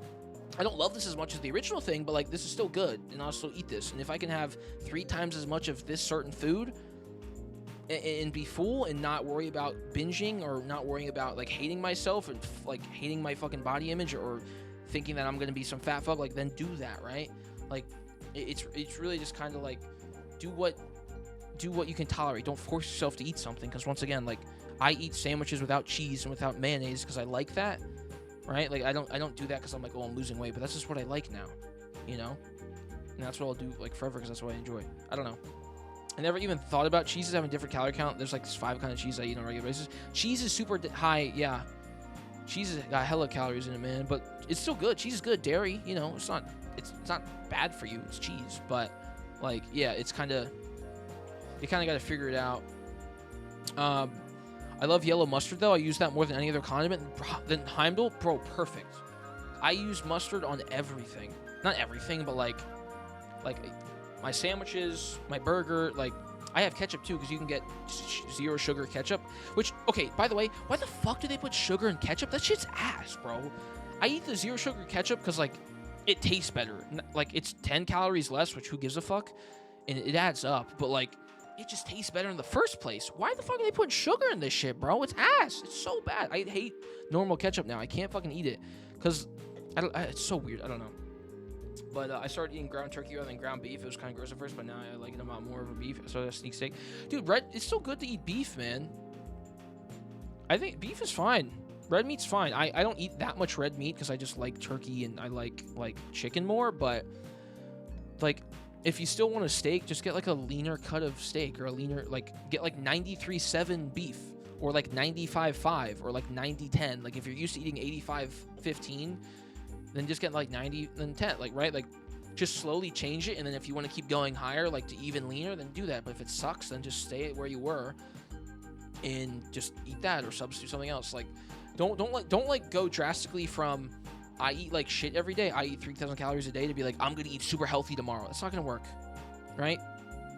A: I don't love this as much as the original thing, but like, this is still good, and I'll still eat this. And if I can have 3 times as much of this certain food and be full and not worry about binging, or not worrying about like hating myself and like hating my fucking body image, or thinking that I'm gonna be some fat fuck, like, then do that, right? Like, it's really just kind of like do what you can tolerate. Don't force yourself to eat something, because once again, like, I eat sandwiches without cheese and without mayonnaise because I like that, right? Like, I don't do that because I'm like, oh, I'm losing weight, but that's just what I like now, you know? And that's what I'll do like forever, because that's what I enjoy. I don't know. I never even thought about cheeses having different calorie count. There's like 5 kind of cheese I eat on a regular basis. Cheese is super high, yeah. Cheese has got hella calories in it, man, but it's still good. Cheese is good. Dairy, you know, it's not bad for you. It's cheese, but like, yeah, it's kind of, you kind of got to figure it out. I love yellow mustard though. I use that more than any other condiment. Than Heimdall, bro, perfect. I use mustard on everything. Not everything, but like my sandwiches, my burger. Like, I have ketchup too, because you can get 0 sugar ketchup. Which, okay, by the way, why the fuck do they put sugar in ketchup? That shit's ass, bro. I eat the 0 sugar ketchup because like it tastes better. Like, it's 10 calories less, which who gives a fuck, and it adds up. But like, it just tastes better in the first place. Why the fuck are they putting sugar in this shit, bro? It's ass. It's so bad. I hate normal ketchup now. I can't fucking eat it because it's so weird. I don't know. But I started eating ground turkey rather than ground beef. It was kind of gross at first, but now I like it a lot more over beef. So that's sneak steak. Dude, it's still good to eat beef, man. I think beef is fine. Red meat's fine. I don't eat that much red meat because I just like turkey and I like chicken more. But like, if you still want a steak, just get like a leaner cut of steak, or a leaner, like, get like 93.7 beef, or like 95.5, or like 90.10. Like, if you're used to eating 85.15, then just get like 90 then 10, like, right? Like, just slowly change it, and then if you want to keep going higher, like to even leaner, then do that. But if it sucks, then just stay where you were and just eat that, or substitute something else. Like, don't go drastically from I eat like shit every day, I eat 3,000 calories a day, to be like, I'm gonna eat super healthy tomorrow. That's not gonna work, right?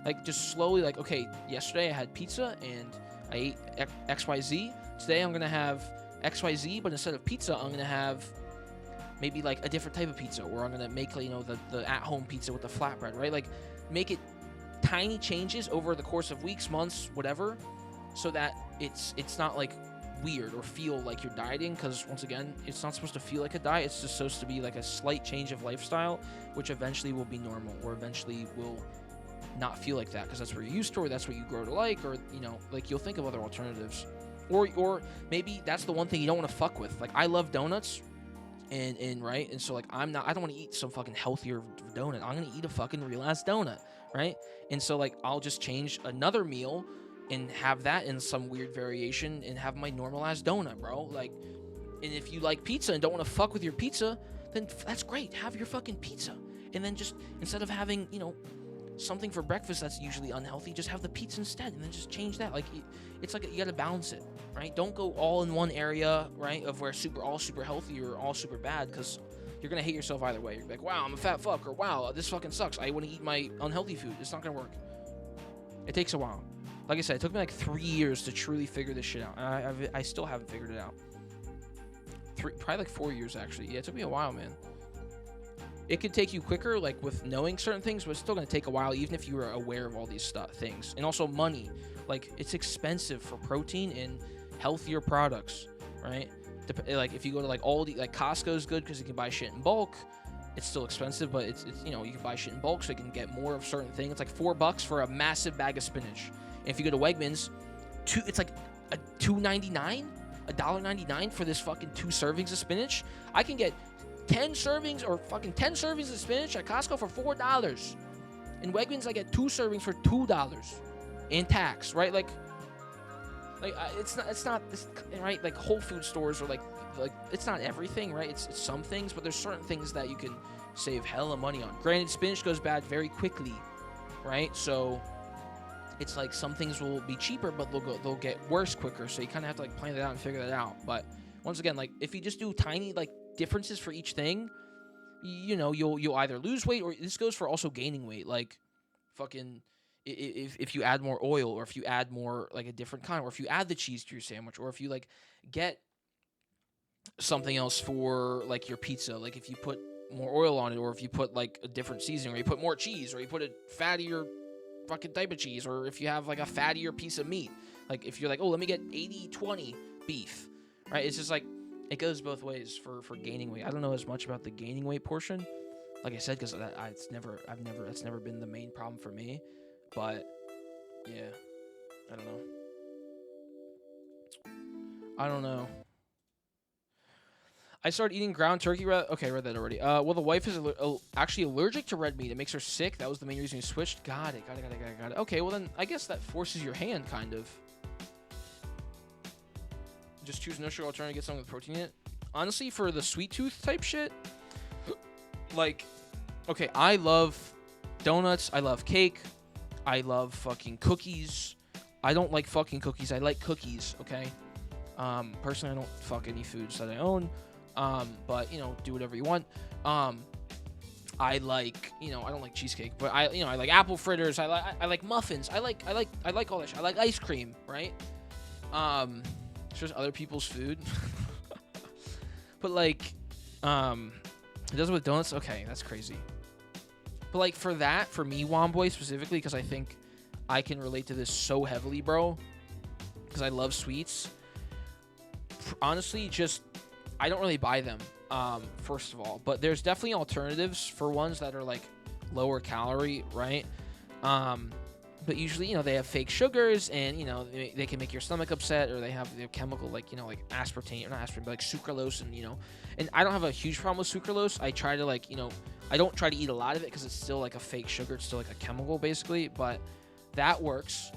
A: Like, just slowly, like, okay, yesterday I had pizza and I ate XYZ. Today I'm gonna have XYZ, but instead of pizza, I'm gonna have maybe like a different type of pizza, or I'm gonna make, you know, the at-home pizza with the flatbread, right? Like, make it tiny changes over the course of weeks, months, whatever, so that it's not like weird or feel like you're dieting, because once again, it's not supposed to feel like a diet. It's just supposed to be like a slight change of lifestyle, which eventually will be normal, or eventually will not feel like that, because that's what you're used to, or that's what you grow to like, or, you know, like, you'll think of other alternatives, or maybe that's the one thing you don't want to fuck with. Like, I love donuts, and right, and so like, I don't want to eat some fucking healthier donut. I'm gonna eat a fucking real ass donut, right? And so like, I'll just change another meal and have that in some weird variation and have my normalized donut, bro. Like, and if you like pizza and don't want to fuck with your pizza, then that's great. Have your fucking pizza. And then just, instead of having, you know, something for breakfast that's usually unhealthy, just have the pizza instead, and then just change that. Like, it's like, you got to balance it, right? Don't go all in one area, right, of where all super healthy or all super bad, because you're gonna hate yourself either way. You're gonna be like, wow, I'm a fat fuck, or wow, this fucking sucks. I want to eat my unhealthy food. It's not gonna work. It takes a while. Like I said, it took me like 3 years to truly figure this shit out. And I still haven't figured it out. Probably like 4 years actually. Yeah, it took me a while, man. It could take you quicker, like with knowing certain things, but it's still gonna take a while, even if you were aware of all these things. And also money, like it's expensive for protein and healthier products, right? Like if you go to like Aldi, like Costco's good because you can buy shit in bulk. It's still expensive, but it's you know, you can buy shit in bulk so you can get more of certain things. It's like $4 for a massive bag of spinach. And if you go to Wegmans, it's like a $2.99, $1.99 for this fucking 2 servings of spinach. I can get 10 servings or fucking 10 servings of spinach at Costco for $4. In Wegmans, I get 2 servings for $2 in tax, right? Like it's not right. Like Whole Food stores are like it's not everything, right? It's some things, but there's certain things that you can save hella money on. Granted, spinach goes bad very quickly, right? So it's like some things will be cheaper, but they'll get worse quicker. So you kind of have to like plan that out and figure that out. But once again, like if you just do tiny like differences for each thing, you know, you'll either lose weight, or this goes for also gaining weight. Like fucking if you add more oil, or if you add more like a different kind, or if you add the cheese to your sandwich, or if you like get something else for like your pizza, like if you put more oil on it, or if you put like a different seasoning, or you put more cheese, or you put a fattier fucking type of cheese, or if you have like a fattier piece of meat, like if you're like, oh, let me get 80-20 beef, right? It's just like it goes both ways for gaining weight. I don't know as much about the gaining weight portion, like I said, because that's never been the main problem for me. But yeah, I don't know. I started eating ground turkey. Okay, I read that already. Well, the wife is actually allergic to red meat. It makes her sick. That was the main reason we switched. Got it. Okay, well then I guess that forces your hand, kind of. Just choose no sugar alternative, get something with protein in it. Honestly, for the sweet tooth type shit, like, okay, I love donuts. I love cake. I love fucking cookies. I don't like fucking cookies. I like cookies, okay? Personally, I don't fuck any foods that I own. But, you know, do whatever you want. I like, you know, I don't like cheesecake, but I like apple fritters. I like muffins. I like all that shit. I like ice cream, right? It's just other people's food. But like, it does with donuts. Okay, that's crazy. But like for me, Womboy specifically, because I think I can relate to this so heavily, bro. Because I love sweets. Honestly, just I don't really buy them. First of all, but there's definitely alternatives for ones that are like lower calorie, right? But usually, you know, they have fake sugars, and, you know, they can make your stomach upset, or they have chemical, like, you know, like aspartame, or not aspartame, but like sucralose, and, you know, and I don't have a huge problem with sucralose. I try to, like, you know, I don't try to eat a lot of it because it's still like a fake sugar. It's still like a chemical, basically, but that works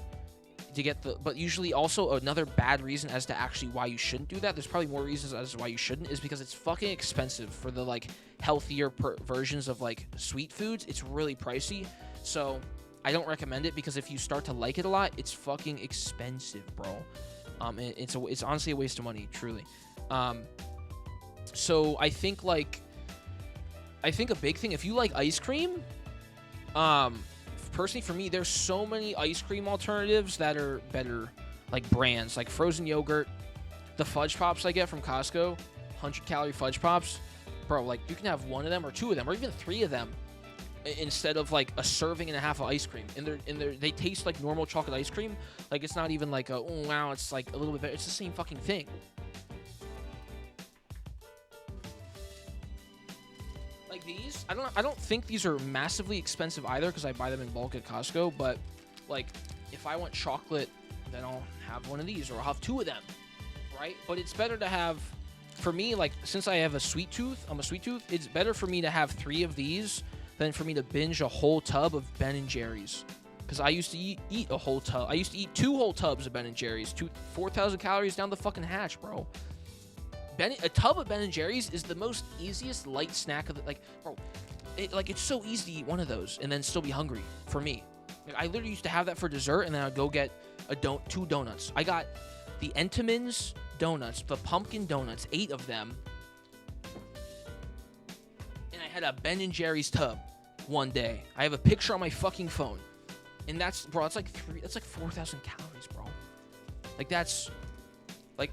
A: to get but usually also another bad reason as to actually why you shouldn't do that. There's probably more reasons as to why you shouldn't, is because it's fucking expensive for the, like, healthier versions of, like, sweet foods. It's really pricey, so I don't recommend it, because if you start to like it a lot, it's fucking expensive, bro. It's honestly a waste of money, truly. So I think a big thing, if you like ice cream, personally for me, there's so many ice cream alternatives that are better, like brands, like frozen yogurt, the fudge pops I get from Costco, 100-calorie fudge pops, bro. Like, you can have one of them or two of them or even three of them instead of like a serving and a half of ice cream. And they taste like normal chocolate ice cream. Like, it's not even like a, oh wow, it's like a little bit better. It's the same fucking thing. Like these, I don't think these are massively expensive either, because I buy them in bulk at Costco. But like, if I want chocolate, then I'll have one of these, or I'll have two of them, right? But it's better to have, for me, like, since I have a sweet tooth, it's better for me to have 3 of these than for me to binge a whole tub of Ben & Jerry's. Because I used to eat a whole tub. I used to eat 2 whole tubs of Ben & Jerry's. 4,000 calories down the fucking hatch, bro. A tub of Ben & Jerry's is the most easiest light snack of the, like, bro, it's so easy to eat one of those and then still be hungry, for me. Like, I literally used to have that for dessert, and then I'd go get 2 donuts. I got the Entenmann's donuts, the pumpkin donuts, 8 of them. had a Ben & Jerry's tub one day. I have a picture on my fucking phone. And that's, bro, that's like 4,000 calories, bro. Like, that's, like,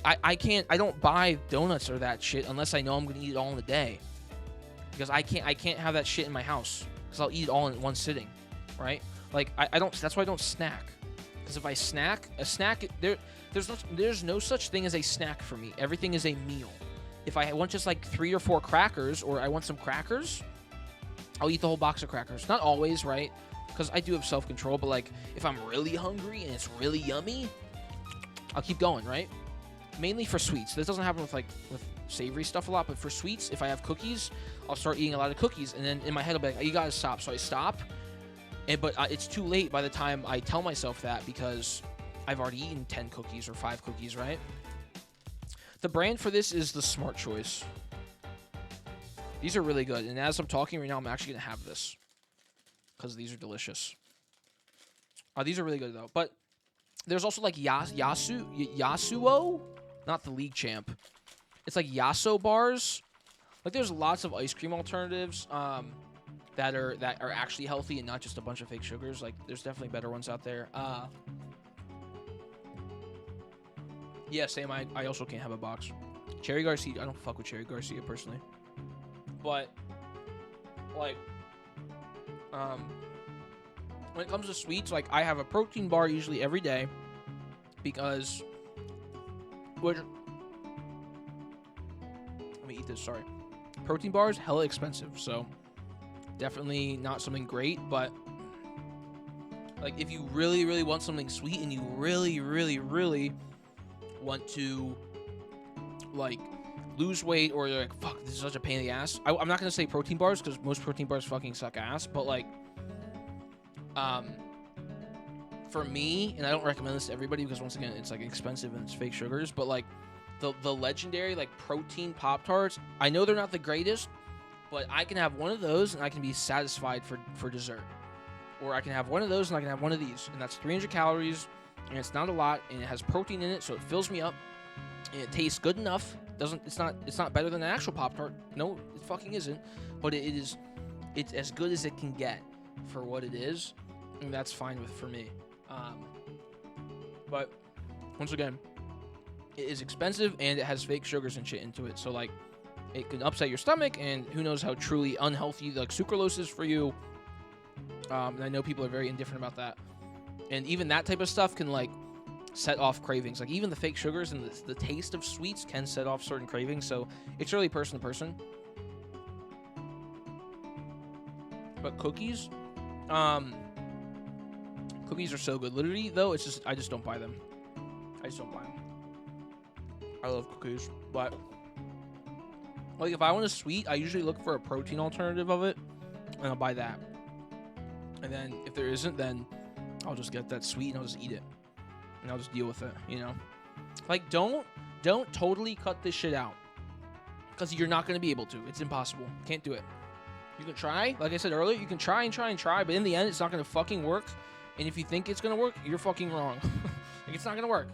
A: I don't buy donuts or that shit unless I know I'm gonna eat it all in a day. Because I can't have that shit in my house. Because I'll eat it all in one sitting, right? Like, I don't, that's why I don't snack. Because if I snack, there's no such thing as a snack for me. Everything is a meal. If I want just like 3 or 4 crackers, or I want some crackers, I'll eat the whole box of crackers. Not always, right? Because I do have self-control, but like, if I'm really hungry and it's really yummy, I'll keep going, right? Mainly for sweets. This doesn't happen with savory stuff a lot, but for sweets, if I have cookies, I'll start eating a lot of cookies, and then in my head I'll be like, you gotta stop. So I stop, but it's too late by the time I tell myself that, because I've already eaten 10 cookies or 5 cookies, right? The brand for this is the Smart Choice. These are really good, and as I'm talking right now, I'm actually gonna have this because these are delicious. These are really good though. But there's also like Yasuo, not the league champ. It's like Yasso bars. Like, there's lots of ice cream alternatives that are actually healthy and not just a bunch of fake sugars. Like, there's definitely better ones out there. Yeah, same. I also can't have a box. Cherry Garcia. I don't fuck with Cherry Garcia personally. But, like, when it comes to sweets, like, I have a protein bar usually every day because, let me eat this, sorry. Protein bars, hella expensive, so definitely not something great, but, like, if you really, really want something sweet and you really, really, really want to, like, lose weight, or you're like, fuck, this is such a pain in the ass. I'm not gonna say protein bars because most protein bars fucking suck ass, but like, for me, and I don't recommend this to everybody because once again, it's like expensive and it's fake sugars, but like the legendary like protein Pop-Tarts, I know they're not the greatest, but I can have one of those and I can be satisfied for dessert. Or I can have one of those and I can have one of these, and that's 300 calories, and it's not a lot, and it has protein in it, so it fills me up, and it tastes good enough. It's not better than an actual Pop-Tart. No, it fucking isn't. But it's as good as it can get for what it is, and that's fine for me. But once again, it is expensive and it has fake sugars and shit into it. So like, it can upset your stomach, and who knows how truly unhealthy like sucralose is for you. And I know people are very indifferent about that. And even that type of stuff can like set off cravings. Like, even the fake sugars and the taste of sweets can set off certain cravings. So it's really person to person. But cookies, cookies are so good. Literally though, it's just, I just don't buy them. I just don't buy them. I love cookies, but like, if I want a sweet, I usually look for a protein alternative of it, and I'll buy that. And then if there isn't, then I'll just get that sweet and I'll just eat it. And I'll just deal with it, you know? Like, don't totally cut this shit out, because you're not going to be able to. It's impossible. Can't do it. You can try. Like I said earlier, you can try, but in the end, it's not going to fucking work. And if you think it's going to work, you're fucking wrong. Like, it's not going to work.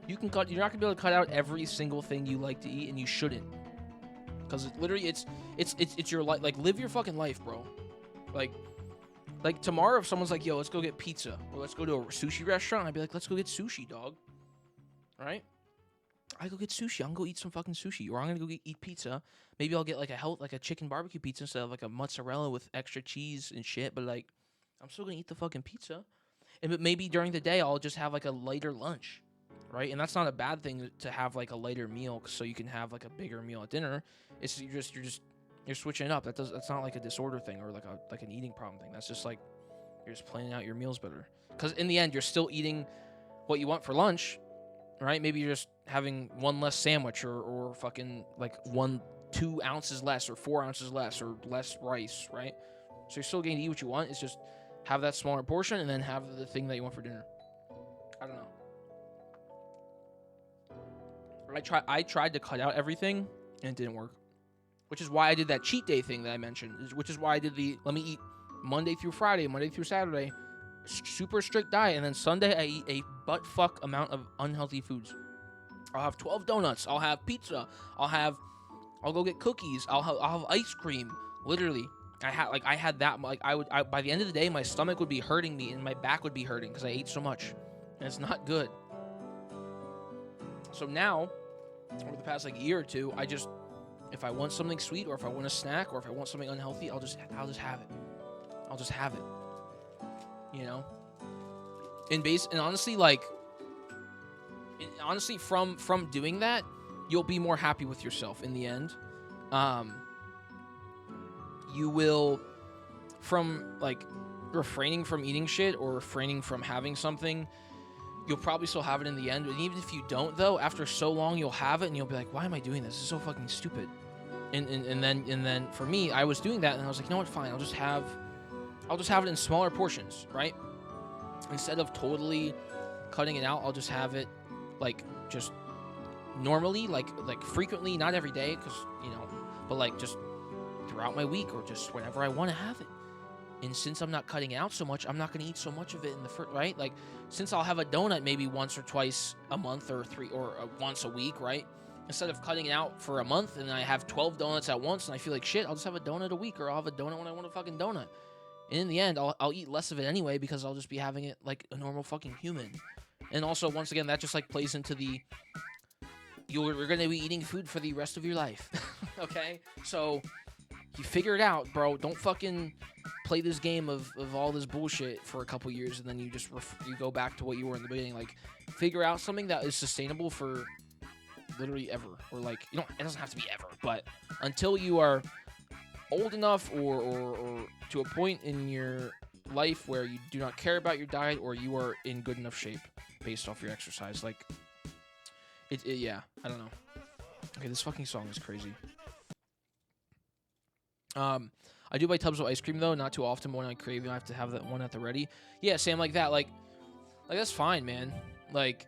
A: You're not going to be able to cut out every single thing you like to eat, and you shouldn't. Because literally, it's your life. Like, live your fucking life, bro. Like, tomorrow, if someone's like, yo, let's go get pizza, or let's go to a sushi restaurant, I'd be like, let's go get sushi, dog. Right? I go get sushi. I'm gonna go eat some fucking sushi. Or I'm gonna go eat pizza. Maybe I'll get like a chicken barbecue pizza instead of like a mozzarella with extra cheese and shit. But like, I'm still gonna eat the fucking pizza. And maybe during the day, I'll just have like a lighter lunch. Right? And that's not a bad thing to have like a lighter meal, so you can have like a bigger meal at dinner. It's you're switching it up. That's not like a disorder thing or like an eating problem thing. That's just like, you're just planning out your meals better. Because in the end, you're still eating what you want for lunch, right? Maybe you're just having one less sandwich, or fucking like 2 ounces less, or 4 ounces less, or less rice, right? So you're still getting to eat what you want. It's just have that smaller portion and then have the thing that you want for dinner. I don't know. I tried to cut out everything and it didn't work. Which is why I did that cheat day thing that I mentioned. Which is why I did let me eat Monday through Friday, Monday through Saturday, super strict diet, and then Sunday I eat a butt-fuck amount of unhealthy foods. I'll have 12 donuts, I'll have pizza, I'll have I'll go get cookies. I'll have ice cream. Literally, I had that. Like by the end of the day, my stomach would be hurting me and my back would be hurting because I ate so much, and it's not good. So now, over the past like year or two, if I want something sweet, or if I want a snack, or if I want something unhealthy, I'll just have it. I'll just have it. You know. And honestly, like, from doing that, you'll be more happy with yourself in the end. You will, from like refraining from eating shit or refraining from having something, you'll probably still have it in the end. And even if you don't, though, after so long, you'll have it and you'll be like, why am I doing this? This is so fucking stupid. And then for me, I was doing that and I was like, you know what, fine, I'll just have it in smaller portions, right? Instead of totally cutting it out, I'll just have it like just normally, like frequently, not every day, because, you know, but like just throughout my week or just whenever I want to have it. And since I'm not cutting it out so much, I'm not going to eat so much of it in the first, right? Like, since I'll have a donut maybe once or twice a month or once a week, right? Instead of cutting it out for a month and I have 12 donuts at once and I feel like shit, I'll just have a donut a week, or I'll have a donut when I want a fucking donut. And in the end, I'll eat less of it anyway because I'll just be having it like a normal fucking human. And also, once again, that just like plays into the you're going to be eating food for the rest of your life. Okay? So you figure it out, bro. Don't fucking play this game of all this bullshit for a couple years and then you just you go back to what you were in the beginning. Like, figure out something that is sustainable for literally ever, or like, you know, it doesn't have to be ever, but until you are old enough or to a point in your life where you do not care about your diet, or you are in good enough shape based off your exercise. Like, yeah, I don't know. Okay, this fucking song is crazy. I do buy tubs of ice cream though, not too often, but when I crave, I have to have that one at the ready. Yeah, Sam, like that, like that's fine, man. Like,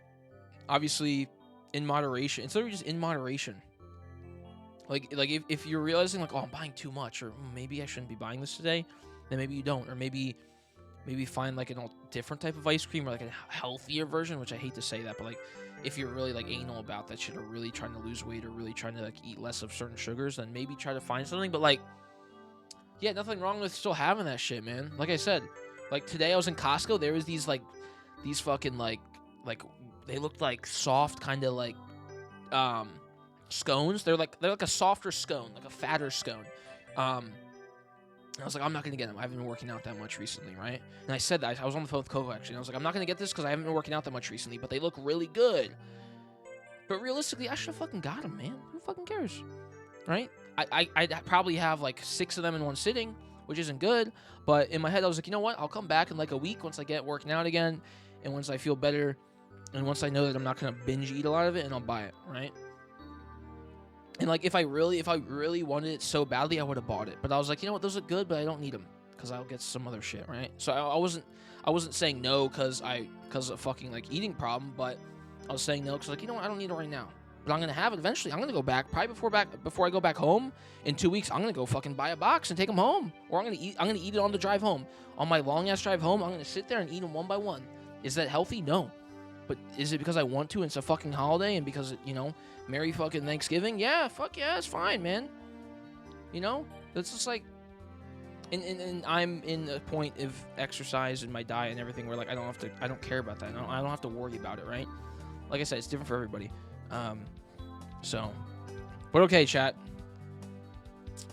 A: obviously, in moderation. It's literally just in moderation. Like if you're realizing like, oh, I'm buying too much, or maybe I shouldn't be buying this today, then maybe you don't, or maybe find like a different type of ice cream, or like a healthier version, which I hate to say that, but like if you're really like anal about that shit, or really trying to lose weight, or really trying to like eat less of certain sugars, then maybe try to find something. But like, yeah, nothing wrong with still having that shit, man. Like I said, like today I was in Costco, there was these fucking like they looked like soft kind of like scones. They're like a softer scone, like a fatter scone. I was like, I'm not gonna get them. I haven't been working out that much recently, right? And I said that. I was on the phone with Kovo actually. And I was like, I'm not gonna get this because I haven't been working out that much recently, but they look really good. But realistically, I should have fucking got them, man. Who fucking cares, right? I'd probably have like 6 of them in one sitting, which isn't good. But in my head, I was like, you know what? I'll come back in like a week once I get working out again, and once I feel better, and once I know that I'm not gonna binge eat a lot of it, and I'll buy it, right? And like, if I really wanted it so badly, I would have bought it. But I was like, you know what? Those look good, but I don't need them because I'll get some other shit, right? So I wasn't saying no because of fucking like eating problem, but I was saying no because like, you know what? I don't need it right now. But I'm gonna have it eventually. I'm gonna go back probably before I go back home in 2 weeks. I'm gonna go fucking buy a box and take them home, or I'm gonna eat it on the drive home. On my long ass drive home, I'm gonna sit there and eat them one by one. Is that healthy? No. But is it because I want to and it's a fucking holiday and because, you know, Merry fucking Thanksgiving? Yeah, fuck yeah, it's fine, man. You know? It's just like, and I'm in a point of exercise and my diet and everything where like I don't care about that. I don't have to worry about it, right? Like I said, it's different for everybody. So, but okay, chat.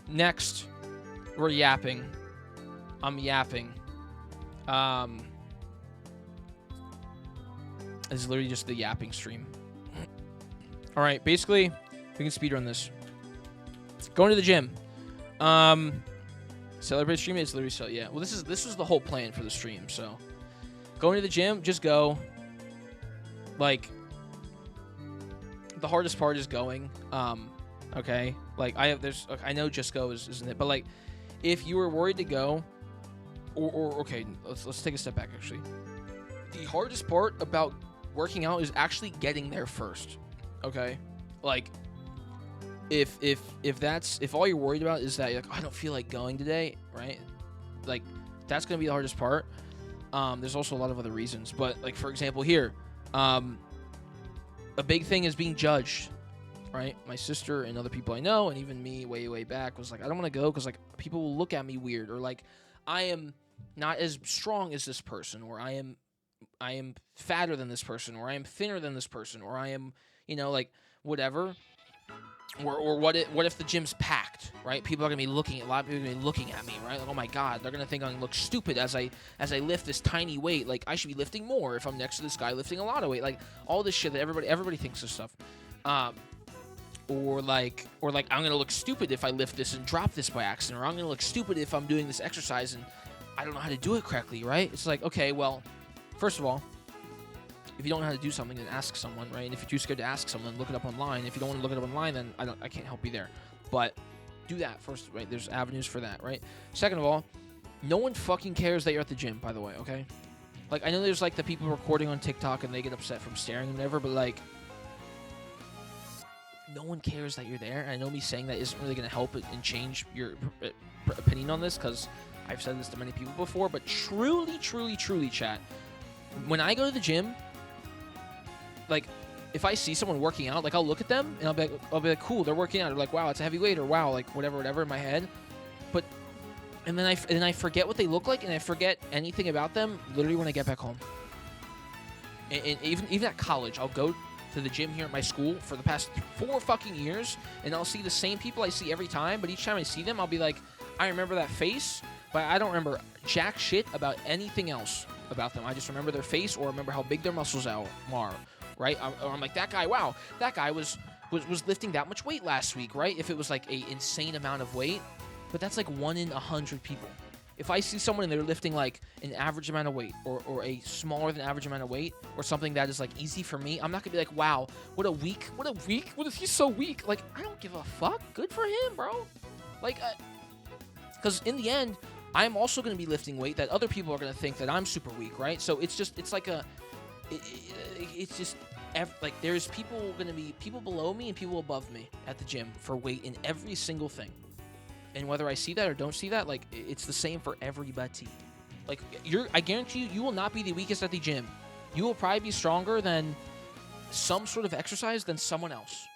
A: Next, we're yapping. I'm yapping. It's literally just the yapping stream. All right, basically, we can speedrun this. Going to the gym. Celebrate stream. It's literally so yeah. Well, this is the whole plan for the stream. So, going to the gym, just go. Like, the hardest part is going. Okay. Like I know just go isn't it, but like, if you were worried to go, or okay, let's take a step back. Actually, the hardest part about working out is actually getting there first. Okay, like if all you're worried about is that you're like, I don't feel like going today, right? Like, that's gonna be the hardest part. There's also a lot of other reasons, but like, for example, here, a big thing is being judged. right? My sister and other people I know, and even me way back, was like, I don't want to go because like people will look at me weird, or like I am not as strong as this person, or I am fatter than this person, or I am thinner than this person, or I am, like whatever. Or what if the gym's packed, right? People are gonna be looking at a lot of people are gonna be looking at me, right? Like, oh my god, they're gonna think I'm gonna look stupid as I lift this tiny weight. Like, I should be lifting more if I'm next to this guy lifting a lot of weight. Like, all this shit that everybody thinks of stuff. Or like I'm gonna look stupid if I lift this and drop this by accident, or I'm gonna look stupid if I'm doing this exercise and I don't know how to do it correctly, right? It's like, okay, well, first of all, if you don't know how to do something, then ask someone, right? And if you're too scared to ask someone, look it up online. If you don't want to look it up online, then I can't help you there. But do that first, right? There's avenues for that, right? Second of all, no one fucking cares that you're at the gym, by the way, okay? Like, I know there's, like, the people recording on TikTok and they get upset from staring and whatever, but, like, no one cares that you're there. And I know me saying that isn't really going to help and change your opinion on this, because I've said this to many people before, but truly, chat, when I go to the gym, like, if I see someone working out, like, I'll look at them and I'll be like, cool, they're working out. Or like, wow, it's a heavy weight, or wow, like whatever in my head. But and then I forget what they look like, and I forget anything about them literally when I get back home. And even at college, I'll go to the gym here at my school for the past 4 fucking years, and I'll see the same people I see every time. But each time I see them, I'll be like, I remember that face, but I don't remember jack shit about anything else about them. I just remember their face, or remember how big their muscles are. Right? Or I'm like, that guy, wow, that guy was lifting that much weight last week, right? If it was like a insane amount of weight, but that's like 1 in 100 people. If I see someone and they're lifting like an average amount of weight, or a smaller than average amount of weight, or something that is like easy for me, I'm not gonna be like, wow, what a week, what if he's so weak? Like, I don't give a fuck. Good for him, bro. Like, because in the end, I'm also gonna be lifting weight that other people are gonna think that I'm super weak, right? So it's like there's people gonna be people below me and people above me at the gym for weight in every single thing, and whether I see that or don't see that, like, it's the same for everybody. Like, I guarantee you will not be the weakest at the gym. You will probably be stronger than some sort of exercise than someone else.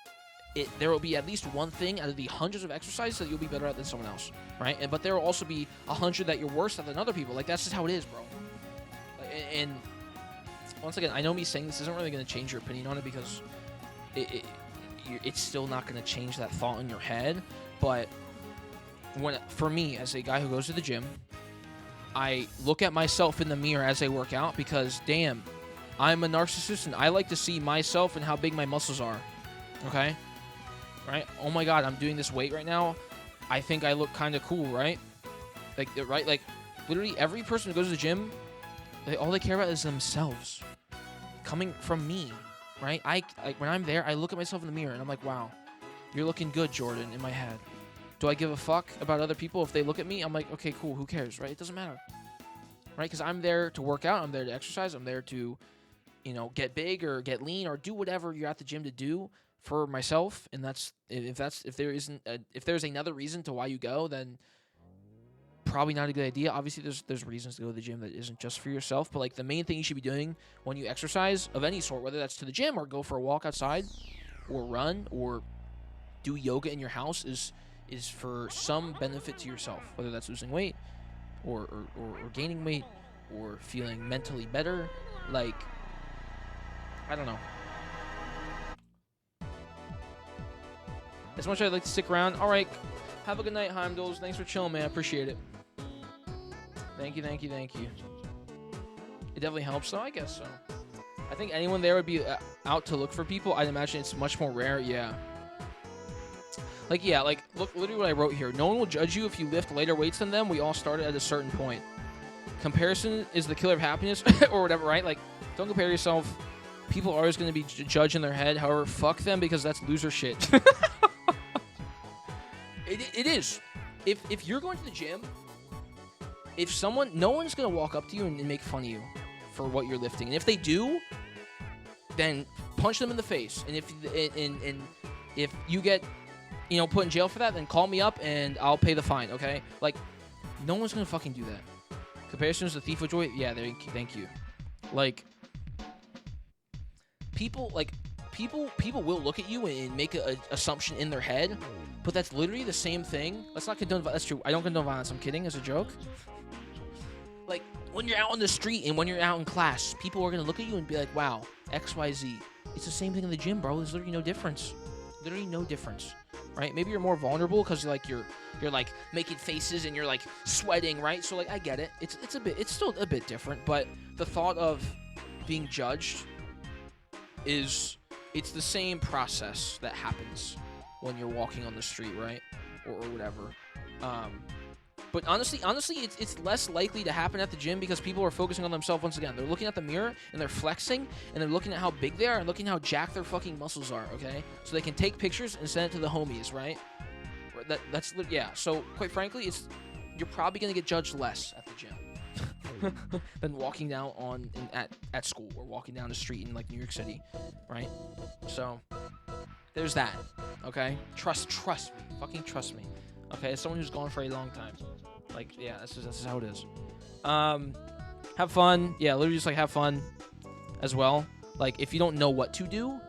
A: There will be at least one thing out of the hundreds of exercises that you'll be better at than someone else, right? But there will also be 100 that you're worse at than other people. Like, that's just how it is, bro. And once again, I know me saying this isn't really going to change your opinion on it, because it's still not going to change that thought in your head. But for me, as a guy who goes to the gym, I look at myself in the mirror as I work out, because, damn, I'm a narcissist and I like to see myself and how big my muscles are. Okay? Right? Oh my god, I'm doing this weight right now. I think I look kind of cool, right? Like, right? Like, literally every person who goes to the gym, all they care about is themselves. Coming from me, right? When I'm there, I look at myself in the mirror and I'm like, wow, you're looking good, Jordan, in my head. Do I give a fuck about other people if they look at me? I'm like, okay, cool, who cares, right? It doesn't matter, right? Because I'm there to work out, I'm there to exercise, I'm there to, get big or get lean or do whatever you're at the gym to do for myself. And if there's another reason to why you go, then probably not a good idea. Obviously, there's reasons to go to the gym that isn't just for yourself, but like the main thing you should be doing when you exercise of any sort, whether that's to the gym or go for a walk outside or run or do yoga in your house, is for some benefit to yourself, whether that's losing weight or gaining weight or feeling mentally better. Like, I don't know. As much as I'd like to stick around, all right, have a good night, Heimdalls. Thanks for chilling, man. I appreciate it. Thank you. It definitely helps, though. I guess so. I think anyone there would be out to look for people. I'd imagine it's much more rare. Yeah. Like, look, literally what I wrote here. No one will judge you if you lift lighter weights than them. We all started at a certain point. Comparison is the killer of happiness, or whatever, right? Like, don't compare yourself. People are always going to be judged in their head. However, fuck them, because that's loser shit. It is. If you're going to the gym, no one's going to walk up to you and make fun of you for what you're lifting. And if they do, then punch them in the face. And if you get, put in jail for that, then call me up and I'll pay the fine, okay? Like, no one's going to fucking do that. Comparison is the thief of joy? Yeah, thank you. Like, people, like, people will look at you and make a assumption in their head, but that's literally the same thing. Let's not condone. That's true. I don't condone violence. I'm kidding. As a joke. Like when you're out on the street and when you're out in class, people are gonna look at you and be like, "Wow, XYZ." It's the same thing in the gym, bro. There's literally no difference. Literally no difference, right? Maybe you're more vulnerable because you're like making faces and you're like sweating, right? So like I get it. It's still a bit different, but the thought of being judged it's the same process that happens when you're walking on the street, right? Or whatever. But honestly, it's less likely to happen at the gym because people are focusing on themselves once again. They're looking at the mirror and they're flexing and they're looking at how big they are and looking how jacked their fucking muscles are, okay? So they can take pictures and send it to the homies, right? That's yeah. So quite frankly, you're probably gonna get judged less at the gym than walking down at school or walking down the street in like New York City, right? So there's that, okay? Trust me, fucking trust me, okay? As someone who's gone for a long time, like yeah, that's how it is. Have fun, yeah, literally just like have fun as well. Like if you don't know what to do,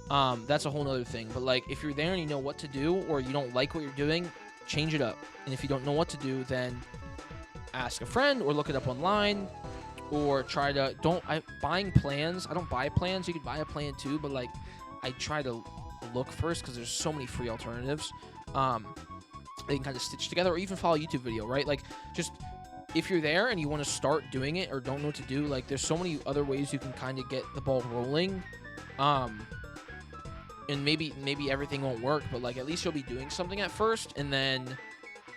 A: that's a whole nother thing. But like if you're there and you know what to do or you don't like what you're doing, change it up. And if you don't know what to do, then ask a friend or look it up online or try to buying plans. I don't buy plans. You could buy a plan too, but like I try to look first because there's so many free alternatives. They can kind of stitch together or even follow a YouTube video, right? Like just if you're there and you want to start doing it or don't know what to do, like there's so many other ways you can kind of get the ball rolling. And maybe everything won't work, but like at least you'll be doing something at first, and then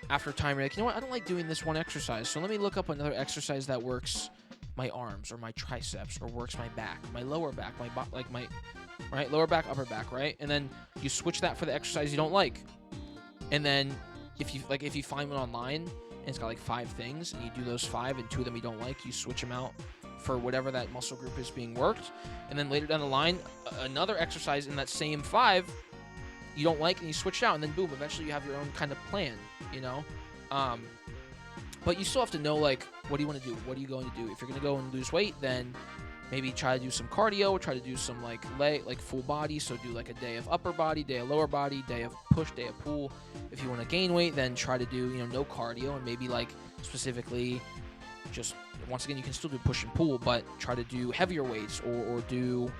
A: after time you're like, you know what, I don't like doing this one exercise, so let me look up another exercise that works my arms or my triceps or works my back, my lower back, my right, lower back, upper back, right? And then you switch that for the exercise you don't like. And then if you find one online and it's got like 5 things and you do those 5 and 2 of them you don't like, you switch them out for whatever that muscle group is being worked. And then later down the line, another exercise in that same 5 you don't like and you switch it out, and then boom, eventually you have your own kind of plan, you know? But you still have to know, like, what do you want to do? What are you going to do? If you're going to go and lose weight, then maybe try to do some cardio, try to do some like full body. So do like a day of upper body, day of lower body, day of push, day of pull. If you want to gain weight, then try to do, no cardio, and maybe like specifically just, once again, you can still do push and pull, but try to do heavier weights or do,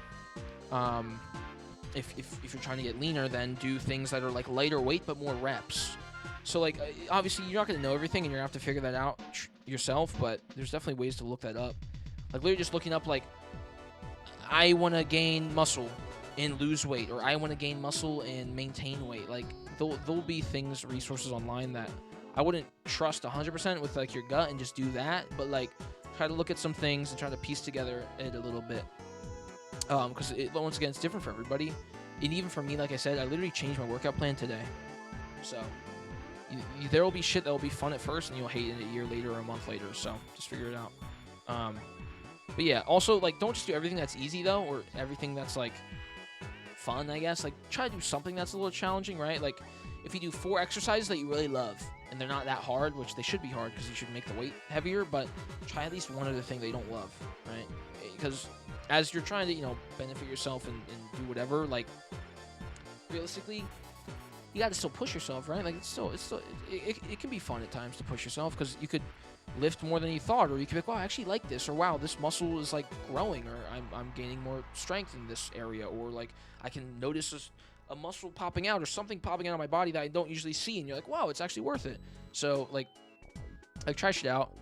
A: if you're trying to get leaner, then do things that are like lighter weight but more reps. So like obviously you're not going to know everything and you're going to have to figure that out yourself, but there's definitely ways to look that up. Like literally just looking up like, I want to gain muscle and lose weight, or I want to gain muscle and maintain weight. Like there'll be resources online that I wouldn't trust 100% with like your gut and just do that, but like try to look at some things and try to piece together it a little bit. Because once again, it's different for everybody. And even for me, like I said, I literally changed my workout plan today. So there will be shit that will be fun at first and you'll hate it a year later or a month later. So just figure it out. But yeah, also like don't just do everything that's easy though, or everything that's like fun, I guess. Like try to do something that's a little challenging, right? Like if you do 4 exercises that you really love and they're not that hard, which they should be hard because you should make the weight heavier, but try at least one other thing that you don't love, right? Because as you're trying to, benefit yourself and do whatever, like realistically, you got to still push yourself, right? Like it can be fun at times to push yourself because you could lift more than you thought, or you could be like, wow, I actually like this, or wow, this muscle is like growing, or I'm gaining more strength in this area, or like I can notice a muscle popping out or something popping out of my body that I don't usually see, and you're like, wow, it's actually worth it. So like try shit out,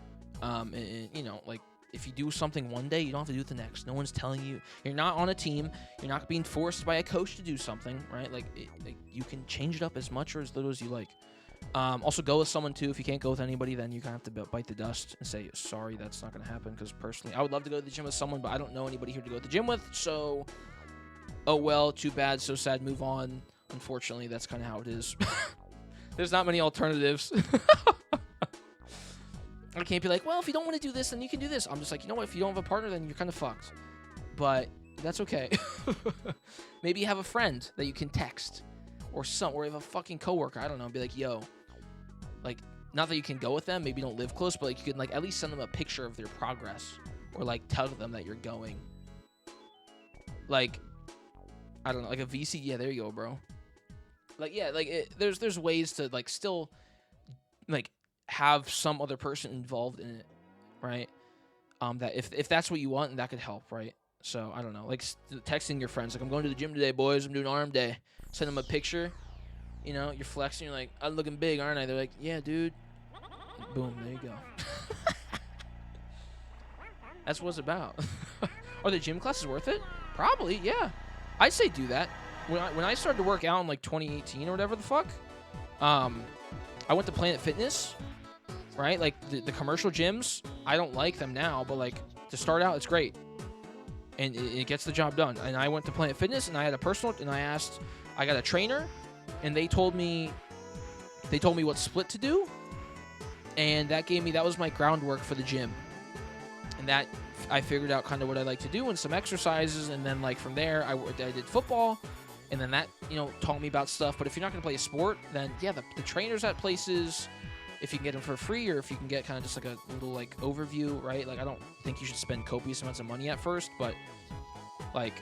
A: and like if you do something one day, you don't have to do it the next. No one's telling you. You're not on a team. You're not being forced by a coach to do something, right? Like you can change it up as much or as little as you like. Also, go with someone too. If you can't go with anybody, then you kind of have to bite the dust and say, sorry, that's not going to happen. Because personally, I would love to go to the gym with someone, but I don't know anybody here to go to the gym with. So, oh well, too bad, so sad, move on. Unfortunately, that's kind of how it is. There's not many alternatives. I can't be like, well, if you don't want to do this, then you can do this. I'm just like, you know what? If you don't have a partner, then you're kind of fucked. But that's okay. Maybe you have a friend that you can text, or you have a fucking coworker. I don't know. Be like, yo, like, not that you can go with them. Maybe you don't live close, but like you can like at least send them a picture of their progress, or like tell them that you're going. Like, I don't know, like a VC. Yeah, there you go, bro. Like, yeah, like there's ways to like still like have some other person involved in it, right? That if that's what you want, that could help, right? So I don't know, like texting your friends, like I'm going to the gym today, boys. I'm doing arm day. Send them a picture. You know, you're flexing. You're like, I'm looking big, aren't I? They're like, yeah, dude. Boom, there you go. That's what it's about. Are the gym classes worth it? Probably, yeah. I'd say do that. When I started to work out in like 2018 or whatever the fuck, I went to Planet Fitness, right? Like the commercial gyms, I don't like them now, but like to start out, it's great. And it gets the job done. And I went to Planet Fitness and I had a personal, and I got a trainer, and they told me what split to do, and that was my groundwork for the gym. And that I figured out kind of what I like to do and some exercises, and then like from there I did football, and then that, you know, taught me about stuff. But if you're not going to play a sport, then yeah, the trainers at places, if you can get them for free, or if you can get kind of just like a little like overview, right? Like I don't think you should spend copious amounts of money at first, but like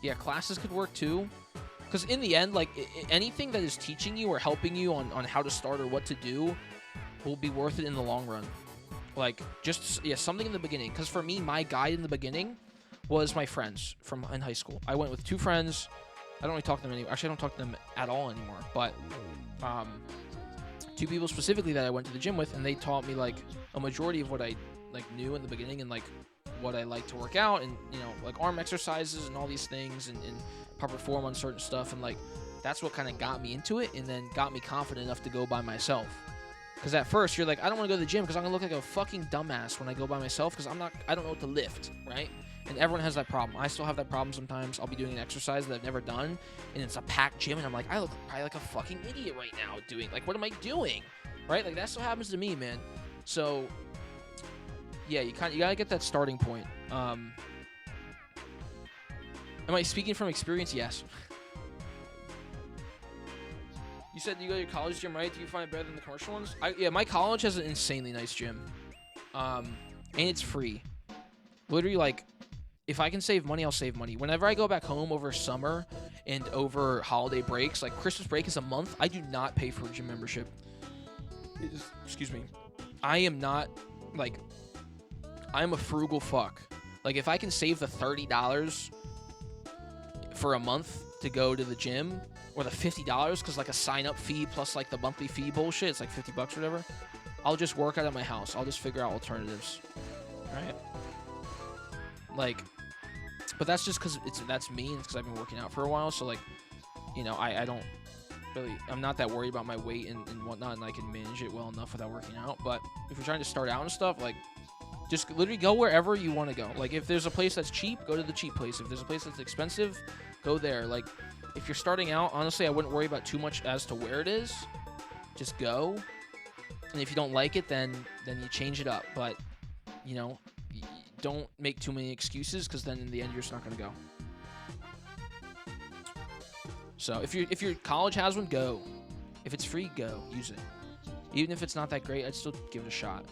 A: yeah, classes could work too. Because in the end, like anything that is teaching you or helping you on how to start or what to do will be worth it in the long run. Like just, yeah, something in the beginning. Because for me, my guide in the beginning was my friends from in high school. I went with 2 friends. I don't really talk to them anymore. Actually, I don't talk to them at all anymore. But 2 people specifically that I went to the gym with, and they taught me like a majority of what I like knew in the beginning, and like what I like to work out, and you know, like arm exercises and all these things, and proper form on certain stuff. And like that's what kind of got me into it, and then got me confident enough to go by myself. Because at first you're like, I don't want to go to the gym because I'm gonna look like a fucking dumbass when I go by myself, because I don't know what to lift, right? And everyone has that problem. I still have that problem sometimes. I'll be doing an exercise that I've never done, and it's a packed gym, and I'm like, I look probably like a fucking idiot right now doing, like, what am I doing, right? Like that's what happens to me, man. So yeah, you gotta get that starting point. Am I speaking from experience? Yes. You said you go to your college gym, right? Do you find it better than the commercial ones? Yeah, my college has an insanely nice gym. And it's free. Literally, like, if I can save money, I'll save money. Whenever I go back home over summer and over holiday breaks, like Christmas break is a month, I do not pay for a gym membership. Excuse me. I am not, like, I'm a frugal fuck. Like, if I can save the $30 for a month to go to the gym, or the $50, because like a sign-up fee plus like the monthly fee bullshit, it's like $50 or whatever, I'll just work out at my house. I'll just figure out alternatives, right? Like, but that's just because that's me, and it's because I've been working out for a while. So like, you know, I don't really, I'm not that worried about my weight and whatnot, and I can manage it well enough without working out. But if you're trying to start out and stuff, like, just literally go wherever you want to go. Like, if there's a place that's cheap, go to the cheap place. If there's a place that's expensive, go there. Like, if you're starting out, honestly, I wouldn't worry about too much as to where it is. Just go. And if you don't like it, then you change it up. But, you know, don't make too many excuses, because then in the end, you're just not going to go. So if your college has one, go. If it's free, go. Use it. Even if it's not that great, I'd still give it a shot.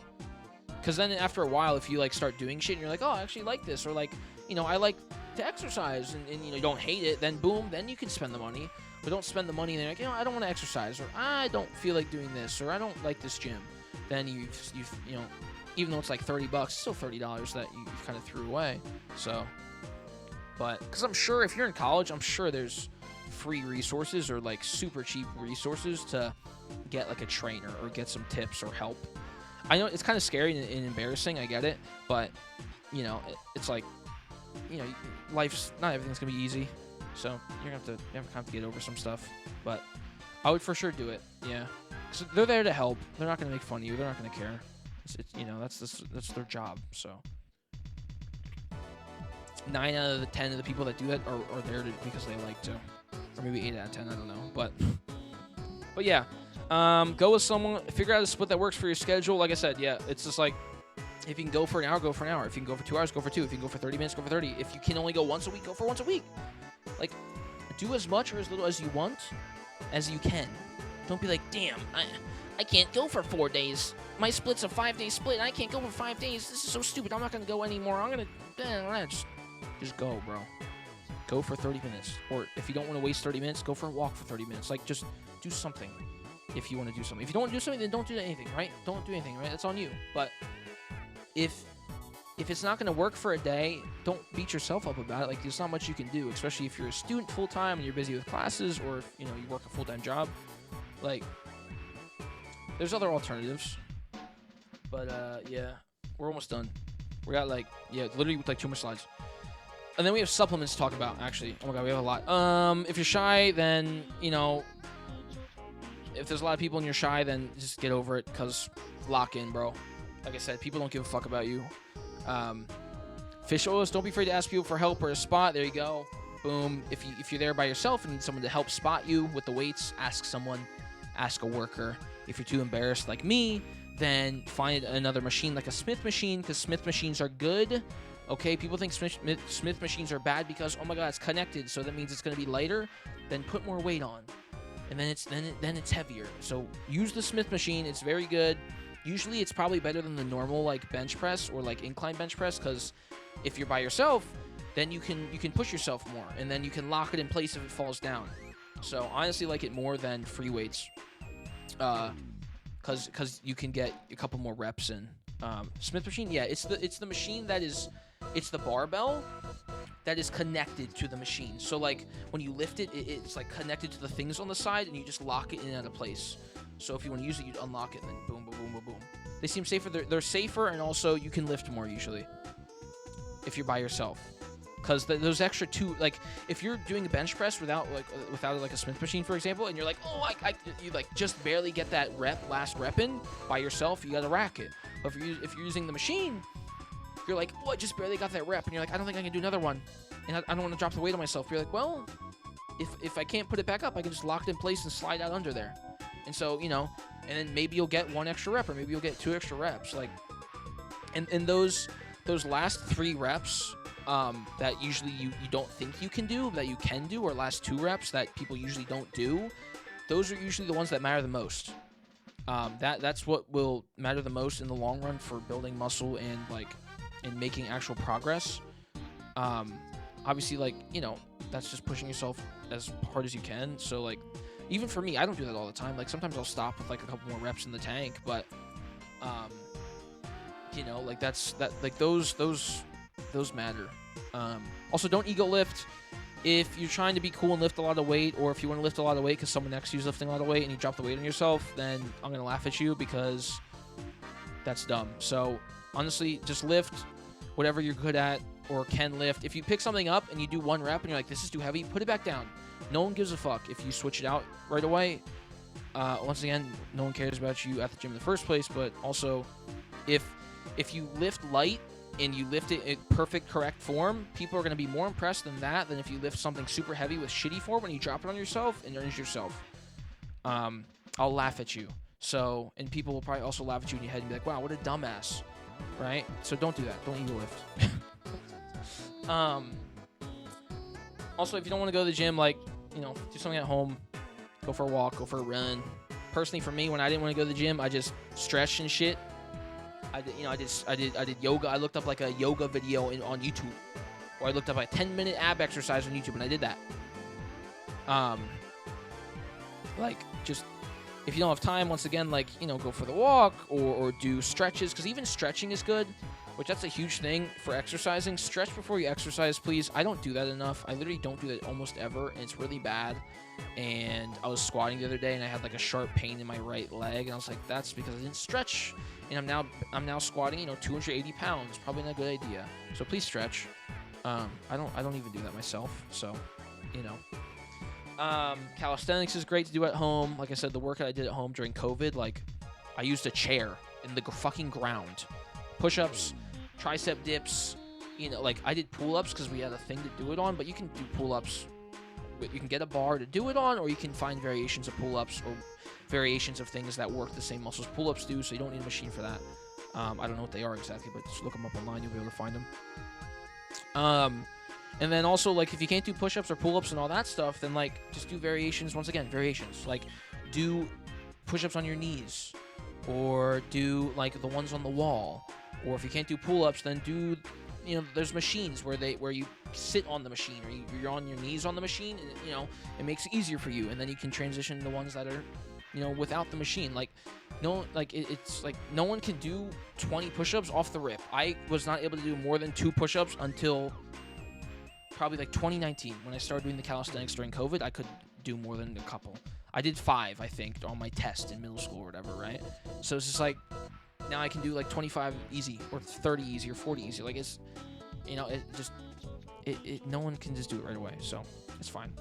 A: Because then after a while, if you like start doing shit and you're like, oh, I actually like this, or like, you know, I like to exercise, and you know, don't hate it, then boom, then you can spend the money. But don't spend the money and you're like, you know, I don't want to exercise, or I don't feel like doing this, or I don't like this gym. Then you've you know, even though it's like $30, it's still $30 that you kind of threw away. So, but because I'm sure if you're in college, I'm sure there's free resources or like super cheap resources to get like a trainer or get some tips or help. I know it's kind of scary and embarrassing, I get it, but you know, it's like, you know, life's not everything's gonna be easy, so you're gonna have to get over some stuff. But I would for sure do it, yeah. So they're there to help. They're not gonna make fun of you. They're not gonna care. It's you know, that's their job. So 9 out of the 10 of the people that do that are there because they like to, or maybe 8 out of 10. I don't know, but yeah. Go with someone. Figure out a split that works for your schedule. Like I said, yeah, it's just like, if you can go for an hour, go for an hour. If you can go for 2 hours, go for 2. If you can go for 30 minutes, go for 30. If you can only go once a week, go for once a week. Like, do as much or as little as you want as you can. Don't be like, damn, I can't go for 4 days. My split's a 5-day split, and I can't go for 5 days. This is so stupid. I'm not going to go anymore. I'm going to just go, bro. go for 30 minutes. Or if you don't want to waste 30 minutes, go for a walk for 30 minutes. Like, just do something if you want to do something. If you don't want to do something, then don't do anything, right? Don't do anything, right? That's on you. But if it's not going to work for a day, don't beat yourself up about it. Like, there's not much you can do, especially if you're a student full-time and you're busy with classes, or if, you know, you work a full-time job. Like, there's other alternatives. But, yeah, we're almost done. We got, like, yeah, literally with, like, 2 more slides. And then we have supplements to talk about, actually. Oh, my God, we have a lot. If you're shy, then, you know, if there's a lot of people and you're shy, then just get over it, because lock in, bro. Like I said, people don't give a fuck about you. Fish oils, don't be afraid to ask people for help or a spot. There you go. Boom. If you're there by yourself and need someone to help spot you with the weights, ask someone. Ask a worker. If you're too embarrassed like me, then find another machine like a Smith machine, because Smith machines are good. Okay, people think Smith machines are bad because, oh my God, it's connected, so that means it's going to be lighter. Then put more weight on, and then it's heavier. So use the Smith machine. It's very good. Usually it's probably better than the normal like bench press or like incline bench press, because if you're by yourself, then you can push yourself more, and then you can lock it in place if it falls down. So I honestly like it more than free weights, because you can get a couple more reps in. Smith machine, yeah, it's the machine that is, it's the barbell that is connected to the machine. So like when you lift it, it's like connected to the things on the side, and you just lock it in and out of place. So if you want to use it, you'd unlock it, and then boom, boom, boom, boom, boom. They seem safer. They're safer, and also you can lift more usually if you're by yourself. Because those extra two, like if you're doing a bench press without a Smith machine, for example, and you're like, oh, you like just barely get that last rep in by yourself, you got to rack it. But if you're using the machine, you're like, oh, I just barely got that rep, and you're like, I don't think I can do another one, and I don't want to drop the weight on myself. You're like, well, if I can't put it back up, I can just lock it in place and slide out under there. And so, you know, and then maybe you'll get 1 extra rep, or maybe you'll get 2 extra reps. Like, and those last 3 reps that usually you don't think you can do, that you can do, or last 2 reps that people usually don't do, those are usually the ones that matter the most. That's what will matter the most in the long run for building muscle and making actual progress. Obviously, like, you know, that's just pushing yourself as hard as you can. So like, even for me, I don't do that all the time. Like, sometimes I'll stop with like a couple more reps in the tank, but you know, like like those matter. Also, don't ego lift. If you're trying to be cool and lift a lot of weight, or if you want to lift a lot of weight because someone next to you is lifting a lot of weight and you drop the weight on yourself, then I'm gonna laugh at you, because that's dumb. So honestly, just lift whatever you're good at or can lift. If you pick something up and you do 1 rep and you're like, this is too heavy, put it back down. No one gives a fuck if you switch it out right away. Once again, no one cares about you at the gym in the first place. But also, if you lift light and you lift it in perfect, correct form, people are going to be more impressed than if you lift something super heavy with shitty form and you drop it on yourself and injure yourself. I'll laugh at you. So, and people will probably also laugh at you in your head and be like, wow, what a dumbass, right? So don't do that. Don't ego lift. Also, if you don't want to go to the gym, like, you know, do something at home. Go for a walk, go for a run. Personally, for me, when I didn't want to go to the gym, I just stretched and shit. I did yoga. I looked up like a yoga video on YouTube, or I looked up like a 10-minute ab exercise on YouTube, and I did that. Like, just if you don't have time, once again, like, you know, go for the walk or do stretches, because even stretching is good, which that's a huge thing for exercising. Stretch before you exercise, please. I don't do that enough. I literally don't do that almost ever, and it's really bad. And I was squatting the other day, and I had like a sharp pain in my right leg, and I was like, that's because I didn't stretch. And I'm now squatting, you know, 280 pounds. Probably not a good idea. So please stretch. I don't even do that myself. So, you know. Calisthenics is great to do at home. Like I said, the workout I did at home during COVID, like, I used a chair in the fucking ground. Push-ups, tricep dips, you know, like, I did pull-ups because we had a thing to do it on, but you can do pull-ups. You can get a bar to do it on, or you can find variations of pull-ups or variations of things that work the same muscles pull-ups do, so you don't need a machine for that. I don't know what they are exactly, but just look them up online, you'll be able to find them. And then also, like, if you can't do push-ups or pull-ups and all that stuff, then, like, just do variations. Once again, variations. Like, do push-ups on your knees, or do, like, the ones on the wall. Or if you can't do pull-ups, then do there's machines where you sit on the machine, or you're on your knees on the machine, and it makes it easier for you, and then you can transition to ones that are without the machine. Like it's like no one can do 20 push-ups off the rip. I was not able to do more than 2 push-ups until probably like 2019, when I started doing the calisthenics during COVID. I could do more than a couple. I did 5, I think, on my test in middle school or whatever, right? So it's just like, now I can do like 25 easy, or 30 easy, or 40 easy. Like, it's, no one can just do it right away, so it's fine.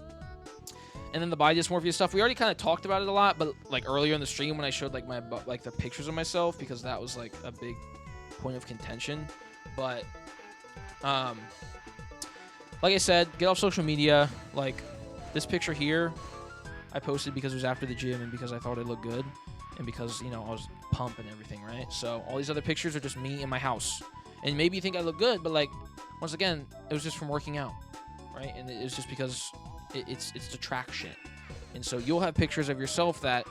A: And then the body dysmorphia stuff, we already kind of talked about it a lot, but like earlier in the stream when I showed like the pictures of myself, because that was like a big point of contention. But like I said, get off social media. Like this picture here, I posted because it was after the gym and because I thought it looked good, and because I was pumped and everything, right? So all these other pictures are just me in my house, and maybe you think I look good, but like once again, it was just from working out, right? And it was just because it's to track shit. And so you'll have pictures of yourself that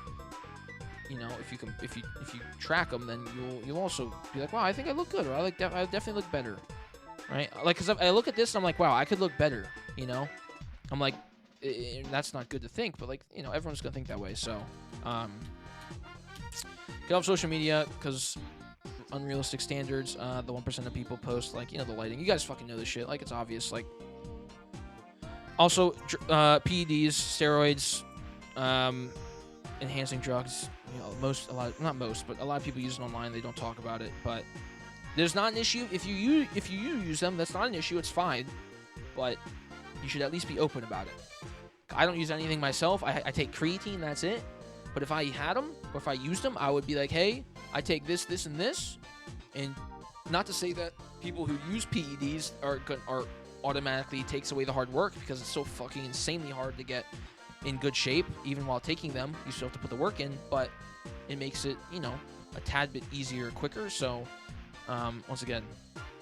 A: if you track them, then you'll also be like, wow, I think I look good, or I definitely look better, right? Like, because I look at this and I'm like, wow, I could look better, I'm like, that's not good to think, but like, everyone's gonna think that way. So get off social media, because unrealistic standards, the 1% of people post like, the lighting. You guys fucking know this shit, like it's obvious. Like, also PEDs, steroids, enhancing drugs, a lot of people use it online. They don't talk about it, but there's not an issue if you use them. That's not an issue. It's fine, but you should at least be open about it. I don't use anything myself. I take creatine, that's it. But if I had them, or if I used them, I would be like, hey, I take this, this, and this. And not to say that people who use PEDs are automatically takes away the hard work, because it's so fucking insanely hard to get in good shape. Even while taking them, you still have to put the work in, but it makes it, a tad bit easier, quicker. So once again,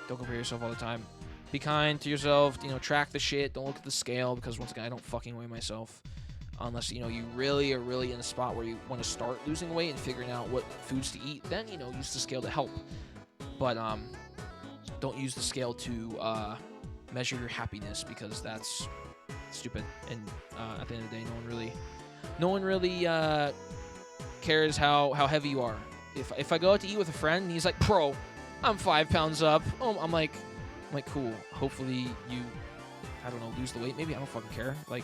A: don't compare yourself all the time. Be kind to yourself, track the shit. Don't look at the scale, because once again, I don't fucking weigh myself unless, you really are really in a spot where you want to start losing weight and figuring out what foods to eat. Then, use the scale to help. But don't use the scale to measure your happiness, because that's stupid. And at the end of the day, no one really cares how heavy you are. If I go out to eat with a friend and he's like, bro, I'm 5 pounds up. Oh, I'm like, cool. Hopefully you, I don't know, lose the weight. Maybe I don't fucking care. Like,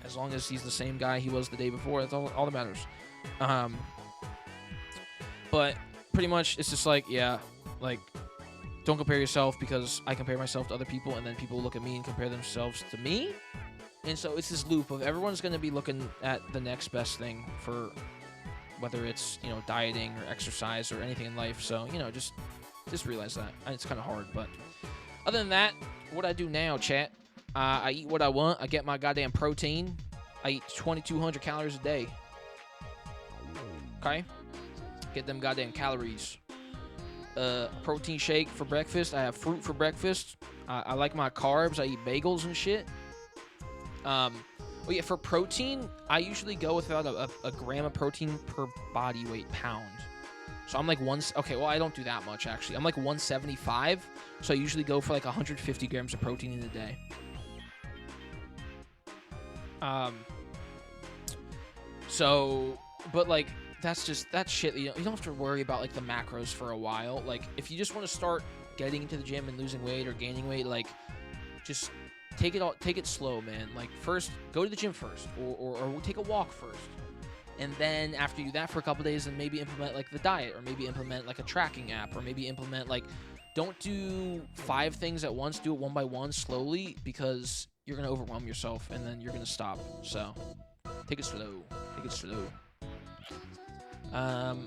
A: as long as he's the same guy he was the day before, that's all that matters. But pretty much, it's just like, yeah, like, don't compare yourself, because I compare myself to other people, and then people look at me and compare themselves to me. And so it's this loop of everyone's going to be looking at the next best thing, for whether it's, dieting or exercise or anything in life. So, just realize that. And it's kind of hard, but other than that, what I do now, chat, I eat what I want. I get my goddamn protein. I eat 2,200 calories a day. Okay? Get them goddamn calories. Protein shake for breakfast. I have fruit for breakfast. I like my carbs. I eat bagels and shit. Well, yeah, for protein, I usually go with about a gram of protein per body weight pound. So I'm like okay, well, I don't do that much, actually. I'm like 175, so I usually go for like 150 grams of protein in a day. So, but like, that's shit. You don't have to worry about like the macros for a while. Like, if you just want to start getting into the gym and losing weight or gaining weight, like, just take it slow, man. Like, first, go to the gym first, or take a walk first. And then after you do that for a couple days, then maybe implement like the diet, or maybe implement like a tracking app, or maybe implement like, don't do 5 things at once. Do it one by one, slowly, because you're gonna overwhelm yourself and then you're gonna stop. So take it slow. Take it slow.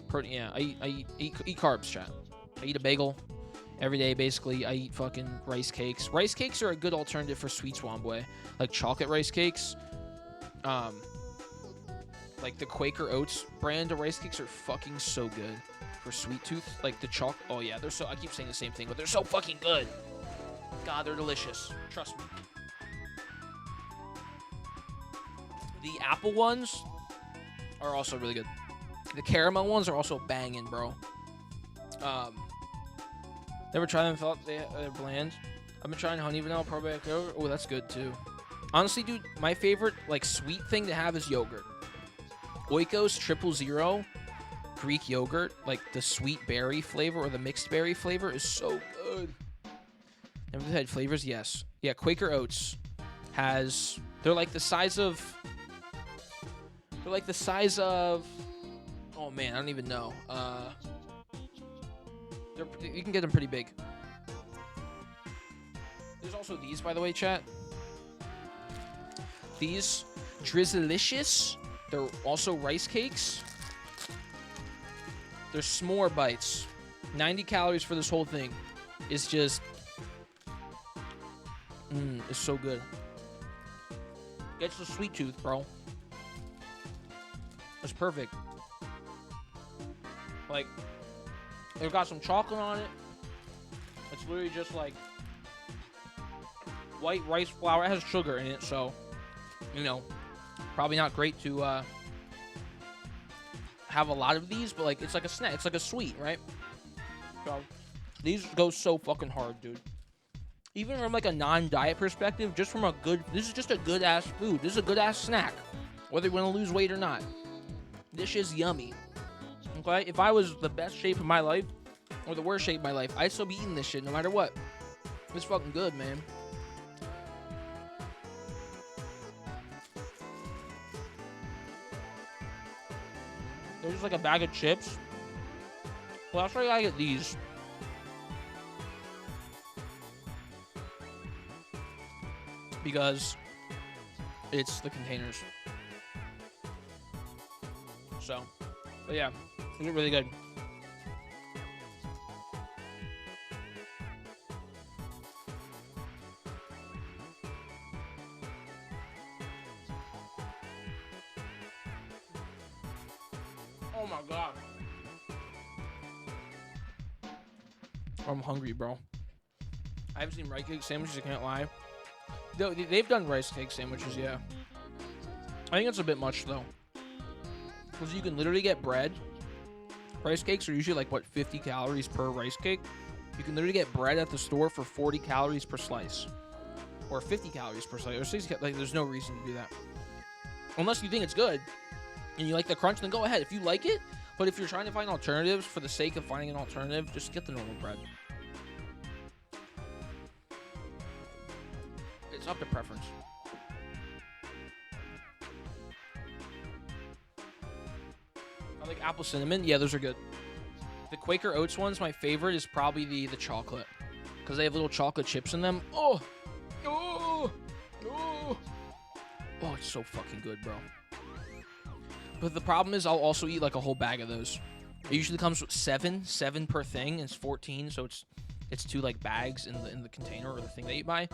A: Protein. Yeah, I eat carbs, chat. I eat a bagel every day, basically. I eat fucking rice cakes. Rice cakes are a good alternative for sweet Swambwe, like chocolate rice cakes. Like the Quaker Oats brand of rice cakes are fucking so good for sweet tooth. Like the chalk. Oh yeah, they're so. I keep saying the same thing, but they're so fucking good. God, they're delicious. Trust me. The apple ones are also really good. The caramel ones are also banging, bro. Never tried them. Thought they're bland. I've been trying honey vanilla probiotic yogurt. Oh, that's good too. Honestly, dude, my favorite like sweet thing to have is yogurt. Oikos 000 Greek yogurt, like the sweet berry flavor or the mixed berry flavor, is so good. Never had flavors? Yes. Yeah, Quaker Oats has. They're like the size of. Oh man, I don't even know. You can get them pretty big. There's also these, by the way, chat. These Drizzlicious. They're also rice cakes. They're s'more bites. 90 calories for this whole thing. It's just... it's so good. Gets the sweet tooth, bro. It's perfect. Like, they've got some chocolate on it. It's literally just like white rice flour. It has sugar in it, so, you know, probably not great to have a lot of these, but like it's like a snack. It's like a sweet, right? So these go so fucking hard, dude. Even from like a non-diet perspective, just from a good, this is just a good ass food. This is a good ass snack, whether you want to lose weight or not. This is yummy. Okay, if I was the best shape of my life or the worst shape of my life, I'd still be eating this shit no matter what. It's fucking good, man. There's just like a bag of chips. Well, I'll show you how I get these. Because it's the containers. So, but yeah, these are really good. Oh my god. I'm hungry, bro. I haven't seen rice cake sandwiches, I can't lie. They've done rice cake sandwiches, yeah. I think it's a bit much, though. Because you can literally get bread. Rice cakes are usually like, what, 50 calories per rice cake? You can literally get bread at the store for 40 calories per slice. Or 50 calories per slice. Or 60, like, there's no reason to do that. Unless you think it's good and you like the crunch, then go ahead. If you like it, but if you're trying to find alternatives for the sake of finding an alternative, just get the normal bread. It's up to preference. I like apple cinnamon. Yeah, those are good. The Quaker Oats ones, my favorite is probably the chocolate. Because they have little chocolate chips in them. Oh! Oh! Oh! Oh, it's so fucking good, bro. But the problem is I'll also eat like a whole bag of those. It usually comes with 7 per thing. It's 14, so it's 2 like bags in the container or the thing that you buy.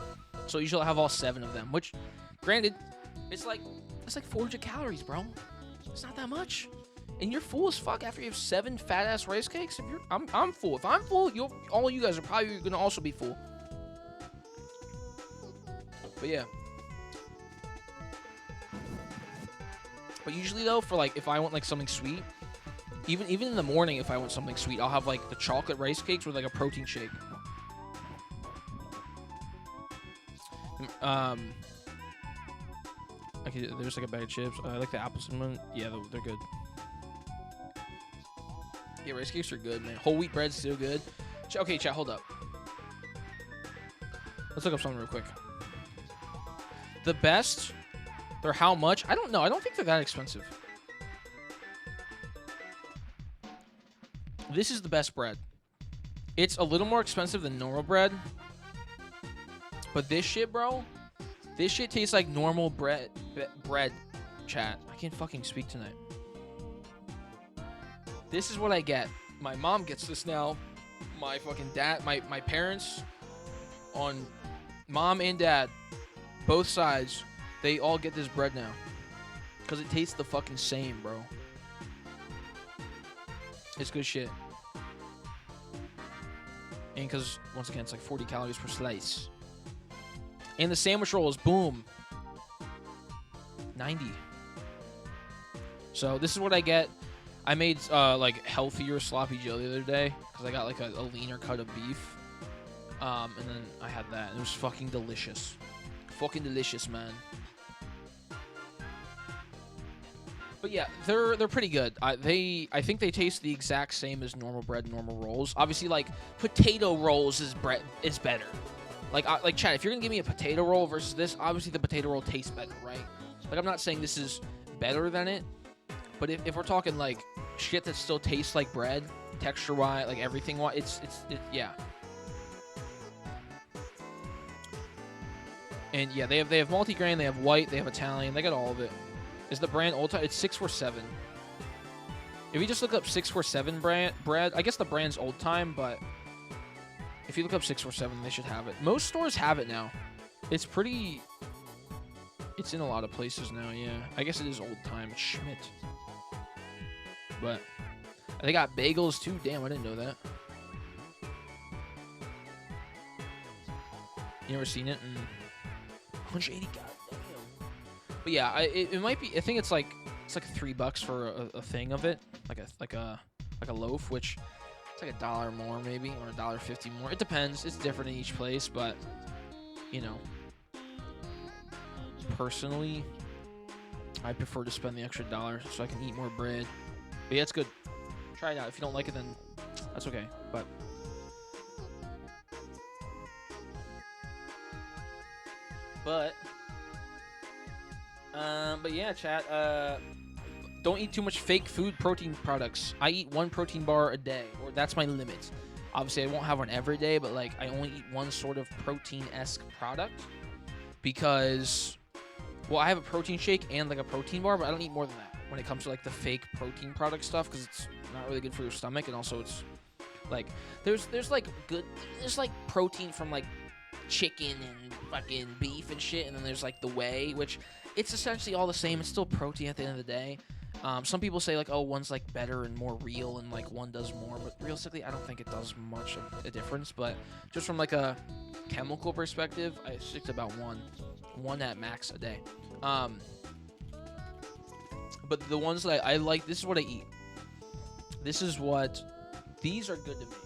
A: So usually I'll have all 7 of them, which, granted, it's like 400 calories, bro. It's not that much, and you're full as fuck after you have 7 fat ass rice cakes. I'm full. If I'm full, all you guys are probably gonna also be full. But yeah. But usually though, for like if I want like something sweet, even in the morning, if I want something sweet, I'll have like the chocolate rice cakes with like a protein shake. Okay, there's like a bag of chips. I like the apple cinnamon. Yeah, they're good. Yeah, rice cakes are good, man. Whole wheat bread's still good. Okay, chat, hold up. Let's look up something real quick. The best, they're how much? I don't know. I don't think they're that expensive. This is the best bread. It's a little more expensive than normal bread. But this shit, bro, this shit tastes like normal bread, chat. I can't fucking speak tonight. This is what I get. My mom gets this now. My fucking dad, my parents, on mom and dad, both sides, they all get this bread now. Because it tastes the fucking same, bro. It's good shit. And because, once again, it's like 40 calories per slice. And the sandwich rolls, boom, 90. So this is what I get. I made like healthier sloppy Joe the other day because I got like a leaner cut of beef. And then I had that. It was fucking delicious. Fucking delicious, man. But yeah, they're pretty good. I think they taste the exact same as normal bread, normal rolls. Obviously, like potato rolls is better. Like Chad, if you're gonna give me a potato roll versus this, obviously the potato roll tastes better, right? Like I'm not saying this is better than it, but if we're talking like shit that still tastes like bread, texture wise, like everything wise, yeah. And yeah, they have multigrain, they have white, they have Italian, they got all of it. Is the brand old time? It's 647. If you just look up 647 bread, I guess the brand's old time, but if you look up 647, they should have it. Most stores have it now. It's in a lot of places now, yeah. I guess it is old time. It's Schmidt. But they got bagels too. Damn, I didn't know that. You never seen it? 180, goddamn. But yeah, it might be. I think it's like $3 for a thing of it, like a loaf, which it's like $1 more maybe, or $1.50 more. It depends. It's different in each place, but you know, personally, I prefer to spend the extra $1 so I can eat more bread. But yeah, it's good. Try it out. If you don't like it, then that's okay. But yeah, chat. Don't eat too much fake food protein products. I eat 1 protein bar a day, or that's my limit. Obviously, I won't have one every day, but like I only eat one sort of protein-esque product because, well, I have a protein shake and like a protein bar, but I don't eat more than that when it comes to like the fake protein product stuff because it's not really good for your stomach, and also it's like there's like protein from like chicken and fucking beef and shit, and then there's like the whey, which it's essentially all the same. It's still protein at the end of the day. Some people say like, oh, one's like better and more real, and like one does more, but realistically, I don't think it does much of a difference. But just from like a chemical perspective, I stick to about one at max a day. But the ones that I like, this is what I eat. These are good to me.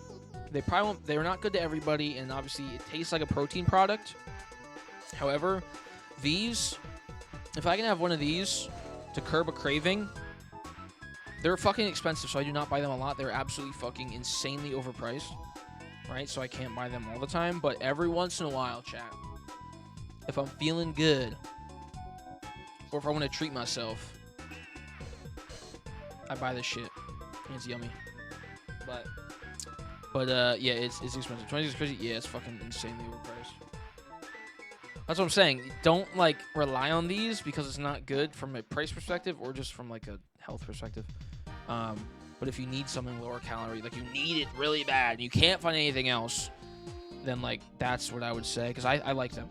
A: They're not good to everybody, and obviously it tastes like a protein product. However, these, if I can have one of these to curb a craving, they're fucking expensive, so I do not buy them a lot. They're absolutely fucking insanely overpriced, right? So I can't buy them all the time, but every once in a while, chat, if I'm feeling good, or if I want to treat myself, I buy this shit. And it's yummy. But yeah, it's expensive. 26 crazy. Yeah, it's fucking insanely overpriced. That's what I'm saying. Don't like rely on these because it's not good from a price perspective or just from like a health perspective. But if you need something lower calorie, like you need it really bad, and you can't find anything else, then like that's what I would say, because I like them.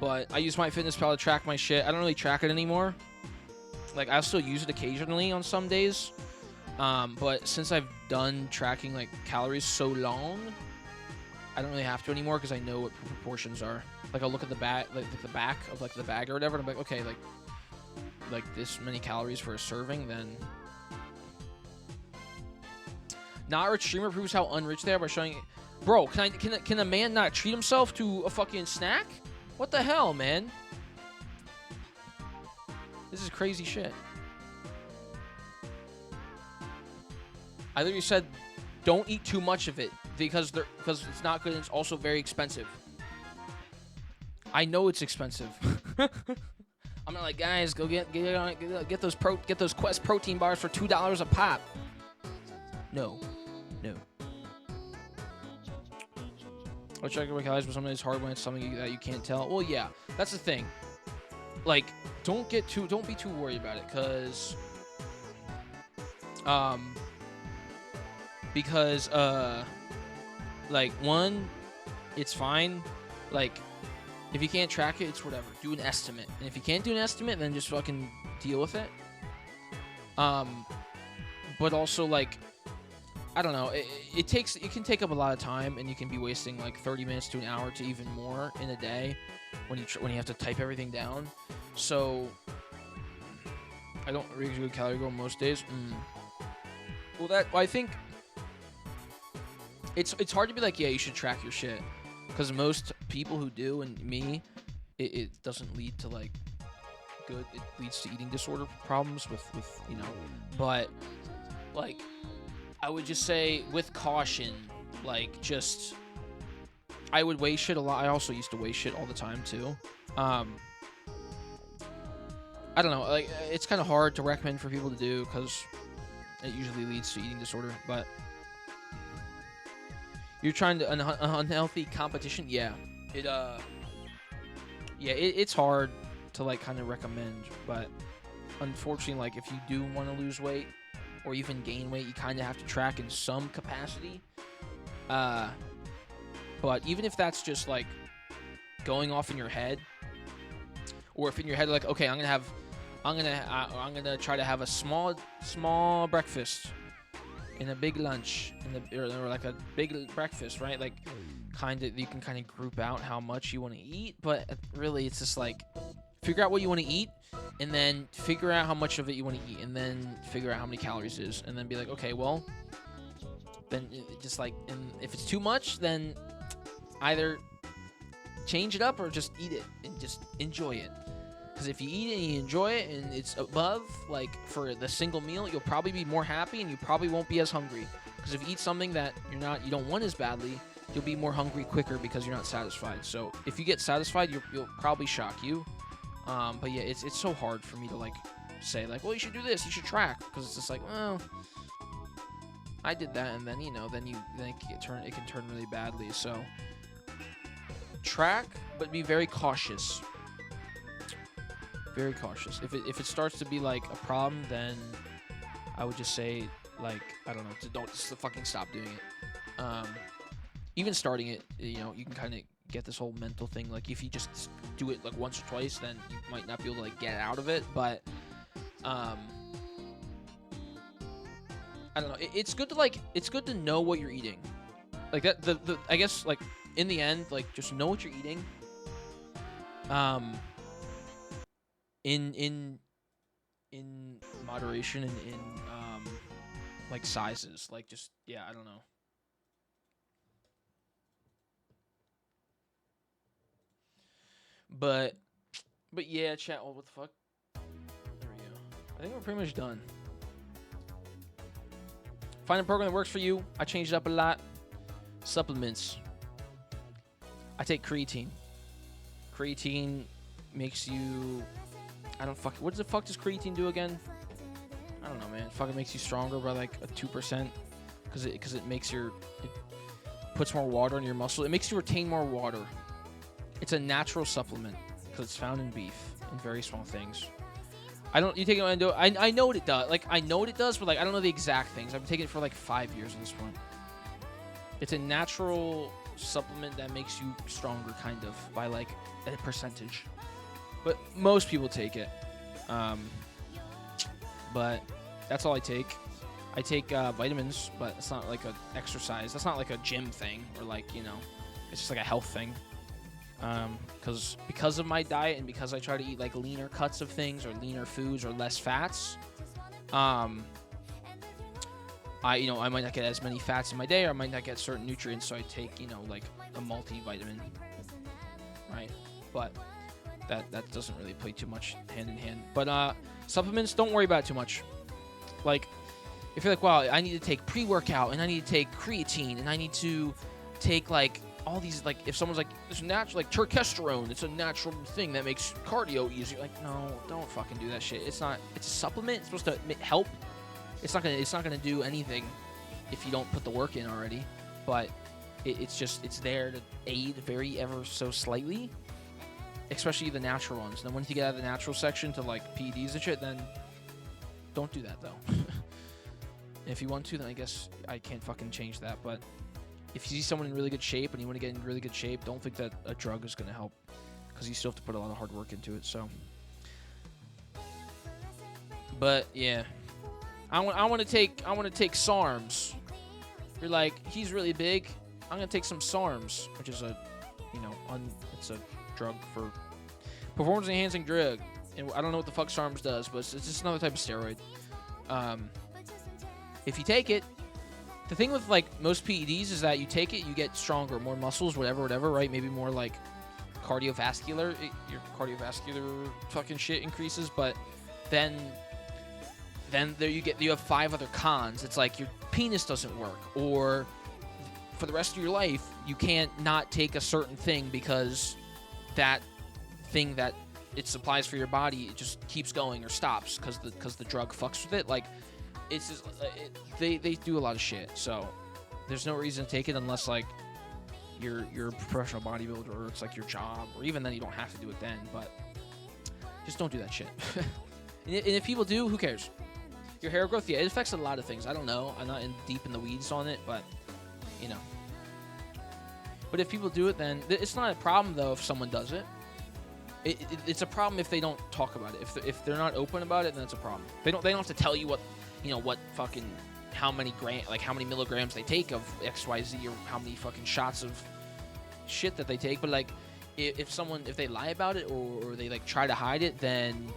A: But I use MyFitnessPal to track my shit. I don't really track it anymore. Like I'll still use it occasionally on some days. But since I've done tracking like calories so long, I don't really have to anymore because I know what proportions are. Like I'll look at the back, like the back of like the bag or whatever, and I'm like, okay, like this many calories for a serving, then. Not rich streamer proves how unrich they are by showing. Bro, can a man not treat himself to a fucking snack? What the hell, man? This is crazy shit. I literally said, don't eat too much of it because it's not good and it's also very expensive. I know it's expensive. I'm not like, guys, go get those Quest protein bars for $2 a pop. No. I'll check your calories, but sometimes it's hard when it's something that you can't tell. Well, yeah, that's the thing. Like, don't be too worried about it, because like, one, it's fine. Like, if you can't track it, it's whatever. Do an estimate, and if you can't do an estimate, then just fucking deal with it. But also, like, I don't know. It can take up a lot of time, and you can be wasting like 30 minutes to an hour to even more in a day when you have to type everything down. So I don't really do a calorie goal most days. Well, I think it's hard to be like, yeah, you should track your shit, because most people who do, and me, it doesn't lead to like good. It leads to eating disorder problems with you know. But like, I would just say with caution, like just I would weigh shit a lot. I also used to weigh shit all the time too. I don't know, like it's kind of hard to recommend for people to do because it usually leads to eating disorder. But you're trying to unhealthy competition, yeah. It's hard to like kind of recommend, but unfortunately, like if you do want to lose weight or even gain weight, you kind of have to track in some capacity. But even if that's just like going off in your head, or if in your head like, okay, I'm gonna try to have a small breakfast and a big lunch or like a big breakfast, right? Like you can kind of group out how much you want to eat, but really it's just like figure out what you want to eat and then figure out how much of it you want to eat and then figure out how many calories it is and then be like, okay, well, then just like, and if it's too much, then either change it up or just eat it and just enjoy it. Because if you eat it and you enjoy it and it's above, like, for the single meal, you'll probably be more happy and you probably won't be as hungry. Because if you eat something that you don't want as badly, you'll be more hungry quicker because you're not satisfied. So if you get satisfied, you'll probably shock you. But yeah, it's so hard for me to, like, say, like, well, you should do this, you should track. Because it's just like, well, I did that, and then, then it can turn really badly. So track, but be very cautious. Very cautious. If it starts to be like a problem, then I would just say, like, I don't know, just fucking stop doing it. Even starting it, you can kind of get this whole mental thing. Like, if you just do it like once or twice, then you might not be able to like get out of it. But I don't know. It's good to know what you're eating. Like that. I guess, like, in the end, like, just know what you're eating. In moderation and in like sizes, like, just, yeah, I don't know. But yeah, chat. Oh, what the fuck? There we go. I think we're pretty much done. Find a program that works for you. I changed it up a lot. Supplements. I take creatine. Creatine makes you... What the fuck does creatine do again? I don't know, man. It fucking makes you stronger by like a 2%. Because it makes it puts more water in your muscle. It makes you retain more water. It's a natural supplement because it's found in beef in very small things. You take it and do it. I know what it does. Like, I know what it does, but like I don't know the exact things. I've been taking it for like 5 years at this point. It's a natural supplement that makes you stronger, kind of, by like a percentage. But most people take it. But that's all I take. I take vitamins, but it's not like an exercise. That's not like a gym thing, or like, it's just like a health thing. Because of my diet and because I try to eat like leaner cuts of things or leaner foods or less fats, I might not get as many fats in my day, or I might not get certain nutrients, so I take, like a multivitamin, right? But that doesn't really play too much hand in hand. But supplements, don't worry about it too much. Like, if you're like, wow, I need to take pre-workout and I need to take creatine and I need to take like all these, like, if someone's like, it's natural, like turkesterone, it's a natural thing that makes cardio easier. Like, no, don't fucking do that shit. It's a supplement. It's supposed to help. It's not gonna do anything if you don't put the work in already. But it's there to aid very ever so slightly, especially the natural ones. And then once you get out of the natural section to like PEDS and shit, then don't do that though. If you want to, then I guess I can't fucking change that. But if you see someone in really good shape and you want to get in really good shape, don't think that a drug is going to help, because you still have to put a lot of hard work into it. So, but yeah, I want to take SARMs. You're like, he's really big. I'm gonna take some SARMs, which is a, it's a drug for performance enhancing drug. And I don't know what the fuck SARMs does, but it's just another type of steroid. If you take it, The thing with like most PEDs is that you take it, you get stronger, more muscles, whatever, right? Maybe more like cardiovascular, your cardiovascular fucking shit increases, but then there you have 5 other cons. It's like your penis doesn't work, or for the rest of your life you can't not take a certain thing because that thing that it supplies for your body, it just keeps going or stops because the drug fucks with it. Like, it's just they do a lot of shit. So there's no reason to take it unless like you're a professional bodybuilder, or it's like your job, or even then you don't have to do it then. But just don't do that shit. And if people do, who cares? Your hair growth, yeah, it affects a lot of things. I don't know. I'm not deep in the weeds on it, but you know. But if people do it, then it's not a problem though if someone does it. It's a problem if they don't talk about it. If they're not open about it, then it's a problem. They don't have to tell you what, you know, what fucking how many milligrams they take of XYZ, or how many fucking shots of shit that they take. But like, if they lie about it, or they like try to hide it, then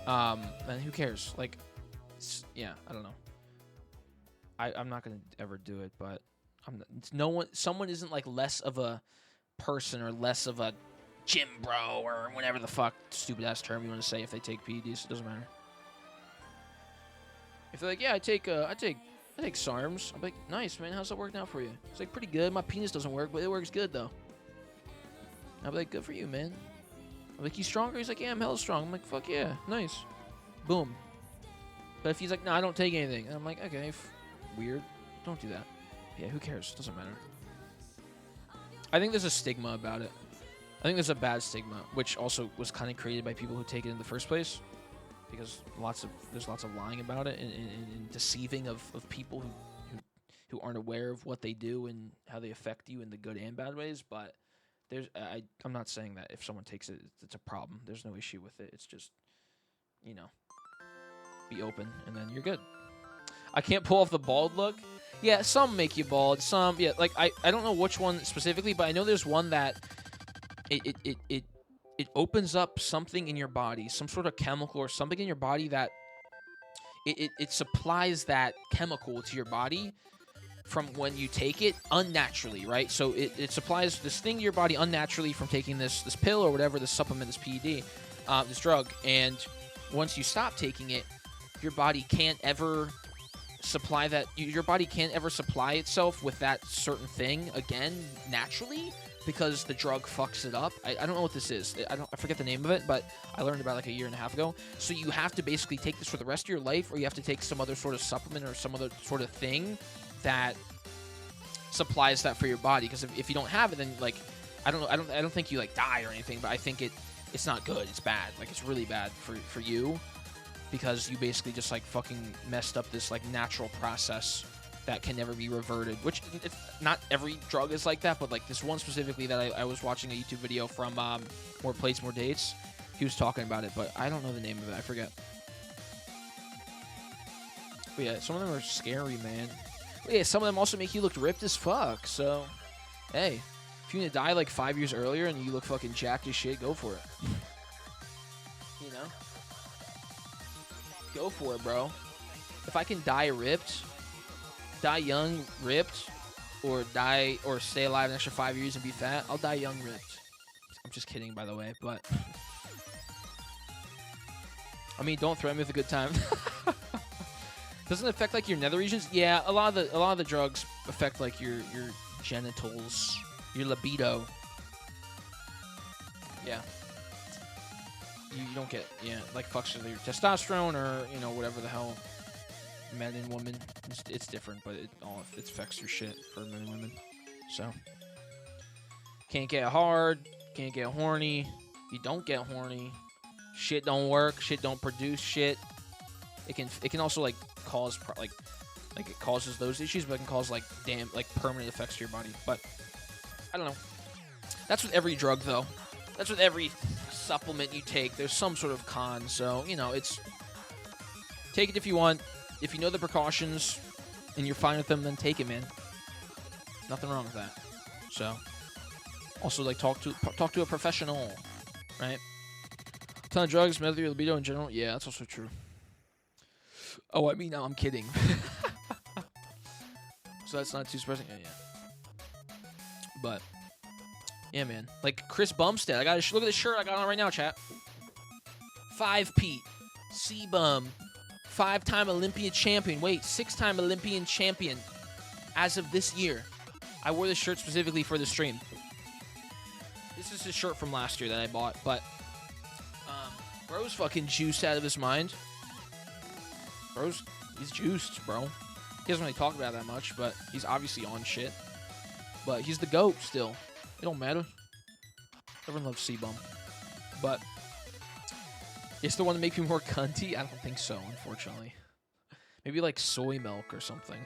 A: who cares? Like, yeah, I don't know. I'm not gonna ever do it, but someone isn't like less of a person or less of a gym bro or whatever the fuck stupid ass term you want to say if they take PEDs. It doesn't matter. If they're like, yeah, I take SARMs, I'm like, nice, man, how's that working out for you? It's like, pretty good. My penis doesn't work, but it works good though. I'm like, good for you, man. I'm like, you stronger? He's like, yeah, I'm hella strong. I'm like, fuck yeah, nice. Boom. But if he's like, no, I don't take anything, and I'm like, okay, weird. Don't do that. Yeah, who cares? Doesn't matter. I think there's a stigma about it. I think there's a bad stigma, which also was kind of created by people who take it in the first place, because there's lots of lying about it and deceiving of people who aren't aware of what they do and how they affect you in the good and bad ways. But I'm not saying that if someone takes it, it's a problem. There's no issue with it. It's just, you know, be open and then you're good. I can't pull off the bald look. Yeah, some make you bald. Some, yeah, like I don't know which one specifically, but I know there's one that it opens up something in your body, some sort of chemical or something in your body that it supplies that chemical to your body from when you take it unnaturally, right? So it supplies this thing to your body unnaturally from taking this pill or whatever, this supplement, this PED, this drug, and once you stop taking it, your body can't ever supply that. Your body can't ever supply itself with that certain thing again naturally, because the drug fucks it up. I don't know what this is. I forget the name of it, but I learned about it like a year and a half ago. So you have to basically take this for the rest of your life, or you have to take some other sort of supplement or some other sort of thing that supplies that for your body. Because if you don't have it, then like I don't think you like die or anything, but I think it's not good. It's bad. Like, it's really bad for you, because you basically just like fucking messed up this like natural process that can never be reverted, which it's not every drug is like that, but like this one specifically that I was watching a YouTube video from More Plates, More Dates. He was talking about it, but I don't know the name of it. I forget. But yeah, some of them are scary, man. But yeah, some of them also make you look ripped as fuck. So, hey, if you're gonna die like 5 years earlier and you look fucking jacked as shit, go for it. You know? Go for it, bro. If I can die ripped, die young, ripped, or stay alive an extra 5 years and be fat, I'll die young, ripped. I'm just kidding, by the way, but I mean, don't threaten me with a good time. Doesn't it affect like your nether regions? Yeah, a lot of the drugs affect like your genitals, your libido. Yeah. You don't get, yeah, like fucks with your testosterone, or, you know, whatever the hell, men and women. It's different, but it affects your shit for men and women. So, can't get hard, can't get horny. You don't get horny, shit don't work, shit don't produce shit. It can also like cause like it causes those issues, but it can cause like permanent effects to your body. But I don't know. That's with every drug though. That's with every supplement you take. There's some sort of con, so you know, it's take it if you want. If you know the precautions and you're fine with them, then take it, man. Nothing wrong with that. So, also like talk to a professional, right? Ton of drugs, meth, your libido in general. Yeah, that's also true. Oh, I mean, no, I'm kidding. So that's not too surprising. Yeah. But, yeah, man. Like, Chris Bumstead. I got look at the shirt I got on right now, chat. 5 Pete. C-Bum. 5-time Olympian champion. Wait, 6-time Olympian champion as of this year. I wore this shirt specifically for the stream. This is his shirt from last year that I bought, but bro's fucking juiced out of his mind. He's juiced, bro. He doesn't really talk about it that much, but he's obviously on shit. But he's the GOAT still. It don't matter. Everyone loves C-Bum. But is the one to make me more cunty? I don't think so, unfortunately. Maybe like soy milk or something.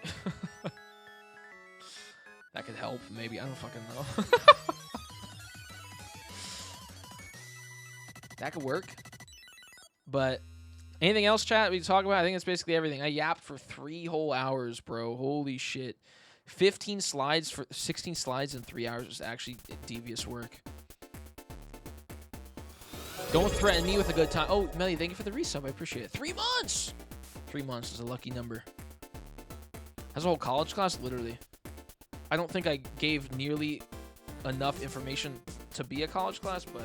A: That could help, maybe. I don't fucking know. That could work. But anything else, chat, we can talk about? I think it's basically everything. I yapped for 3 whole hours, bro. Holy shit. 16 slides in 3 hours is actually devious work. Don't threaten me with a good time. Oh, Melly, thank you for the resub. I appreciate it. 3 months! 3 months is a lucky number. That's a whole college class? Literally. I don't think I gave nearly enough information to be a college class, but...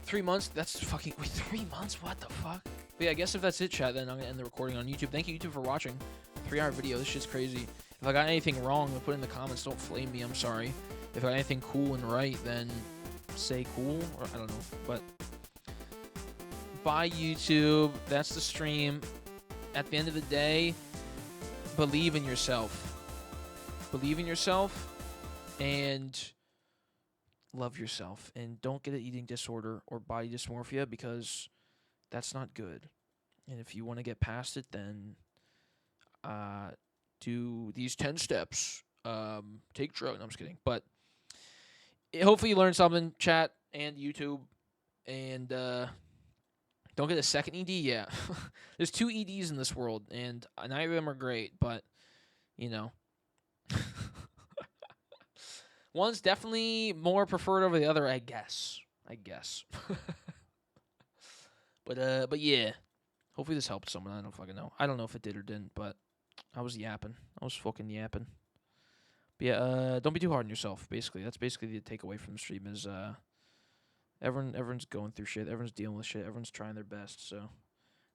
A: 3 months? That's fucking... Wait, 3 months? What the fuck? But yeah, I guess if that's it, chat, then I'm gonna end the recording on YouTube. Thank you, YouTube, for watching. 3-hour video. This shit's crazy. If I got anything wrong, then put it in the comments. Don't flame me. I'm sorry. If I got anything cool and right, then say cool. Or I don't know. But bye, YouTube. That's the stream. At the end of the day, believe in yourself. Believe in yourself and love yourself. And don't get an eating disorder or body dysmorphia, because that's not good. And if you want to get past it, then do these 10 steps. Take drugs. No, I'm just kidding. But hopefully you learned something, chat and YouTube. And don't get a second ED. Yeah. There's 2 EDs in this world, and neither of them are great. But, you know. One's definitely more preferred over the other, I guess. But yeah. Hopefully this helped someone. I don't fucking know. I don't know if it did or didn't, but I was yapping. I was fucking yapping. But yeah, don't be too hard on yourself, basically. That's basically the takeaway from the stream is everyone's going through shit. Everyone's dealing with shit. Everyone's trying their best, so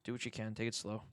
A: do what you can. Take it slow.